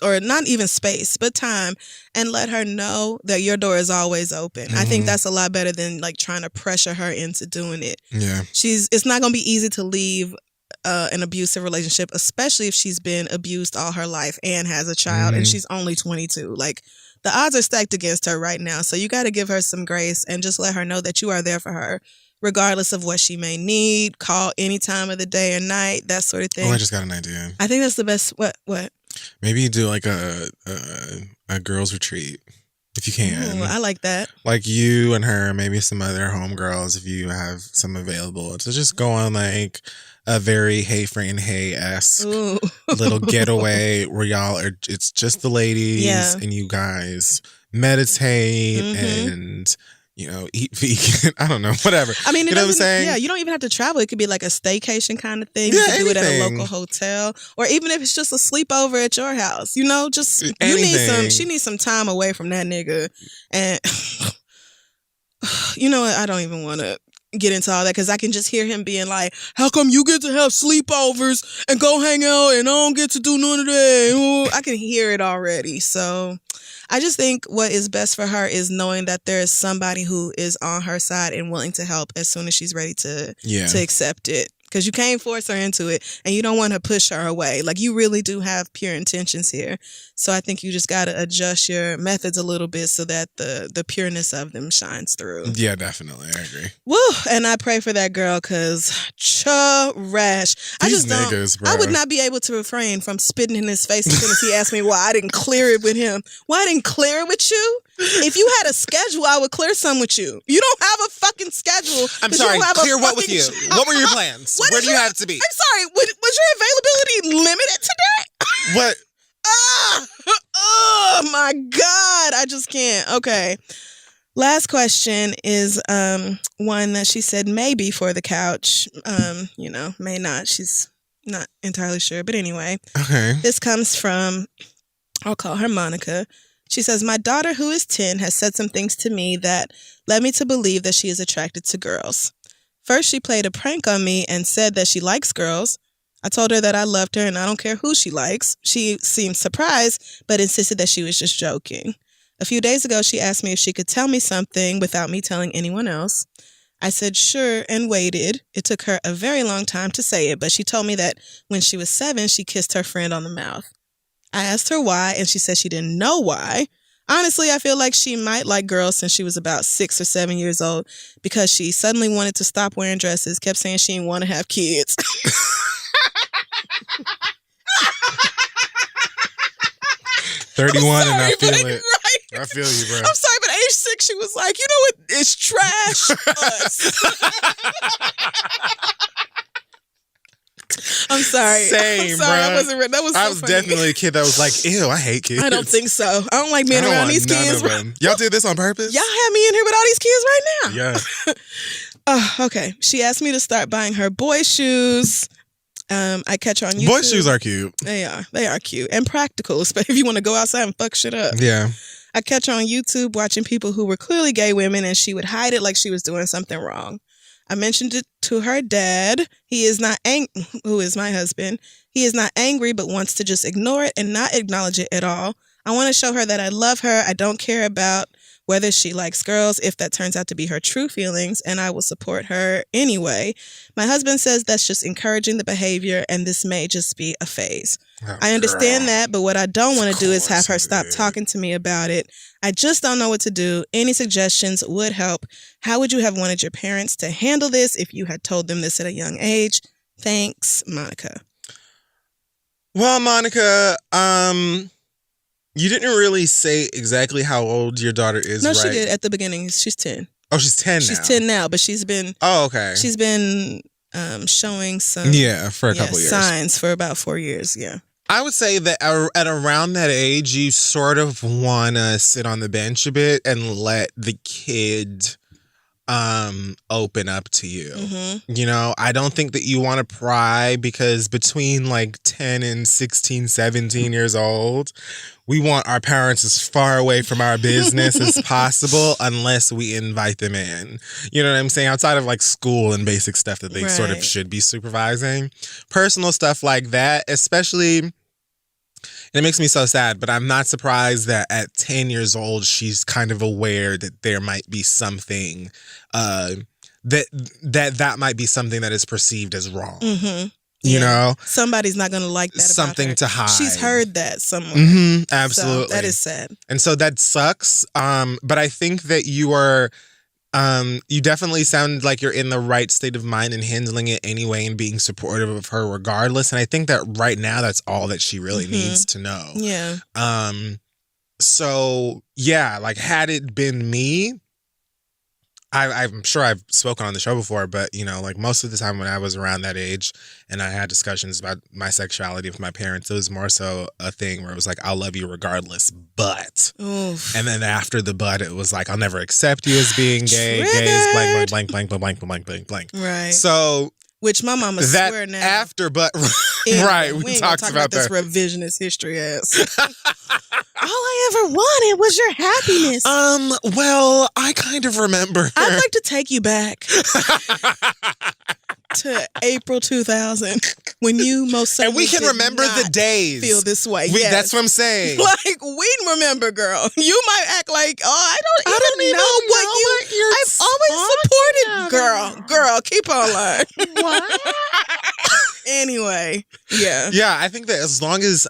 or not even space, but time, and let her know that your door is always open. I think that's a lot better than like trying to pressure her into doing it. Yeah. It's not going to be easy to leave an abusive relationship, especially if she's been abused all her life and has a child and she's only 22. Like, the odds are stacked against her right now. So you got to give her some grace and just let her know that you are there for her, regardless of what she may need. Call any time of the day or night, that sort of thing. Oh, I just got an idea. I think that's the best. What? Maybe you do like a girls' retreat if you can. Ooh, I like that. Like you and her, maybe some other homegirls if you have some available. To just go on like a very Hey Friend Hey-esque little getaway where y'all are, it's just the ladies and you guys meditate and, you know, eat vegan. I don't know, whatever. I mean, you know what I'm saying? Yeah, you don't even have to travel. It could be like a staycation kind of thing. Yeah, You can do it at a anything. local hotel, or even if it's just a sleepover at your house. You know, just Anything. She needs some time away from that nigga. And you know what? I don't even want to get into all that because I can just hear him being like, how come you get to have sleepovers and go hang out and I don't get to do none of that? Ooh, I can hear it already. So I just think what is best for her is knowing that there is somebody who is on her side and willing to help as soon as she's ready to accept it. Because you can't force her into it and you don't want to push her away. Like, you really do have pure intentions here. So I think you just got to adjust your methods a little bit so that the pureness of them shines through. Yeah, definitely. I agree. Woo! And I pray for that girl because trash. These niggas, bro. I would not be able to refrain from spitting in his face as soon as he asked me why I didn't clear it with him. Why I didn't clear it with you? If you had a schedule, I would clear some with you. You don't have a fucking schedule. I'm sorry, clear what with you? What were your plans? Where do you have to be? I'm sorry, was your availability limited today? What? Oh my God, I just can't. Okay. Last question is one that she said may be for the couch. You know, may not. She's not entirely sure. But anyway, this comes from, I'll call her Monica. She says, my daughter, who is 10, has said some things to me that led me to believe that she is attracted to girls. First, she played a prank on me and said that she likes girls. I told her that I loved her and I don't care who she likes. She seemed surprised, but insisted that she was just joking. A few days ago, she asked me if she could tell me something without me telling anyone else. I said sure and waited. It took her a very long time to say it, but she told me that when she was 7, she kissed her friend on the mouth. I asked her why, and she said she didn't know why. Honestly, I feel like she might like girls since she was about 6 or 7 years old because she suddenly wanted to stop wearing dresses, kept saying she didn't want to have kids. 31 sorry, and I feel it. Right. I feel you, bro. I'm sorry, but age 6, she was like, you know what? It's trash. I'm sorry. Same, I'm sorry. bro. I wasn't. That was. So I was funny. definitely a kid that was like, ew, I hate kids. I don't think so. I don't like being around these kids. Y'all did this on purpose? Y'all have me in here with all these kids right now. Yeah. Okay. She asked me to start buying her boy shoes. I catch her on YouTube. Boy shoes are cute. They are. They are cute and practical, especially if you want to go outside and fuck shit up. Yeah. I catch her on YouTube watching people who were clearly gay women, and she would hide it like she was doing something wrong. I mentioned it to her dad. He is not who is my husband. He is not angry, but wants to just ignore it and not acknowledge it at all. I want to show her that I love her. I don't care about whether she likes girls, if that turns out to be her true feelings, and I will support her anyway. My husband says that's just encouraging the behavior, and this may just be a phase. Oh, I understand girl. that, but what I don't want to do is have her stop dude. talking to me about it. I just don't know what to do. Any suggestions would help. How would you have wanted your parents to handle this if you had told them this at a young age? Thanks, Monica. Well, Monica, you didn't really say exactly how old your daughter is, No, right? she did at the beginning. She's 10. Oh, she's 10 now. She's 10 now, but she's been... Oh, okay. She's been showing some... Yeah, for a couple years. Signs for about 4 years, yeah. I would say that at around that age, you sort of want to sit on the bench a bit and let the kid open up to you. Mm-hmm. You know, I don't think that you want to pry because between like 10 and 16, 17 years old, we want our parents as far away from our business as possible unless we invite them in. You know what I'm saying? Outside of like school and basic stuff that they sort of should be supervising. Personal stuff like that, especially... And it makes me so sad, but I'm not surprised that at 10 years old, she's kind of aware that there might be something, that might be something that is perceived as wrong. Mm-hmm. You know, somebody's not going to like that. Something about her. to hide. She's heard that somewhere. Absolutely, so that is sad, and so that sucks. But I think that you are. You definitely sound like you're in the right state of mind and handling it anyway and being supportive of her regardless. And I think that right now that's all that she really needs to know. Yeah. So yeah, like had it been me, I'm sure I've spoken on the show before, but you know, like most of the time when I was around that age and I had discussions about my sexuality with my parents, it was more so a thing where it was like, I'll love you regardless, but. Oof. And then after the but, it was like, I'll never accept you as being gay. Gay is blank, blank, blank, blank, blank, blank, blank, blank. Right. So. Which my mama that swear now. After but. Anyway, right. We ain't talked talk about this that. revisionist history ass. All I ever wanted was your happiness. Well, I kind of remember. I'd like to take you back to April 2000 when you most certainly and we can remember the days. Feel this way. Yes. Yes. That's what I'm saying. Like we remember, girl. You might act like, I don't even know what you're. I've always supported, girl. Keep on lying. What? Anyway, yeah. Yeah, I think that as long as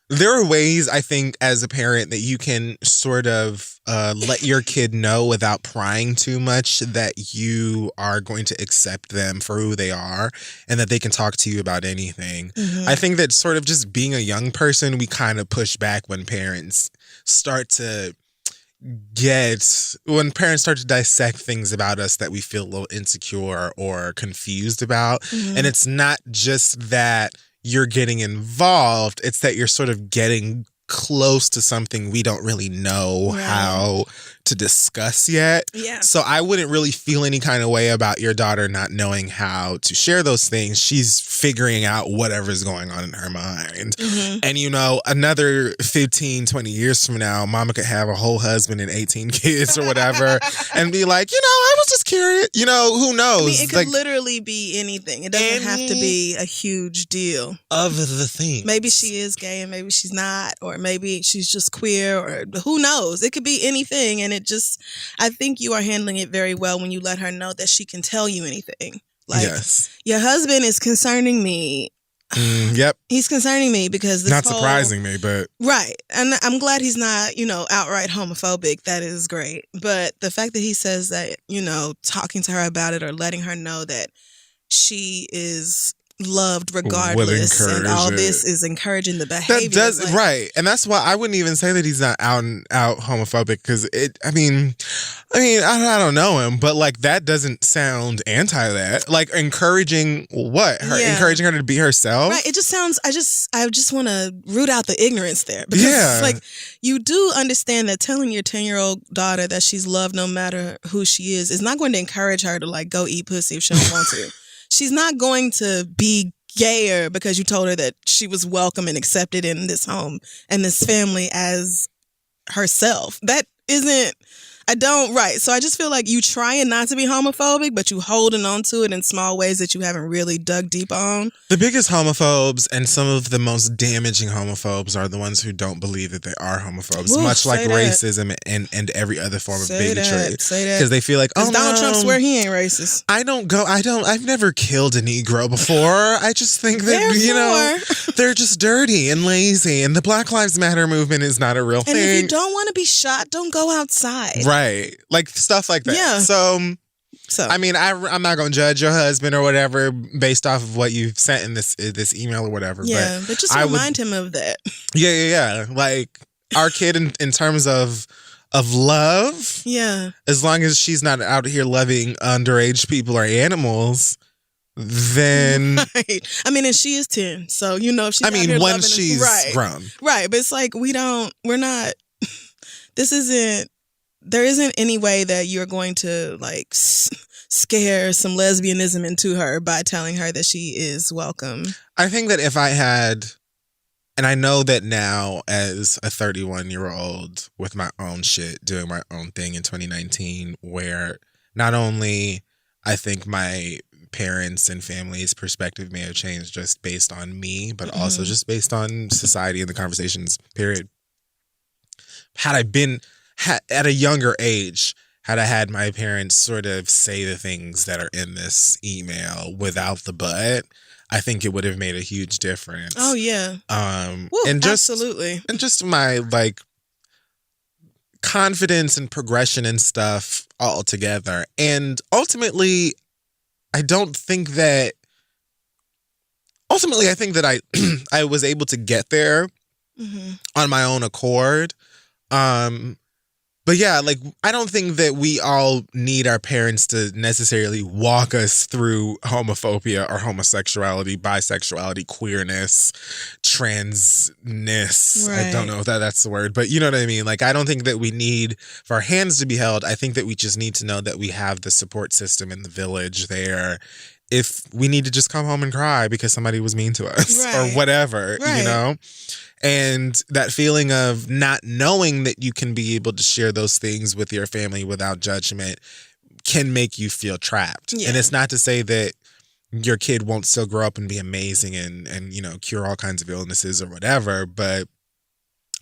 there are ways, I think, as a parent that you can sort of let your kid know without prying too much that you are going to accept them for who they are and that they can talk to you about anything. Mm-hmm. I think that sort of just being a young person, we kind of push back when parents start to dissect things about us that we feel a little insecure or confused about. Mm-hmm. And it's not just that you're getting involved, it's that you're sort of getting close to something we don't really know how to discuss yet. Yeah. So I wouldn't really feel any kind of way about your daughter not knowing how to share those things. She's figuring out whatever's going on in her mind. Mm-hmm. And, you know, another 15, 20 years from now, mama could have a whole husband and 18 kids or whatever and be like, you know, I was just curious. You know, who knows? I mean, it could literally be anything. It doesn't have to be a huge deal. Of the thing. Maybe she is gay and maybe she's not, or maybe she's just queer, or who knows? It could be anything. And I think you are handling it very well when you let her know that she can tell you anything. Like, yes. Your husband is concerning me. Yep. He's concerning me because not surprising me, but. Right. And I'm glad he's not, outright homophobic. That is great. But the fact that he says that, talking to her about it or letting her know that she is loved regardless and all this is encouraging the behavior. That does right. And that's why I wouldn't even say that he's not out and out homophobic, because I don't know him, but like that doesn't sound anti that. Like encouraging what? Encouraging her to be herself? Right. It just sounds I just want to root out the ignorance there. Because like you do understand that telling your 10-year-old daughter that she's loved no matter who she is not going to encourage her to like go eat pussy if she don't want to. She's not going to be gayer because you told her that she was welcome and accepted in this home and this family as herself. That isn't, So I just feel like you trying not to be homophobic, but you holding on to it in small ways that you haven't really dug deep on. The biggest homophobes and some of the most damaging homophobes are the ones who don't believe that they are homophobes, much like racism and every other form of bigotry. Say that. Because they feel like, Donald Trump swear he ain't racist. I've never killed a Negro before. I just think that, they're just dirty and lazy. And the Black Lives Matter movement is not a real thing. And if you don't want to be shot, don't go outside. Right. Like stuff like that. Yeah. So I mean, I'm not going to judge your husband or whatever based off of what you've sent in this email or whatever. Yeah, but just remind him of that. Yeah. Like our kid in terms of love. Yeah. As long as she's not out here loving underage people or animals, then right. I mean, and she is 10, so if she's once she's grown. Right, but it's like there isn't any way that you're going to like scare some lesbianism into her by telling her that she is welcome. I think that if I had, and I know that now as a 31-year-old with my own shit, doing my own thing in 2019, where not only I think my parents and family's perspective may have changed just based on me, but also just based on society and the conversations, period. Had I been at a younger age, had I had my parents sort of say the things that are in this email without the but, I think it would have made a huge difference. Oh yeah. And absolutely. And just my like confidence and progression and stuff all together. And ultimately, I think that I was able to get there on my own accord. But yeah, like, I don't think that we all need our parents to necessarily walk us through homophobia or homosexuality, bisexuality, queerness, transness. Right. I don't know if that's the word, but you know what I mean? Like, I don't think that we need for our hands to be held. I think that we just need to know that we have the support system in the village there. If we need to just come home and cry because somebody was mean to us or whatever, you know? And that feeling of not knowing that you can be able to share those things with your family without judgment can make you feel trapped. Yeah. And it's not to say that your kid won't still grow up and be amazing and you know, cure all kinds of illnesses or whatever, but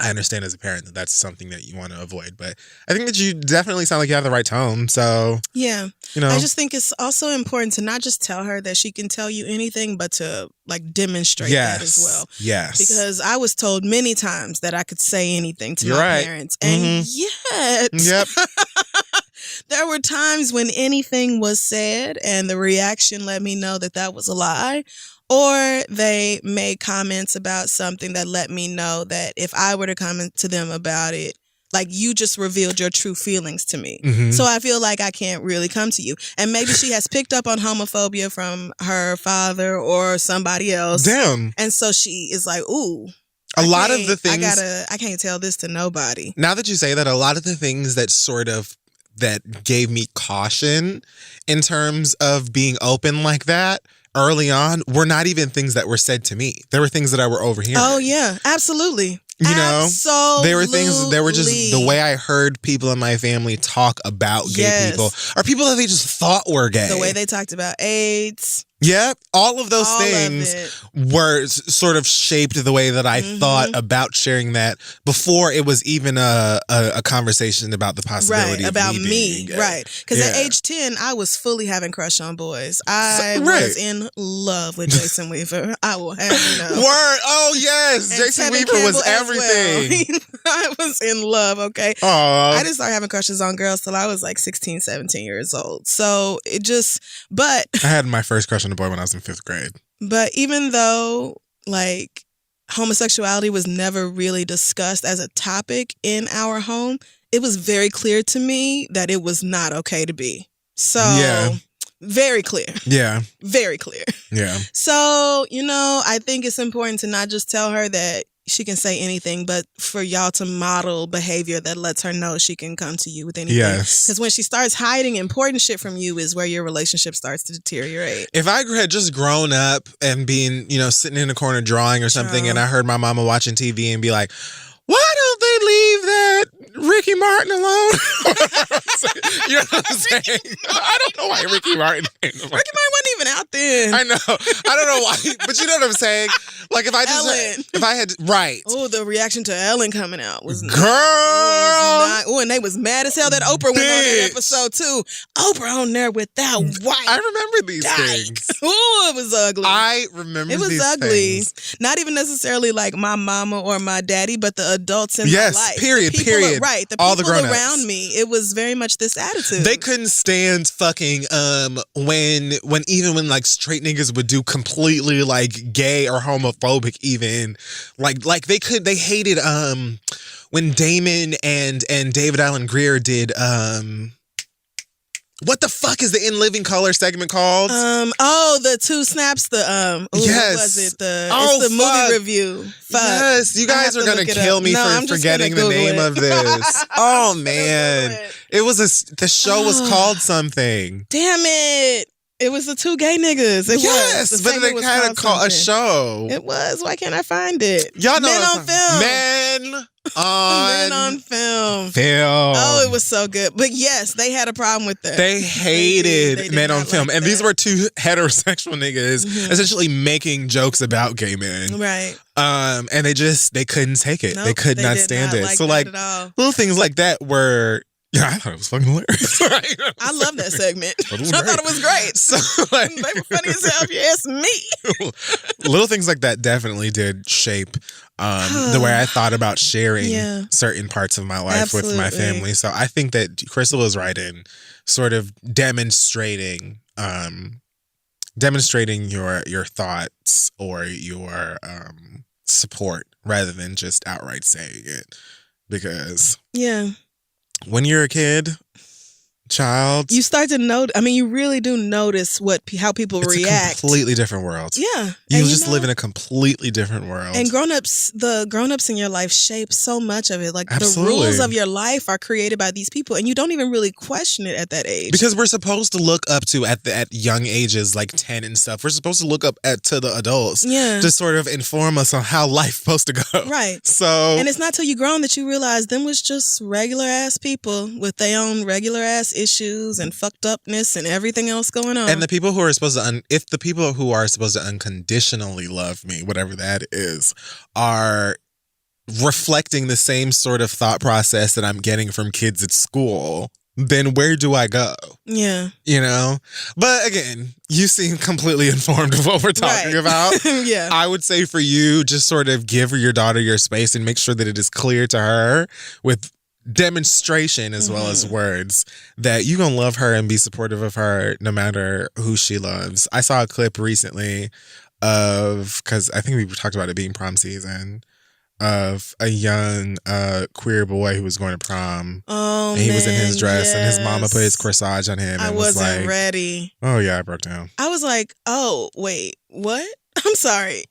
I understand as a parent that that's something that you want to avoid. But I think that you definitely sound like you have the right tone. So, yeah, you know, I just think it's also important to not just tell her that she can tell you anything, but to like demonstrate that as well. Yes. Because I was told many times that I could say anything to my parents. And yet, there were times when anything was said and the reaction let me know that that was a lie. Or they made comments about something that let me know that if I were to comment to them about it, like, you just revealed your true feelings to me. So I feel like I can't really come to you. And maybe she has picked up on homophobia from her father or somebody else. Damn. And so she is like, ooh. A lot of the things I can't tell this to nobody. Now that you say that, a lot of the things that gave me caution in terms of being open like that early on were not even things that were said to me. There were things that I were overhearing. Oh yeah, absolutely. You know, absolutely. They were just the way I heard people in my family talk about gay people, or people that they just thought were gay. The way they talked about AIDS. Yep. All of those things were sort of shaped the way that I thought about sharing that before it was even a conversation about the possibility of about me. Right. Because at age 10, I was fully having crush on boys. I was in love with Jason Weaver. I will have you know. Word. Oh, yes. And Jason Kevin Weaver Campbell was everything. Well. I was in love, okay? Aww. I didn't start having crushes on girls till I was like 16, 17 years old. So it just, but I had my first crush on a boy when I was in 5th grade. But even though, like, homosexuality was never really discussed as a topic in our home, it was very clear to me that it was not okay to be. So, very clear. Yeah. Very clear. Yeah. So, you know, I think it's important to not just tell her that she can say anything, but for y'all to model behavior that lets her know she can come to you with anything. Yes. Because when she starts hiding important shit from you is where your relationship starts to deteriorate. If I had just grown up and being, you know, sitting in a corner drawing or something, and I heard my mama watching TV and be like, why don't they leave that Ricky Martin alone? You know what I'm saying? I don't know why Ricky Martin. Ricky Martin wasn't even out then. I know. I don't know why, but you know what I'm saying? Like, if I just, Ellen. if I had, right. Oh, the reaction to Ellen coming out was girl. Oh, and they was mad as hell that Oprah went on that episode too. Oprah on there with that white. I remember these things. Oh, it was ugly. I remember. It was these ugly. things. Not even necessarily like my mama or my daddy, but the adults in my life. Period. The people, period. Right. The all people the grown-ups around me. It was very much this attitude. They couldn't stand fucking when like straight niggas would do completely like gay or homophobic even like they hated when Damon and David Allen Greer did what the fuck is the In Living Color segment called? The Two Snaps. Yes. What was it? It's the movie review. Fuck. Yes, you guys are gonna kill me for forgetting the name of this. Oh man, the show was called something. Damn it! It was the two gay niggas. Yes, but they kind of called a show. It was. Why can't I find it? Y'all know Men on Film. Men on Film. Oh, it was so good. But yes, they had a problem with that. They hated Men on Film. And these were two heterosexual niggas essentially making jokes about gay men. Right. And they couldn't take it. They could not stand it. So like little things like that were Yeah, I thought it was fucking hilarious. I love that segment. I was thought great. it was great. So, like, They were funny as hell if you ask me. little things like that definitely did shape the way I thought about sharing certain parts of my life with my family. So I think that Crystal is right in sort of demonstrating your thoughts or your support rather than just outright saying it. Because when you're a kid, child, you start to notice. I mean, you really do notice how people react. A completely different world. Yeah, you just live in a completely different world. And the grown-ups in your life shape so much of it. Like Absolutely. The rules of your life are created by these people, and you don't even really question it at that age. Because we're supposed to look up to at young ages, like 10 and stuff. We're supposed to look up to the adults, to sort of inform us on how life's supposed to go. Right. So, and it's not till you grown that you realize them was just regular ass people with their own regular ass issues and fucked upness and everything else going on. And the people who are supposed to, if the people who are supposed to unconditionally love me, whatever that is, are reflecting the same sort of thought process that I'm getting from kids at school, then where do I go? Yeah. You know? But again, you seem completely informed of what we're talking about. Yeah. I would say for you, just sort of give your daughter your space and make sure that it is clear to her with demonstration as well as words that you're going to love her and be supportive of her no matter who she loves. I saw a clip recently because I think we talked about it being prom season, of a young queer boy who was going to prom. Oh, and he was in his dress and his mama put his corsage on him. I wasn't ready. Oh yeah, I broke down. I was like, oh, wait, what? I'm sorry.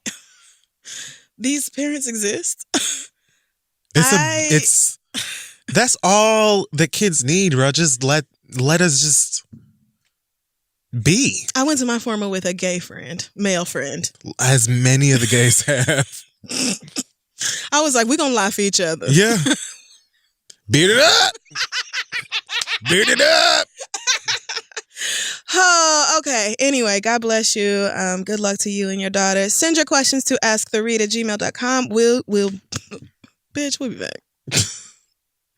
These parents exist? That's all that kids need, bro. Just let us just be. I went to my formal with a gay friend, male friend. As many of the gays have. I was like, we're going to lie for each other. Yeah. Beat it up. Beat it up. Oh, okay. Anyway, God bless you. Good luck to you and your daughter. Send your questions to asktheread@gmail.com. We'll bitch, we'll be back.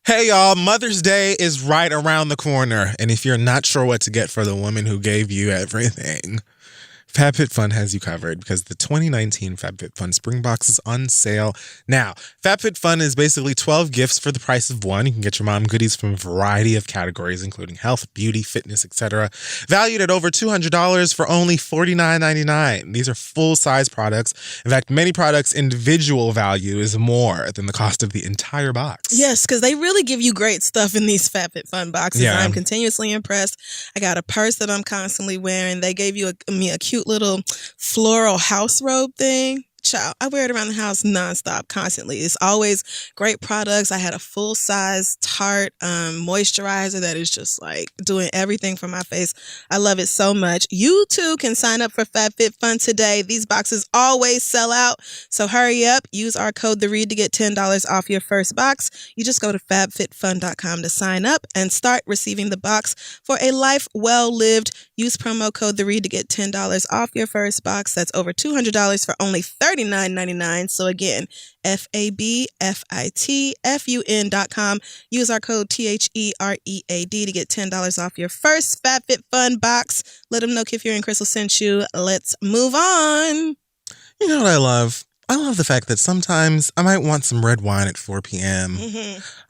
Hey, y'all. Mother's Day is right around the corner. And if you're not sure what to get for the woman who gave you everything, FabFitFun has you covered because the 2019 FabFitFun Spring Box is on sale now. FabFitFun is basically 12 gifts for the price of one. You can get your mom goodies from a variety of categories, including health, beauty, fitness, etc., valued at over $200 for only $49.99. These are full-size products. In fact, many products' individual value is more than the cost of the entire box. Yes, because they really give you great stuff in these FabFitFun boxes. Yeah. I'm continuously impressed. I got a purse that I'm constantly wearing. They gave you me a cute little floral house robe thing. Child, I wear it around the house nonstop, constantly. It's always great products. I had a full-size Tarte moisturizer that is just like doing everything for my face. I love it so much. You too can sign up for FabFitFun today. These boxes always sell out, so hurry up. Use our code THEREAD to get $10 off your first box. You just go to fabfitfun.com to sign up and start receiving the box for a life well lived. Use promo code THEREAD to get $10 off your first box. That's over $200 for only $39.99. So again, FABFITFUN.com. Use our code THEREAD to get $10 off your first FabFitFun box. Let them know Kid Fury and Crystal sent you. Let's move on. You know what I love? I love the fact that sometimes I might want some red wine at 4 p.m.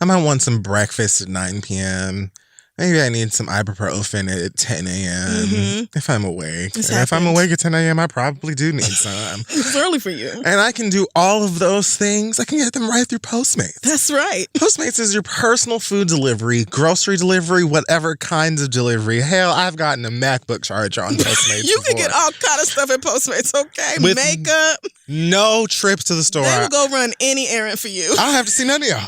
I might want some breakfast at 9 p.m. Maybe I need some ibuprofen at 10 a.m. If I'm awake. And if I'm awake at 10 a.m., I probably do need some. It's early for you. And I can do all of those things. I can get them right through Postmates. That's right. Postmates is your personal food delivery, grocery delivery, whatever kinds of delivery. Hell, I've gotten a MacBook charger on Postmates You before. can get all kind of stuff at Postmates, okay? With makeup. No trip to the store. They will go run any errand for you. I don't have to see none of y'all.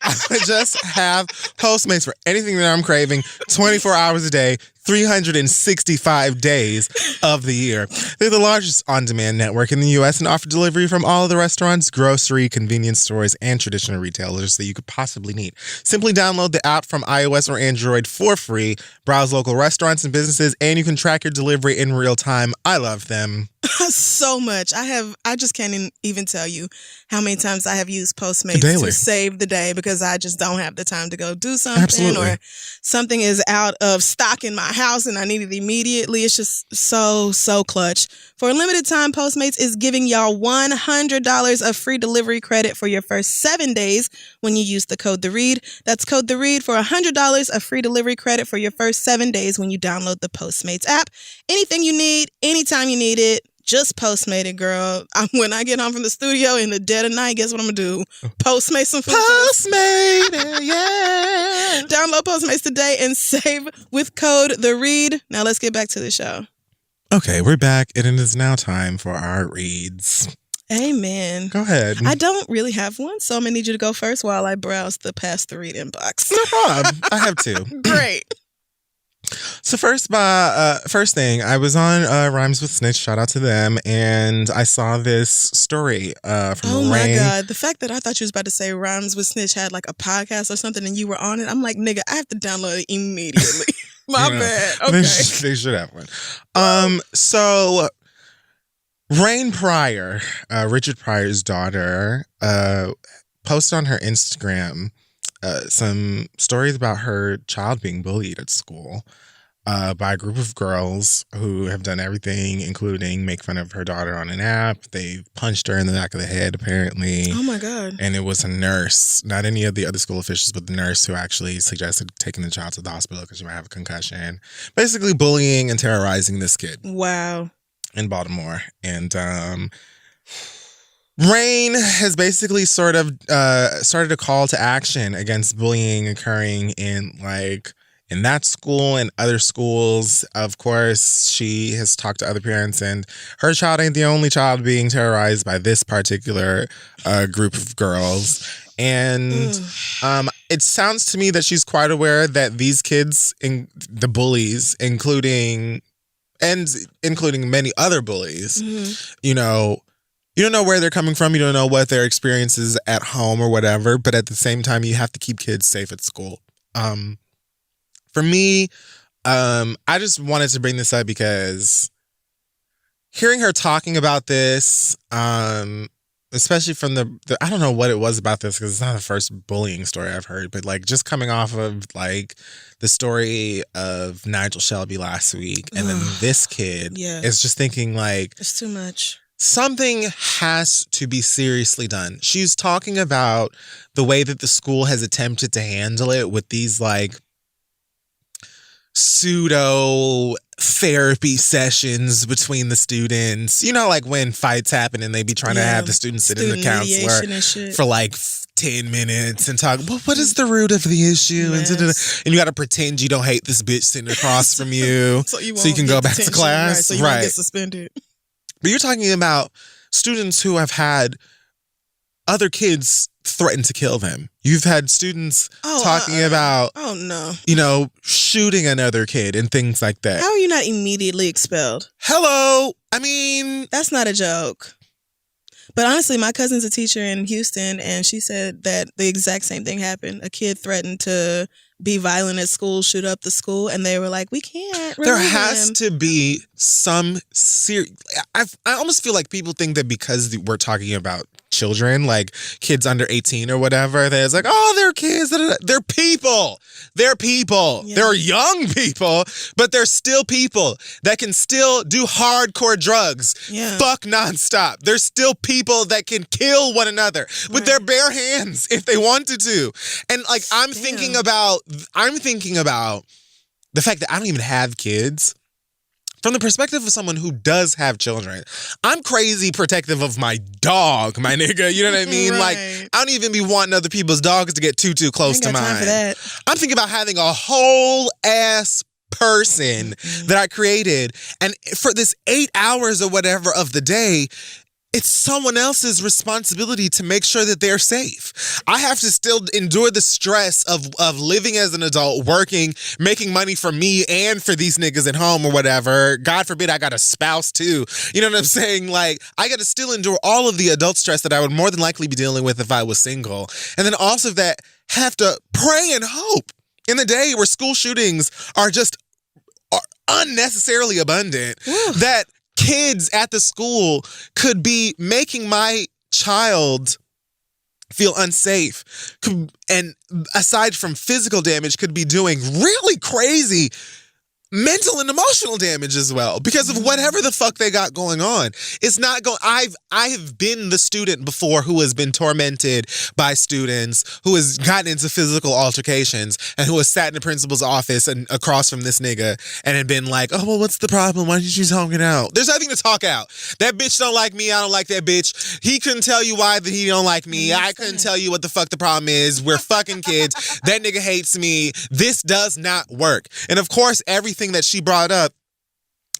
I just have Postmates for anything that I'm craving 24 hours a day, 365 days of the year. They're the largest on-demand network in the U.S. and offer delivery from all of the restaurants, grocery, convenience stores, and traditional retailers that you could possibly need. Simply download the app from iOS or Android for free, browse local restaurants and businesses, and you can track your delivery in real time. I love them. So much. I just can't even tell you how many times I have used Postmates Daily. to save the day because I just don't have the time to go do something. Absolutely. Or something is out of stock in my house and I need it immediately. It's just so clutch. For a limited time, Postmates is giving y'all $100 of free delivery credit for your first 7 days when you use the code THEREAD. That's code THEREAD for $100 of free delivery credit for your first 7 days when you download the Postmates app. Anything you need, anytime you need it, just Postmate it, girl. When I get home from the studio in the dead of night, guess what I'm going to do? Postmate some food. Postmate it, yeah. Download Postmates today and save with code THEREAD. Now let's get back to the show. Okay, we're back, and it is now time for our reads. Amen. Go ahead. I don't really have one, so I'm going to need you to go first while I browse the past the read inbox. No problem. I have two. Great. So first thing, I was on Rhymes with Snitch, shout out to them, and I saw this story from Oh Rain. my God. The fact that I thought you was about to say Rhymes with Snitch had like a podcast or something and you were on it, I'm like, nigga, I have to download it immediately. My bad. Okay. They should have one. So Rain Pryor, Richard Pryor's daughter, posted on her Instagram some stories about her child being bullied at school by a group of girls who have done everything, including make fun of her daughter on an app. They punched her in the back of the head, apparently. Oh, my God. And it was a nurse, not any of the other school officials, but the nurse who actually suggested taking the child to the hospital because she might have a concussion. Basically bullying and terrorizing this kid. Wow. In Baltimore. And Rain has basically sort of started a call to action against bullying occurring in that school and other schools. Of course, she has talked to other parents, and her child ain't the only child being terrorized by this particular group of girls. And it sounds to me that she's quite aware that these kids, the bullies, including many other bullies, you know, you don't know where they're coming from. You don't know what their experiences at home or whatever. But at the same time, you have to keep kids safe at school. For me, I just wanted to bring this up because hearing her talking about this, especially from the I don't know what it was about this because it's not the first bullying story I've heard, but like just coming off of like the story of Nigel Shelby last week and then this kid, is just thinking like it's too much. Something has to be seriously done. She's talking about the way that the school has attempted to handle it with these like pseudo therapy sessions between the students. You know, like when fights happen and they be trying to have the students sit in the counselor for like 10 minutes and talk, well, what is the root of the issue? Yes. And you got to pretend you don't hate this bitch sitting across from you so you can go back to class. Right, so you won't get suspended. But you're talking about students who have had other kids threaten to kill them. You've had students talking about, you know, shooting another kid and things like that. How are you not immediately expelled? Hello. I mean, that's not a joke. But honestly, my cousin's a teacher in Houston, and she said that the exact same thing happened. A kid threatened to be violent at school, shoot up the school, and they were like, we can't. There has to be some serious... I almost feel like people think that because we're talking about children, like kids under 18 or whatever, that it's like, oh, they're kids. They're people. They're people. Yeah. They're young people, but they're still people that can still do hardcore drugs. Yeah. Fuck nonstop. They're still people that can kill one another with their bare hands if they wanted to. And like, I'm thinking about the fact that I don't even have kids. From the perspective of someone who does have children, I'm crazy protective of my dog, my nigga. You know what I mean? Right. Like, I don't even be wanting other people's dogs to get too close to mine. Time for that. I'm thinking about having a whole ass person that I created, and for this 8 hours or whatever of the day, it's someone else's responsibility to make sure that they're safe. I have to still endure the stress of living as an adult, working, making money for me and for these niggas at home or whatever. God forbid I got a spouse too. You know what I'm saying? Like, I got to still endure all of the adult stress that I would more than likely be dealing with if I was single. And then also that have to pray and hope in the day where school shootings are unnecessarily abundant, that kids at the school could be making my child feel unsafe, and aside from physical damage, could be doing really crazy mental and emotional damage as well because of whatever the fuck they got going on. It's not going. I have been the student before who has been tormented by students, who has gotten into physical altercations, and who has sat in the principal's office and across from this nigga and had been like, "Oh well, what's the problem? Why don't you talk it out?" There's nothing to talk out. That bitch don't like me. I don't like that bitch. He couldn't tell you why that he don't like me. I couldn't tell you what the fuck the problem is. We're fucking kids. That nigga hates me. This does not work. And of course, everything that she brought up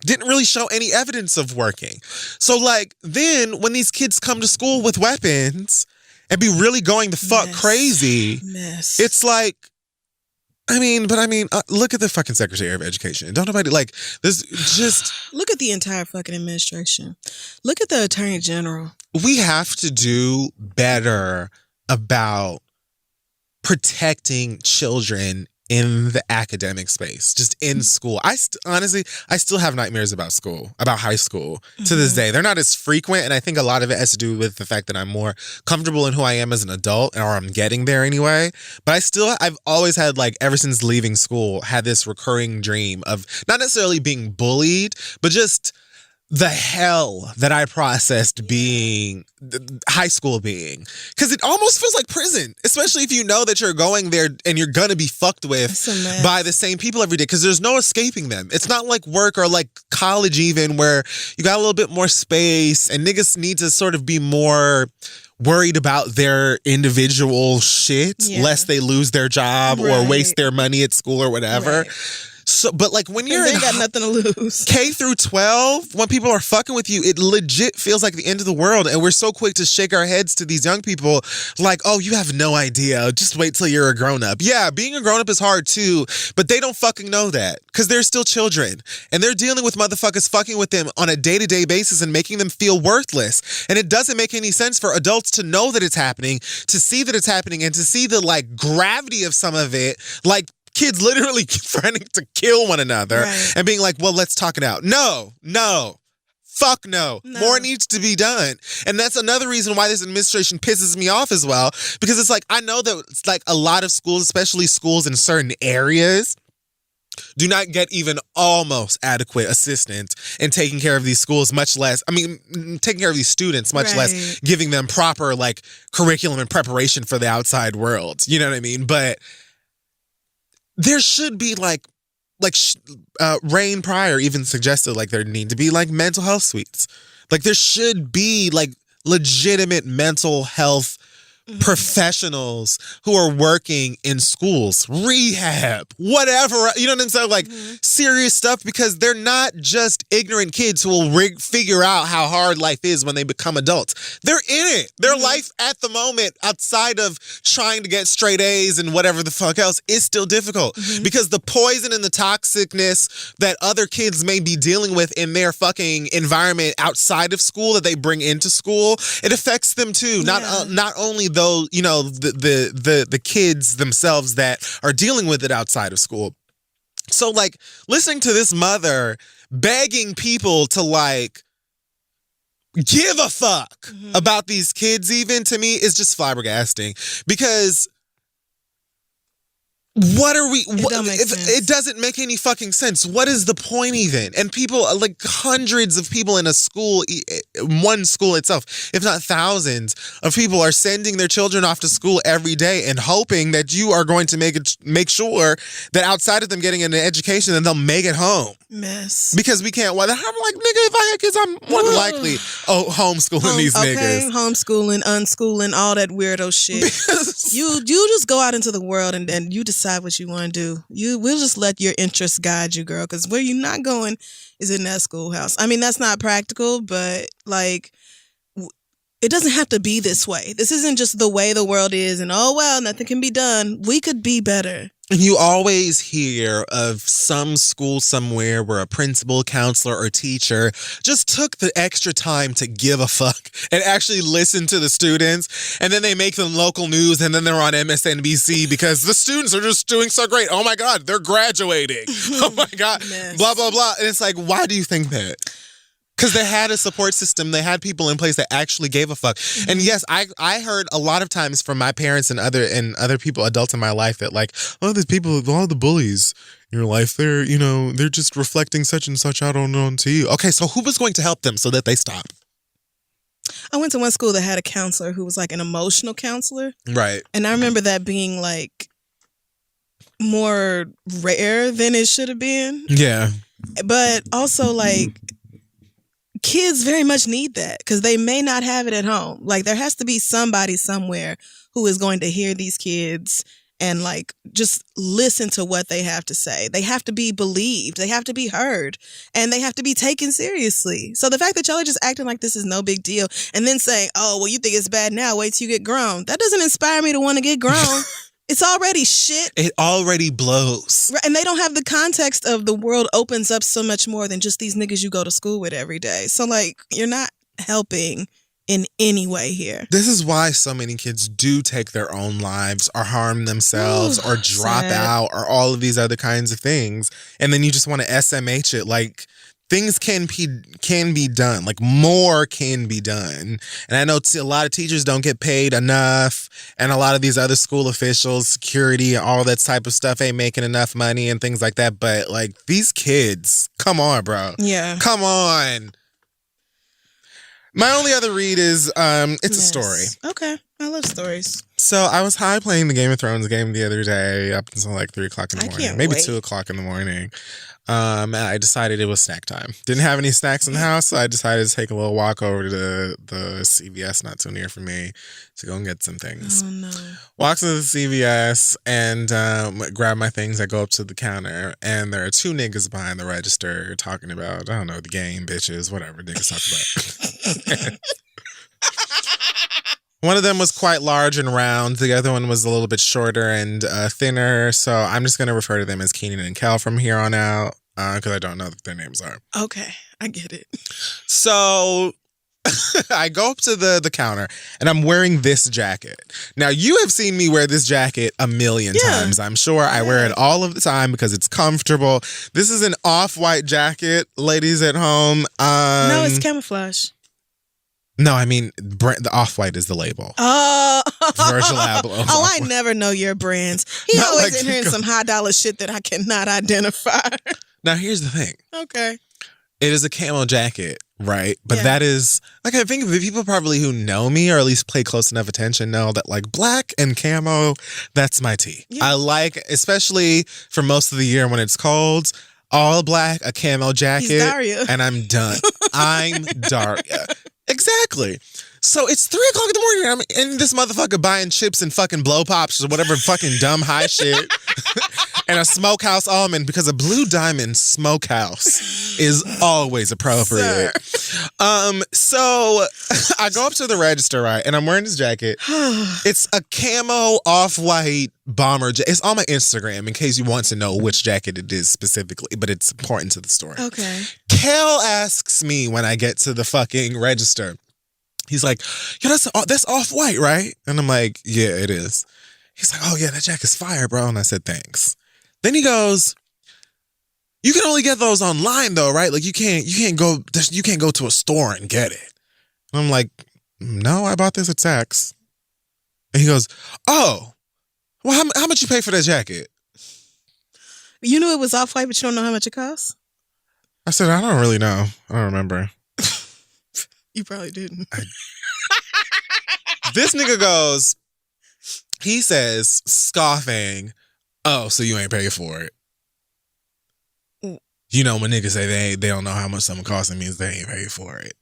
didn't really show any evidence of working. So like then when these kids come to school with weapons and be really going the fuck crazy, it's like, look at the fucking Secretary of Education. Don't nobody like this. Just look at the entire fucking administration. Look at the Attorney General. We have to do better about protecting children in the academic space, just in school. Honestly, I still have nightmares about school, about high school to this day. They're not as frequent, and I think a lot of it has to do with the fact that I'm more comfortable in who I am as an adult, or I'm getting there anyway. But I've always had, like, ever since leaving school, had this recurring dream of not necessarily being bullied, but just the hell that I processed being high school being, because it almost feels like prison, especially if you know that you're going there and you're gonna be fucked with by the same people every day, because there's no escaping them. It's not like work or like college even, where you got a little bit more space and niggas need to sort of be more worried about their individual shit lest they lose their job or waste their money at school or whatever. So, but like when you're got nothing to lose. K through 12, when people are fucking with you, it legit feels like the end of the world. And we're so quick to shake our heads to these young people like, oh, you have no idea. Just wait till you're a grown up. Yeah, being a grown up is hard too, but they don't fucking know that because they're still children and they're dealing with motherfuckers fucking with them on a day-to-day basis and making them feel worthless. And it doesn't make any sense for adults to know that it's happening, to see that it's happening, and to see the like gravity of some of it, like kids literally threatening to kill one another and being like, well, let's talk it out. No. Fuck no. More needs to be done. And that's another reason why this administration pisses me off as well, because it's like, I know that it's like a lot of schools, especially schools in certain areas, do not get even almost adequate assistance in taking care of these schools, much less, taking care of these students, much less giving them proper like curriculum and preparation for the outside world. You know what I mean? But there should be Rain Pryor even suggested like there need to be like mental health suites. Like there should be like legitimate mental health professionals who are working in schools, rehab, whatever, you know what I'm saying? Like serious stuff, because they're not just ignorant kids who will figure out how hard life is when they become adults. They're in it. Their life at the moment, outside of trying to get straight A's and whatever the fuck else, is still difficult because the poison and the toxicness that other kids may be dealing with in their fucking environment outside of school that they bring into school, it affects them too. Not only those, you know, the kids themselves that are dealing with it outside of school. So like listening to this mother begging people to like give a fuck about these kids, even, to me is just flabbergasting, because what are we? It doesn't make any fucking sense. What is the point even? And people, like hundreds of people in a school, one school itself, if not thousands of people, are sending their children off to school every day and hoping that you are going to make sure that outside of them getting an education, then they'll make it home. Because we can't. I'm like, nigga, if I had kids, I'm more than likely homeschooling these niggas. Homeschooling, unschooling, all that weirdo shit. Because you just go out into the world and you decide what you want to do. We'll just let your interests guide you, girl, because where you're not going is in that schoolhouse. I mean, that's not practical, but like it doesn't have to be this way. This isn't just the way the world is and oh well, nothing can be done. We could be better. And you always hear of some school somewhere where a principal, counselor, or teacher just took the extra time to give a fuck and actually listen to the students. And then they make them local news and then they're on MSNBC because the students are just doing so great. Oh my God, they're graduating. Oh my God, blah, blah, blah. And it's like, why do you think that? Because they had a support system. They had people in place that actually gave a fuck. And yes, I heard a lot of times from my parents and other people, adults in my life, that like, oh, these people, all the bullies in your life, they're just reflecting such and such out onto you. Okay, so who was going to help them so that they stop? I went to one school that had a counselor who was like an emotional counselor. Right. And I remember that being like more rare than it should have been. Yeah. But also like kids very much need that because they may not have it at home. Like there has to be somebody somewhere who is going to hear these kids and like just listen to what they have to say. They have to be believed. They have to be heard, and they have to be taken seriously. So the fact that y'all are just acting like this is no big deal and then saying, oh, well, you think it's bad now, wait till you get grown. That doesn't inspire me to want to get grown. It's already shit. It already blows. Right, and they don't have the context of the world opens up so much more than just these niggas you go to school with every day. So like, you're not helping in any way here. This is why so many kids do take their own lives or harm themselves or drop out or all of these other kinds of things. And then you just want to SMH it. Like, things can be done. Like, more can be done. And I know a lot of teachers don't get paid enough, and a lot of these other school officials, security, and all that type of stuff ain't making enough money and things like that. But like, these kids, come on, bro. Yeah. Come on. My only other read is it's a story. Okay. I love stories. So I was high playing the Game of Thrones game the other day up until like 3 o'clock in the morning. Maybe 2 o'clock in the morning. And I decided it was snack time. Didn't have any snacks in the house, so I decided to take a little walk over to the CVS not too near from me to go and get some things. Oh, no. Walk to the CVS and grab my things. I go up to the counter, and there are 2 niggas behind the register talking about, I don't know, the game, bitches, whatever niggas talk about. One of them was quite large and round. The other one was a little bit shorter and thinner. So I'm just going to refer to them as Keenan and Kel from here on out because I don't know what their names are. Okay, I get it. So I go up to the counter and I'm wearing this jacket. Now, you have seen me wear this jacket a million times, I'm sure. I wear it all of the time because it's comfortable. This is an off-white jacket, ladies at home. No, it's camouflage. No, I mean, the Off-White is the label. Oh. Virgil Abloh. Oh, I never know your brands. He Not always like in here in some high-dollar shit that I cannot identify. Now, here's the thing. Okay. It is a camo jacket, right? But that is, like, I think the people probably who know me or at least pay close enough attention know that, like, black and camo, that's my tea. Yeah. I like, especially for most of the year when it's cold, all black, a camo jacket, and I'm done. I'm Daria. Exactly. So it's 3 o'clock in the morning and I'm in this motherfucker buying chips and fucking blow pops or whatever fucking dumb high shit and a smokehouse almond because a Blue Diamond smokehouse is always appropriate. So I go up to the register, right, and I'm wearing this jacket. It's a camo off-white bomber jacket. It's on my Instagram in case you want to know which jacket it is specifically, but it's important to the story. Okay. Kel asks me when I get to the fucking register. He's like, yo, that's off-white, right? And I'm like, yeah, it is. He's like, oh, yeah, that jacket's fire, bro. And I said, thanks. Then he goes, you can only get those online, though, right? Like, you can't go to a store and get it. And I'm like, no, I bought this at Saks. And he goes, oh, well, how much you pay for that jacket? You knew it was off-white, but you don't know how much it costs? I said, I don't really know. I don't remember. You probably didn't. This nigga goes, he says, scoffing, oh, so you ain't pay for it. You know, when niggas say they don't know how much something costs, it means they ain't paid for it.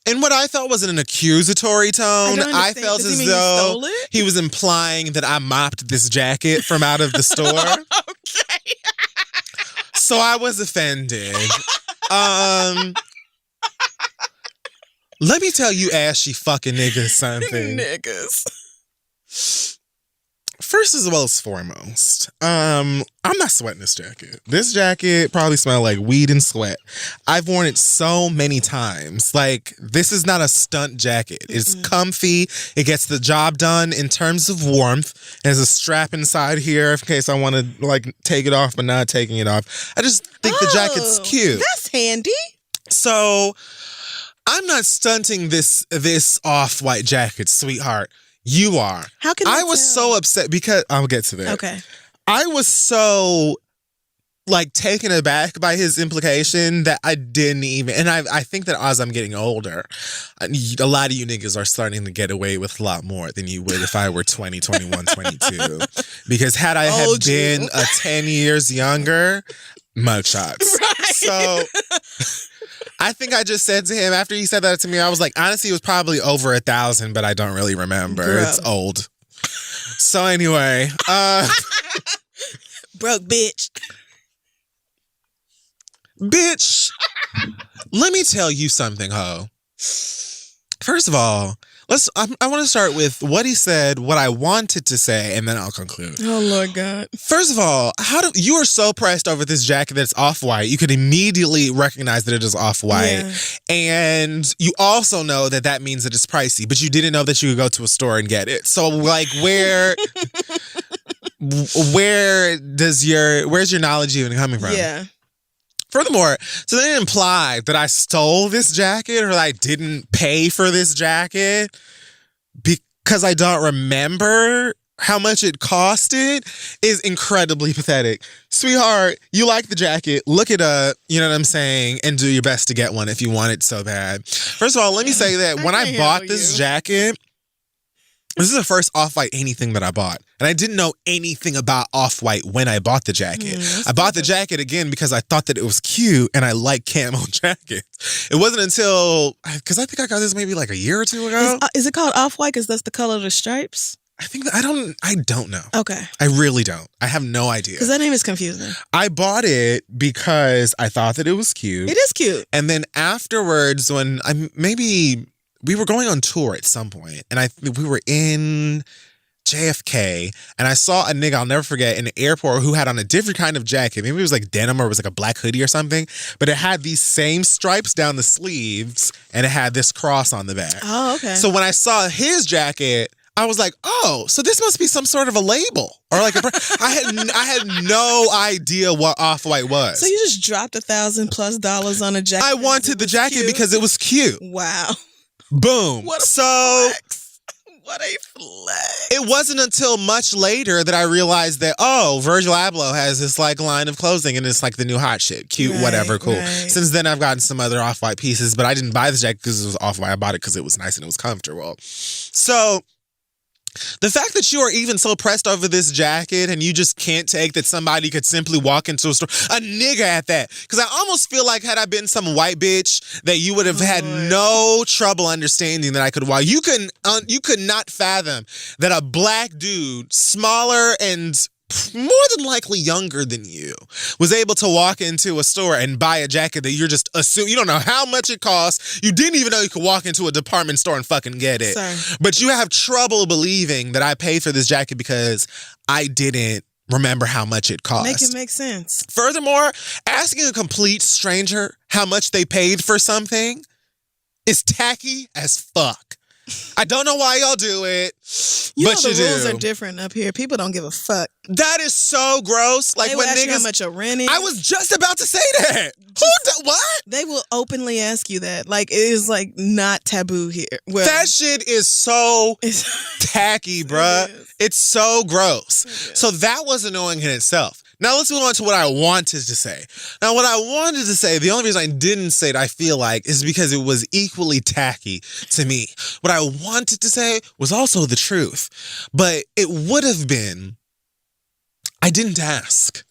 And what I thought was in an accusatory tone, I felt as though he was implying that I mopped this jacket from out of the store. Okay. So I was offended. Let me tell you ashy fucking niggas something. Niggas. First as well as foremost, I'm not sweating this jacket. This jacket probably smells like weed and sweat. I've worn it so many times. Like, this is not a stunt jacket. It's comfy. It gets the job done in terms of warmth. There's a strap inside here in case I want to, like, take it off but not taking it off. I just think the jacket's cute. That's handy. So I'm not stunting this off-white jacket, sweetheart. You are. How can I was tell? so upset because I'll get to that. Okay. I was so taken aback by his implication that I didn't even, and I think that as I'm getting older, a lot of you niggas are starting to get away with a lot more than you would if I were 20, 21, 22. Because had I had been 10 years younger, mugshots. Right. So I think I just said to him, after he said that to me, I was like, honestly, it was probably over 1,000, but I don't really remember. Bruh. It's old. So anyway, broke bitch. Bitch, let me tell you something, ho. First of all, I want to start with what he said, what I wanted to say, and then I'll conclude. Oh, Lord God. First of all, you are so pressed over this jacket that's off-white. You could immediately recognize that it is off-white. Yeah. And you also know that means that it's pricey, but you didn't know that you could go to a store and get it. So, where's your knowledge even coming from? Yeah. Furthermore, so they imply that I stole this jacket or that I didn't pay for this jacket because I don't remember how much it costed is incredibly pathetic. Sweetheart, you like the jacket, look it up, you know what I'm saying, and do your best to get one if you want it so bad. First of all, let me say that when I bought this jacket, this is the first Off-White anything that I bought. And I didn't know anything about Off-White when I bought the jacket. I bought the jacket again because I thought that it was cute and I like camo jackets. It wasn't until, because I think I got this maybe like a year or two ago. Is it called Off-White because that's the color of the stripes? I think I don't know. Okay. I really don't. I have no idea. Because that name is confusing. I bought it because I thought that it was cute. It is cute. And then afterwards, when we were going on tour at some point, and we were in JFK, and I saw a nigga I'll never forget in the airport who had on a different kind of jacket. Maybe it was like denim or it was like a black hoodie or something, but it had these same stripes down the sleeves, and it had this cross on the back. Oh, okay. So when I saw his jacket, I was like, oh, so this must be some sort of a label or like I had no idea what Off-White was. So you just dropped $1,000+ on a jacket. I wanted the jacket because it was cute. Wow. Boom. What a flex. What a flex. It wasn't until much later that I realized that, Virgil Abloh has this line of clothing and it's like the new hot shit. Cute, Right, whatever, cool. right. Since then, I've gotten some other Off-White pieces, but I didn't buy this jacket because it was Off-White. I bought it because it was nice and it was comfortable. So the fact that you are even so pressed over this jacket and you just can't take that somebody could simply walk into a store, a nigga at that, because I almost feel like had I been some white bitch that you would have had no trouble understanding that I could walk. You could not fathom that a black dude, smaller and more than likely younger than you, was able to walk into a store and buy a jacket that you're just assuming, you don't know how much it costs. You didn't even know you could walk into a department store and fucking get it. Sorry. But you have trouble believing that I paid for this jacket because I didn't remember how much it cost. Make it make sense. Furthermore, asking a complete stranger how much they paid for something is tacky as fuck. I don't know why y'all do it, but the you do. rules are different up here. People don't give a fuck. That is so gross. Like They when will ask you niggas, how much a rent is. I was just about to say that. What? They will openly ask you that. Like, it is like not taboo here. Well, That shit is so tacky, bruh. It is. It's so gross. It is. So that was annoying in itself. Now let's move on to what I wanted to say. Now what I wanted to say, the only reason I didn't say it, I feel like, is because it was equally tacky to me. What I wanted to say was also the truth. But it would have been, I didn't ask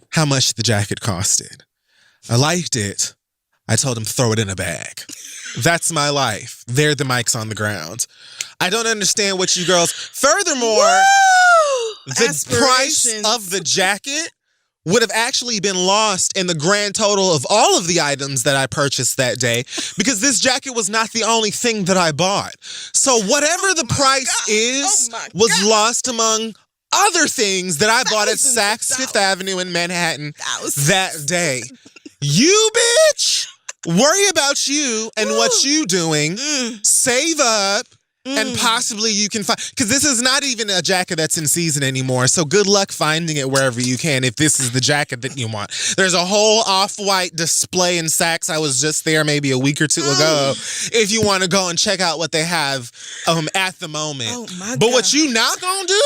how much the jacket costed. I liked it. I told him throw it in a bag. That's my life. There the mics on the ground. I don't understand what you girls... Furthermore... The price of the jacket would have actually been lost in the grand total of all of the items that I purchased that day because this jacket was not the only thing that I bought. So whatever the price was lost among other things that I bought at Saks Fifth Avenue in Manhattan that day. You bitch, worry about you and what you doing. Save up And possibly you can find, because this is not even a jacket that's in season anymore. So good luck finding it wherever you can if this is the jacket that you want. There's a whole off-white display in Saks. I was just there maybe a week or two ago. If you want to go and check out what they have at the moment. Oh my God. But what you not gonna do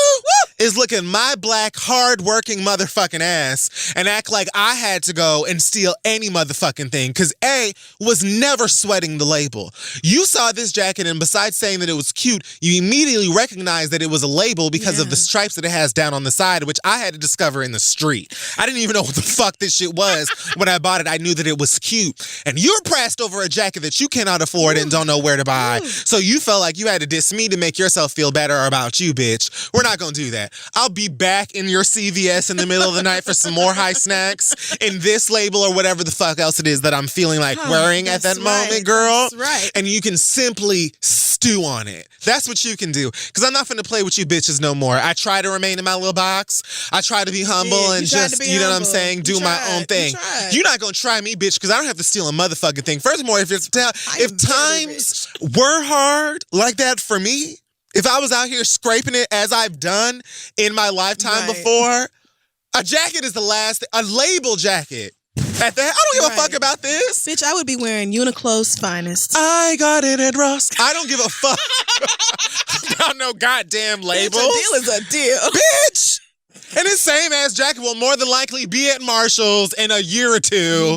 is look at my black, hard-working motherfucking ass and act like I had to go and steal any motherfucking thing. Because A, was never sweating the label. You saw this jacket, and besides saying that it was cute, you immediately recognized that it was a label because of the stripes that it has down on the side, which I had to discover in the street. I didn't even know what the fuck this shit was when I bought it. I knew that it was cute. And you're pressed over a jacket that you cannot afford and don't know where to buy. So you felt like you had to diss me to make yourself feel better about you, bitch. We're not gonna do that. I'll be back in your CVS in the middle of the night for some more high snacks in this label or whatever the fuck else it is that I'm feeling like wearing at that moment, girl. That's right. And you can simply stew on it. That's what you can do. Because I'm not finna play with you bitches no more. I try to remain in my little box. I try to be humble and just, you know what I'm saying, do my own thing. You're not gonna try me, bitch, because I don't have to steal a motherfucking thing. Furthermore, if times were hard like that for me, if I was out here scraping it as I've done in my lifetime before, a jacket is the last, a label jacket. At that, I don't give a fuck about this. Bitch, I would be wearing Uniqlo's finest. I got it at Ross. I don't give a fuck about no goddamn labels. Bitch, a deal is a deal. Bitch! And this same ass jacket will more than likely be at Marshall's in a year or two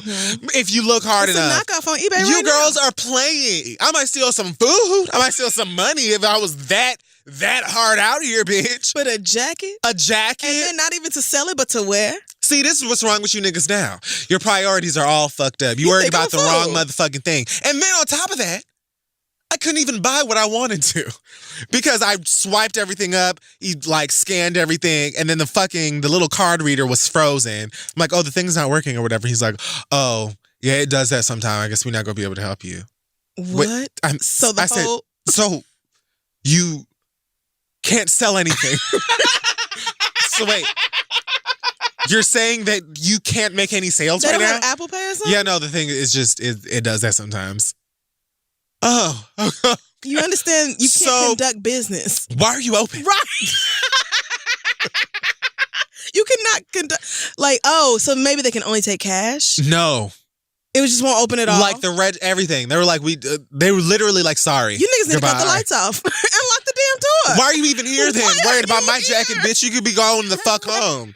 if you look hard enough. It's a knockoff on eBay You girls are playing. I might steal some food. I might steal some money if I was that hard out here, bitch. But a jacket? A jacket? And then not even to sell it, but to wear? See, this is what's wrong with you niggas now. Your priorities are all fucked up. You worried about the wrong motherfucking thing. And then on top of that, I couldn't even buy what I wanted to because I swiped everything up, scanned everything, and then the little card reader was frozen. I'm like, oh, the thing's not working or whatever. He's like, oh, yeah, it does that sometime. I guess we're not going to be able to help you. What? So you can't sell anything. So wait. You're saying that you can't make any sales right now? They don't have Apple Pay or something? Yeah, no, the thing is just, it does that sometimes. Oh. You understand you can't conduct business. Why are you open? Right. You cannot conduct, so maybe they can only take cash? No. It was just won't open at all? Like everything. They were like, they were literally like, sorry. You niggas need to cut the lights off and lock the damn door. Why are you even here then? Worried about my jacket, bitch? You could be going the fuck home.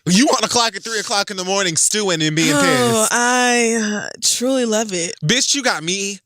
You want to clock at 3 o'clock in the morning stewing and being pissed. I truly love it. Bitch, you got me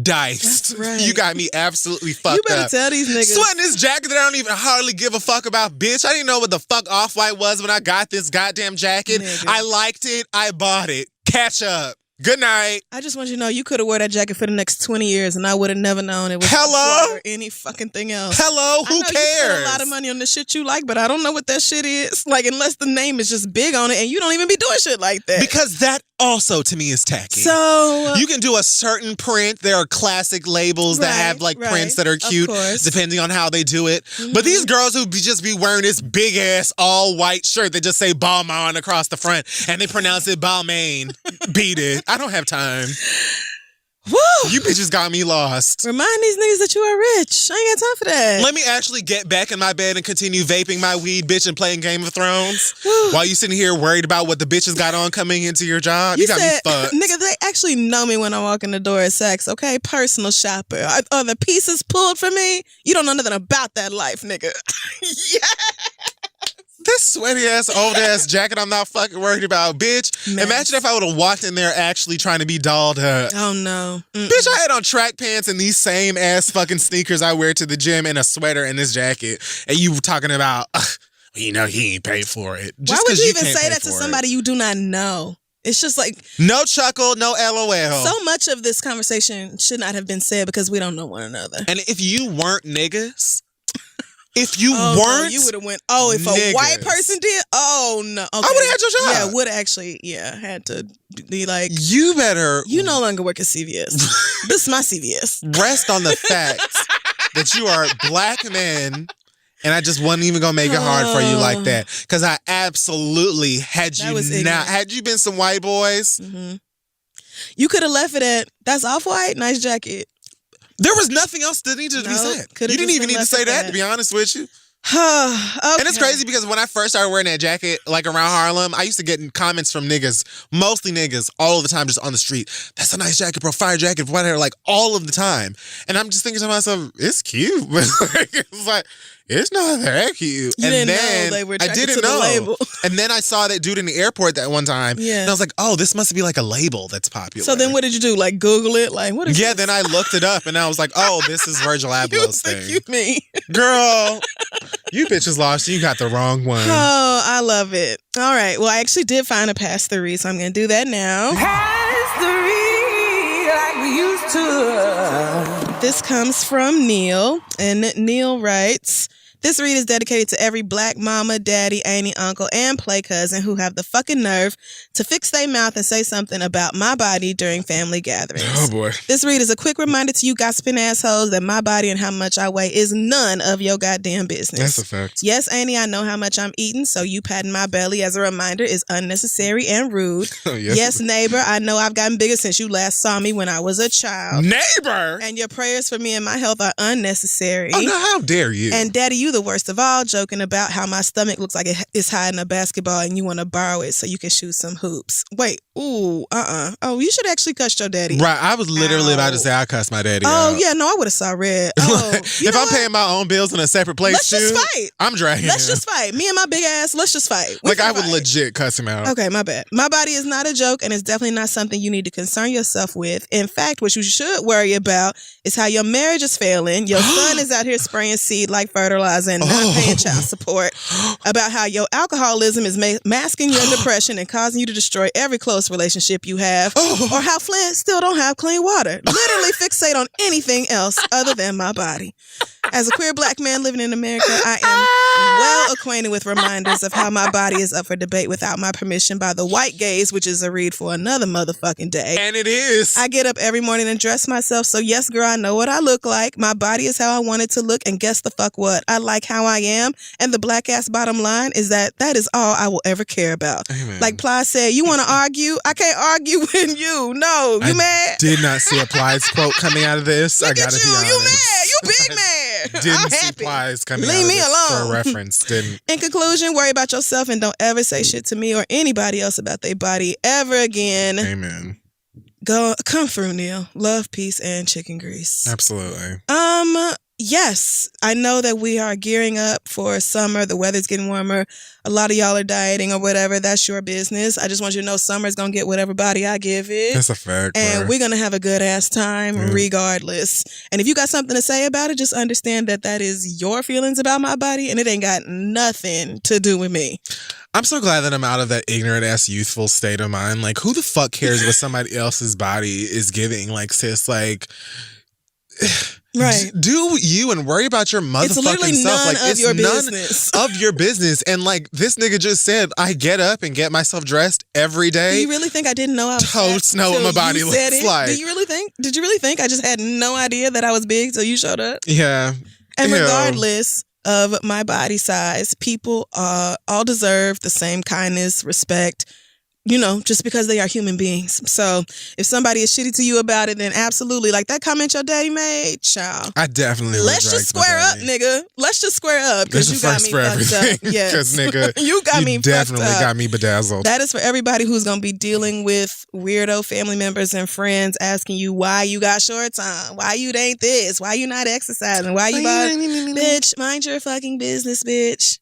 diced. That's right. You got me absolutely fucked up. You better tell these niggas. Sweating this jacket that I don't even hardly give a fuck about, bitch. I didn't know what the fuck Off-White was when I got this goddamn jacket. Nigga. I liked it. I bought it. Catch up. Good night. I just want you to know you could have wore that jacket for the next 20 years and I would have never known it was or any fucking thing else. Hello? Who cares? You spend a lot of money on the shit you like, but I don't know what that shit is. Like, unless the name is just big on it and you don't even be doing shit like that. Because that also, to me, is tacky. So you can do a certain print. There are classic labels that have prints that are cute, depending on how they do it. But these girls who just be wearing this big ass all white shirt that just say Balmain across the front and they pronounce it Balmain. Beat it. I don't have time. Woo! You bitches got me lost. Remind these niggas that you are rich. I ain't got time for that. Let me actually get back in my bed and continue vaping my weed, bitch, and playing Game of Thrones while you sitting here worried about what the bitches got on coming into your job. You got me fucked. Nigga, they actually know me when I walk in the door at Saks, okay? Personal shopper. Are the pieces pulled for me? You don't know nothing about that life, nigga. Yeah. This sweaty ass, old ass jacket I'm not fucking worried about, bitch. Mess. Imagine if I would have walked in there actually trying to be dolled up. Oh no. Bitch, I had on track pants and these same ass fucking sneakers I wear to the gym and a sweater and this jacket. And you were talking about, he ain't paid for it. Why would you even say that to somebody you do not know? It's just like... No chuckle, no LOL. So much of this conversation should not have been said because we don't know one another. And if you weren't niggas... If you weren't, no, you would have went. Oh, if a white person did, oh no, okay. I would have had your job. Yeah, would actually, had to be like. You better. You no longer work at CVS. This is my CVS. Rest on the fact that you are black men, and I just wasn't even gonna make it hard for you like that because I absolutely had you been some white boys, you could have left it at that's Off-White, nice jacket. There was nothing else that needed to be said. You didn't even need to say that, to be honest with you. Okay. And it's crazy because when I first started wearing that jacket, like around Harlem, I used to get comments from niggas, mostly niggas, all the time, just on the street. That's a nice jacket, bro. Fire jacket, whatever, like all of the time. And I'm just thinking to myself, it's cute, but it's like, it's not that cute. You didn't know they were attracted to the label. And then I saw that dude in the airport that one time. Yeah. And I was like, oh, this must be like a label that's popular. So then what did you do? Like Google it? Like, what is this? Then I looked it up and I was like, oh, this is Virgil Abloh's thing. You mean? Girl, you bitches lost. You got the wrong one. Oh, I love it. All right. Well, I actually did find a pass the read, so I'm going to do that now. Pass the read like we used to. This comes from Neil, and Neil writes, this read is dedicated to every black mama, daddy, auntie, uncle, and play cousin who have the fucking nerve to fix their mouth and say something about my body during family gatherings. Oh, boy. This read is a quick reminder to you gossiping assholes that my body and how much I weigh is none of your goddamn business. That's a fact. Yes, auntie, I know how much I'm eating, so you patting my belly as a reminder is unnecessary and rude. Yes, neighbor, I know I've gotten bigger since you last saw me when I was a child. Neighbor? And your prayers for me and my health are unnecessary. Oh, no, how dare you? And daddy, you the worst of all, joking about how my stomach looks like it's hiding a basketball and you want to borrow it so you can shoot some hoops. Wait, Oh, you should actually cuss your daddy. Right, I was literally about to say I cussed my daddy out. Yeah, no, I would have saw red. Oh, if I'm paying my own bills in a separate place, let's just fight. I'm dragging Let's just fight. Me and my big ass, let's just fight. I would legit cuss him out. Okay, my bad. My body is not a joke, and it's definitely not something you need to concern yourself with. In fact, what you should worry about is how your marriage is failing. Your son is out here spraying seed like fertilizer and not paying child support. About how your alcoholism is masking your depression and causing you to destroy every close relationship you have. Or how Flint still don't have clean water. Literally fixate on anything else other than my body. As a queer black man living in America, I am well acquainted with reminders of how my body is up for debate without my permission by the white gaze, which is a read for another motherfucking day. And it is. I get up every morning and dress myself, so yes, girl, I know what I look like. My body is how I want it to look, and guess the fuck what? I like how I am, and the black ass bottom line is that is all I will ever care about. Amen. Like Ply said, you want to argue? I can't argue with you. No, you mad? Did not see a Ply's quote coming out of this. Look I gotta at be honest. You mad? You big mad. Didn't I'm see happy. Ply's coming Leave out of me this alone. for a reference. Didn't. In conclusion, worry about yourself and don't ever say shit to me or anybody else about their body ever again. Amen. Come through, Neil. Love, peace, and chicken grease. Absolutely. Yes, I know that we are gearing up for summer. The weather's getting warmer. A lot of y'all are dieting or whatever. That's your business. I just want you to know summer's going to get whatever body I give it. That's a fact. And we're going to have a good ass time regardless. And if you got something to say about it, just understand that is your feelings about my body and it ain't got nothing to do with me. I'm so glad that I'm out of that ignorant ass youthful state of mind. Like, who the fuck cares what somebody else's body is giving? Like, sis, like... Right. Do you and worry about your motherfucking it's literally self. None like of it's your none business. of your business. And like this nigga just said, I get up and get myself dressed every day. Do you really think I didn't know I was totes know what my body looks like? Did you really think I just had no idea that I was big till you showed up? Yeah. And regardless of my body size, people all deserve the same kindness, respect, just because they are human beings. So if somebody is shitty to you about it, then absolutely. Like that comment your daddy made, child. I definitely Let's just square up, nigga. Let's just square up because you got me fucked up. Yes. Because nigga, you got me definitely fucked up. got me bedazzled. That is for everybody who's going to be dealing with weirdo family members and friends asking you why you got shorts on, why you ain't this, why you not exercising, why you bitch, mind your fucking business, bitch.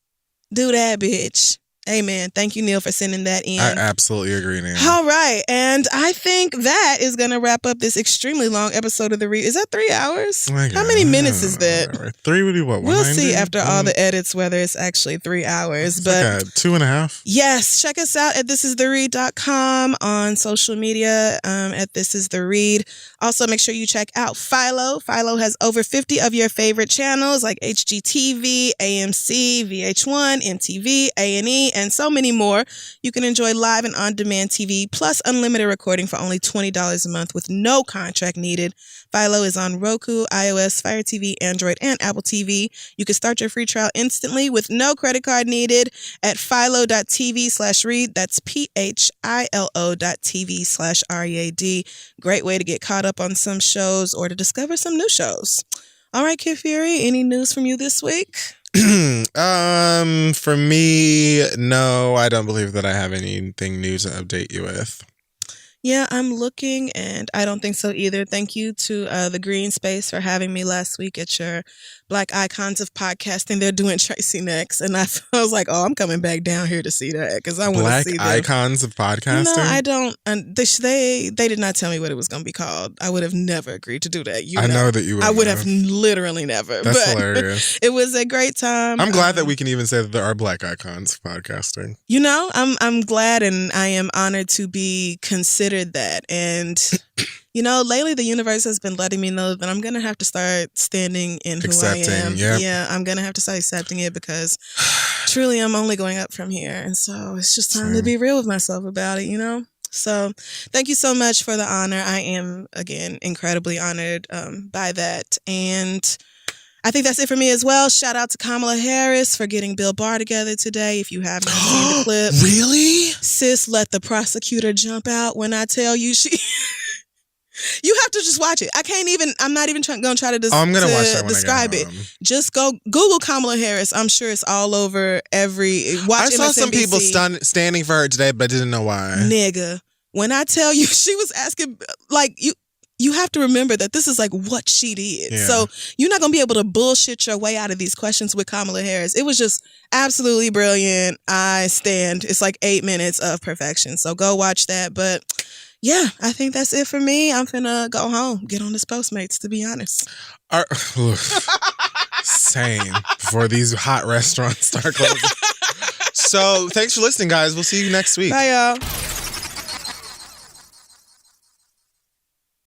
Do that, bitch. Amen. Thank you, Neil, for sending that in. I absolutely agree, Neil. All right. And I think that is going to wrap up this extremely long episode of The Read. Is that 3 hours? How many minutes is that? 3 would be what? We'll see after all the edits whether it's actually 3 hours. But like 2.5. Yes. Check us out at thisistheread.com on social media at This Is The Read. Also, make sure you check out Philo. Philo has over 50 of your favorite channels like HGTV, AMC, VH1, MTV, A&E, and so many more. You can enjoy live and on-demand TV plus unlimited recording for only $20 a month with no contract needed. Philo is on Roku, iOS, Fire TV, Android, and Apple TV. You can start your free trial instantly with no credit card needed at philo.tv/read. That's philo.tv/READ. Great way to get caught up on some shows or to discover some new shows. All right, Kid Fury, any news from you this week? For me, no, I don't believe that I have anything new to update you with. Yeah, I'm looking, and I don't think so either. Thank you to the Green Space for having me last week at your Black Icons of Podcasting. They're doing Tracy next, and I was like, oh, I'm coming back down here to see that because I want to see them. Black Icons of Podcasting? No, I don't. They did not tell me what it was going to be called. I would have never agreed to do that. I know that you would. I would have literally never. That's hilarious. It was a great time. I'm glad that we can even say that there are Black Icons of Podcasting. You know, I'm glad, and I am honored to be considered that. And you know, lately the universe has been letting me know that I'm gonna have to start standing in who I am. Yeah, I'm gonna have to start accepting it because truly I'm only going up from here, and so it's just time to be real with myself about it. You know. So thank you so much for the honor. I am again incredibly honored by that, and I think that's it for me as well. Shout out to Kamala Harris for getting Bill Barr together today. If you have not seen the clip. Really? Sis, let the prosecutor jump out when I tell you she... You have to just watch it. I'm not even going to try to I'm gonna watch that when describe I get it. home. Just go Google Kamala Harris. I'm sure it's all over watch I saw MSNBC. some people standing for her today, but I didn't know why. Nigga, when I tell you she was asking, like, you have to remember that this is like what she did. Yeah. So you're not going to be able to bullshit your way out of these questions with Kamala Harris. It was just absolutely brilliant. I stand. It's like 8 minutes of perfection. So go watch that. But yeah, I think that's it for me. I'm finna go home, get on this Postmates, to be honest. Same. Before these hot restaurants start closing. So thanks for listening, guys. We'll see you next week. Bye, y'all.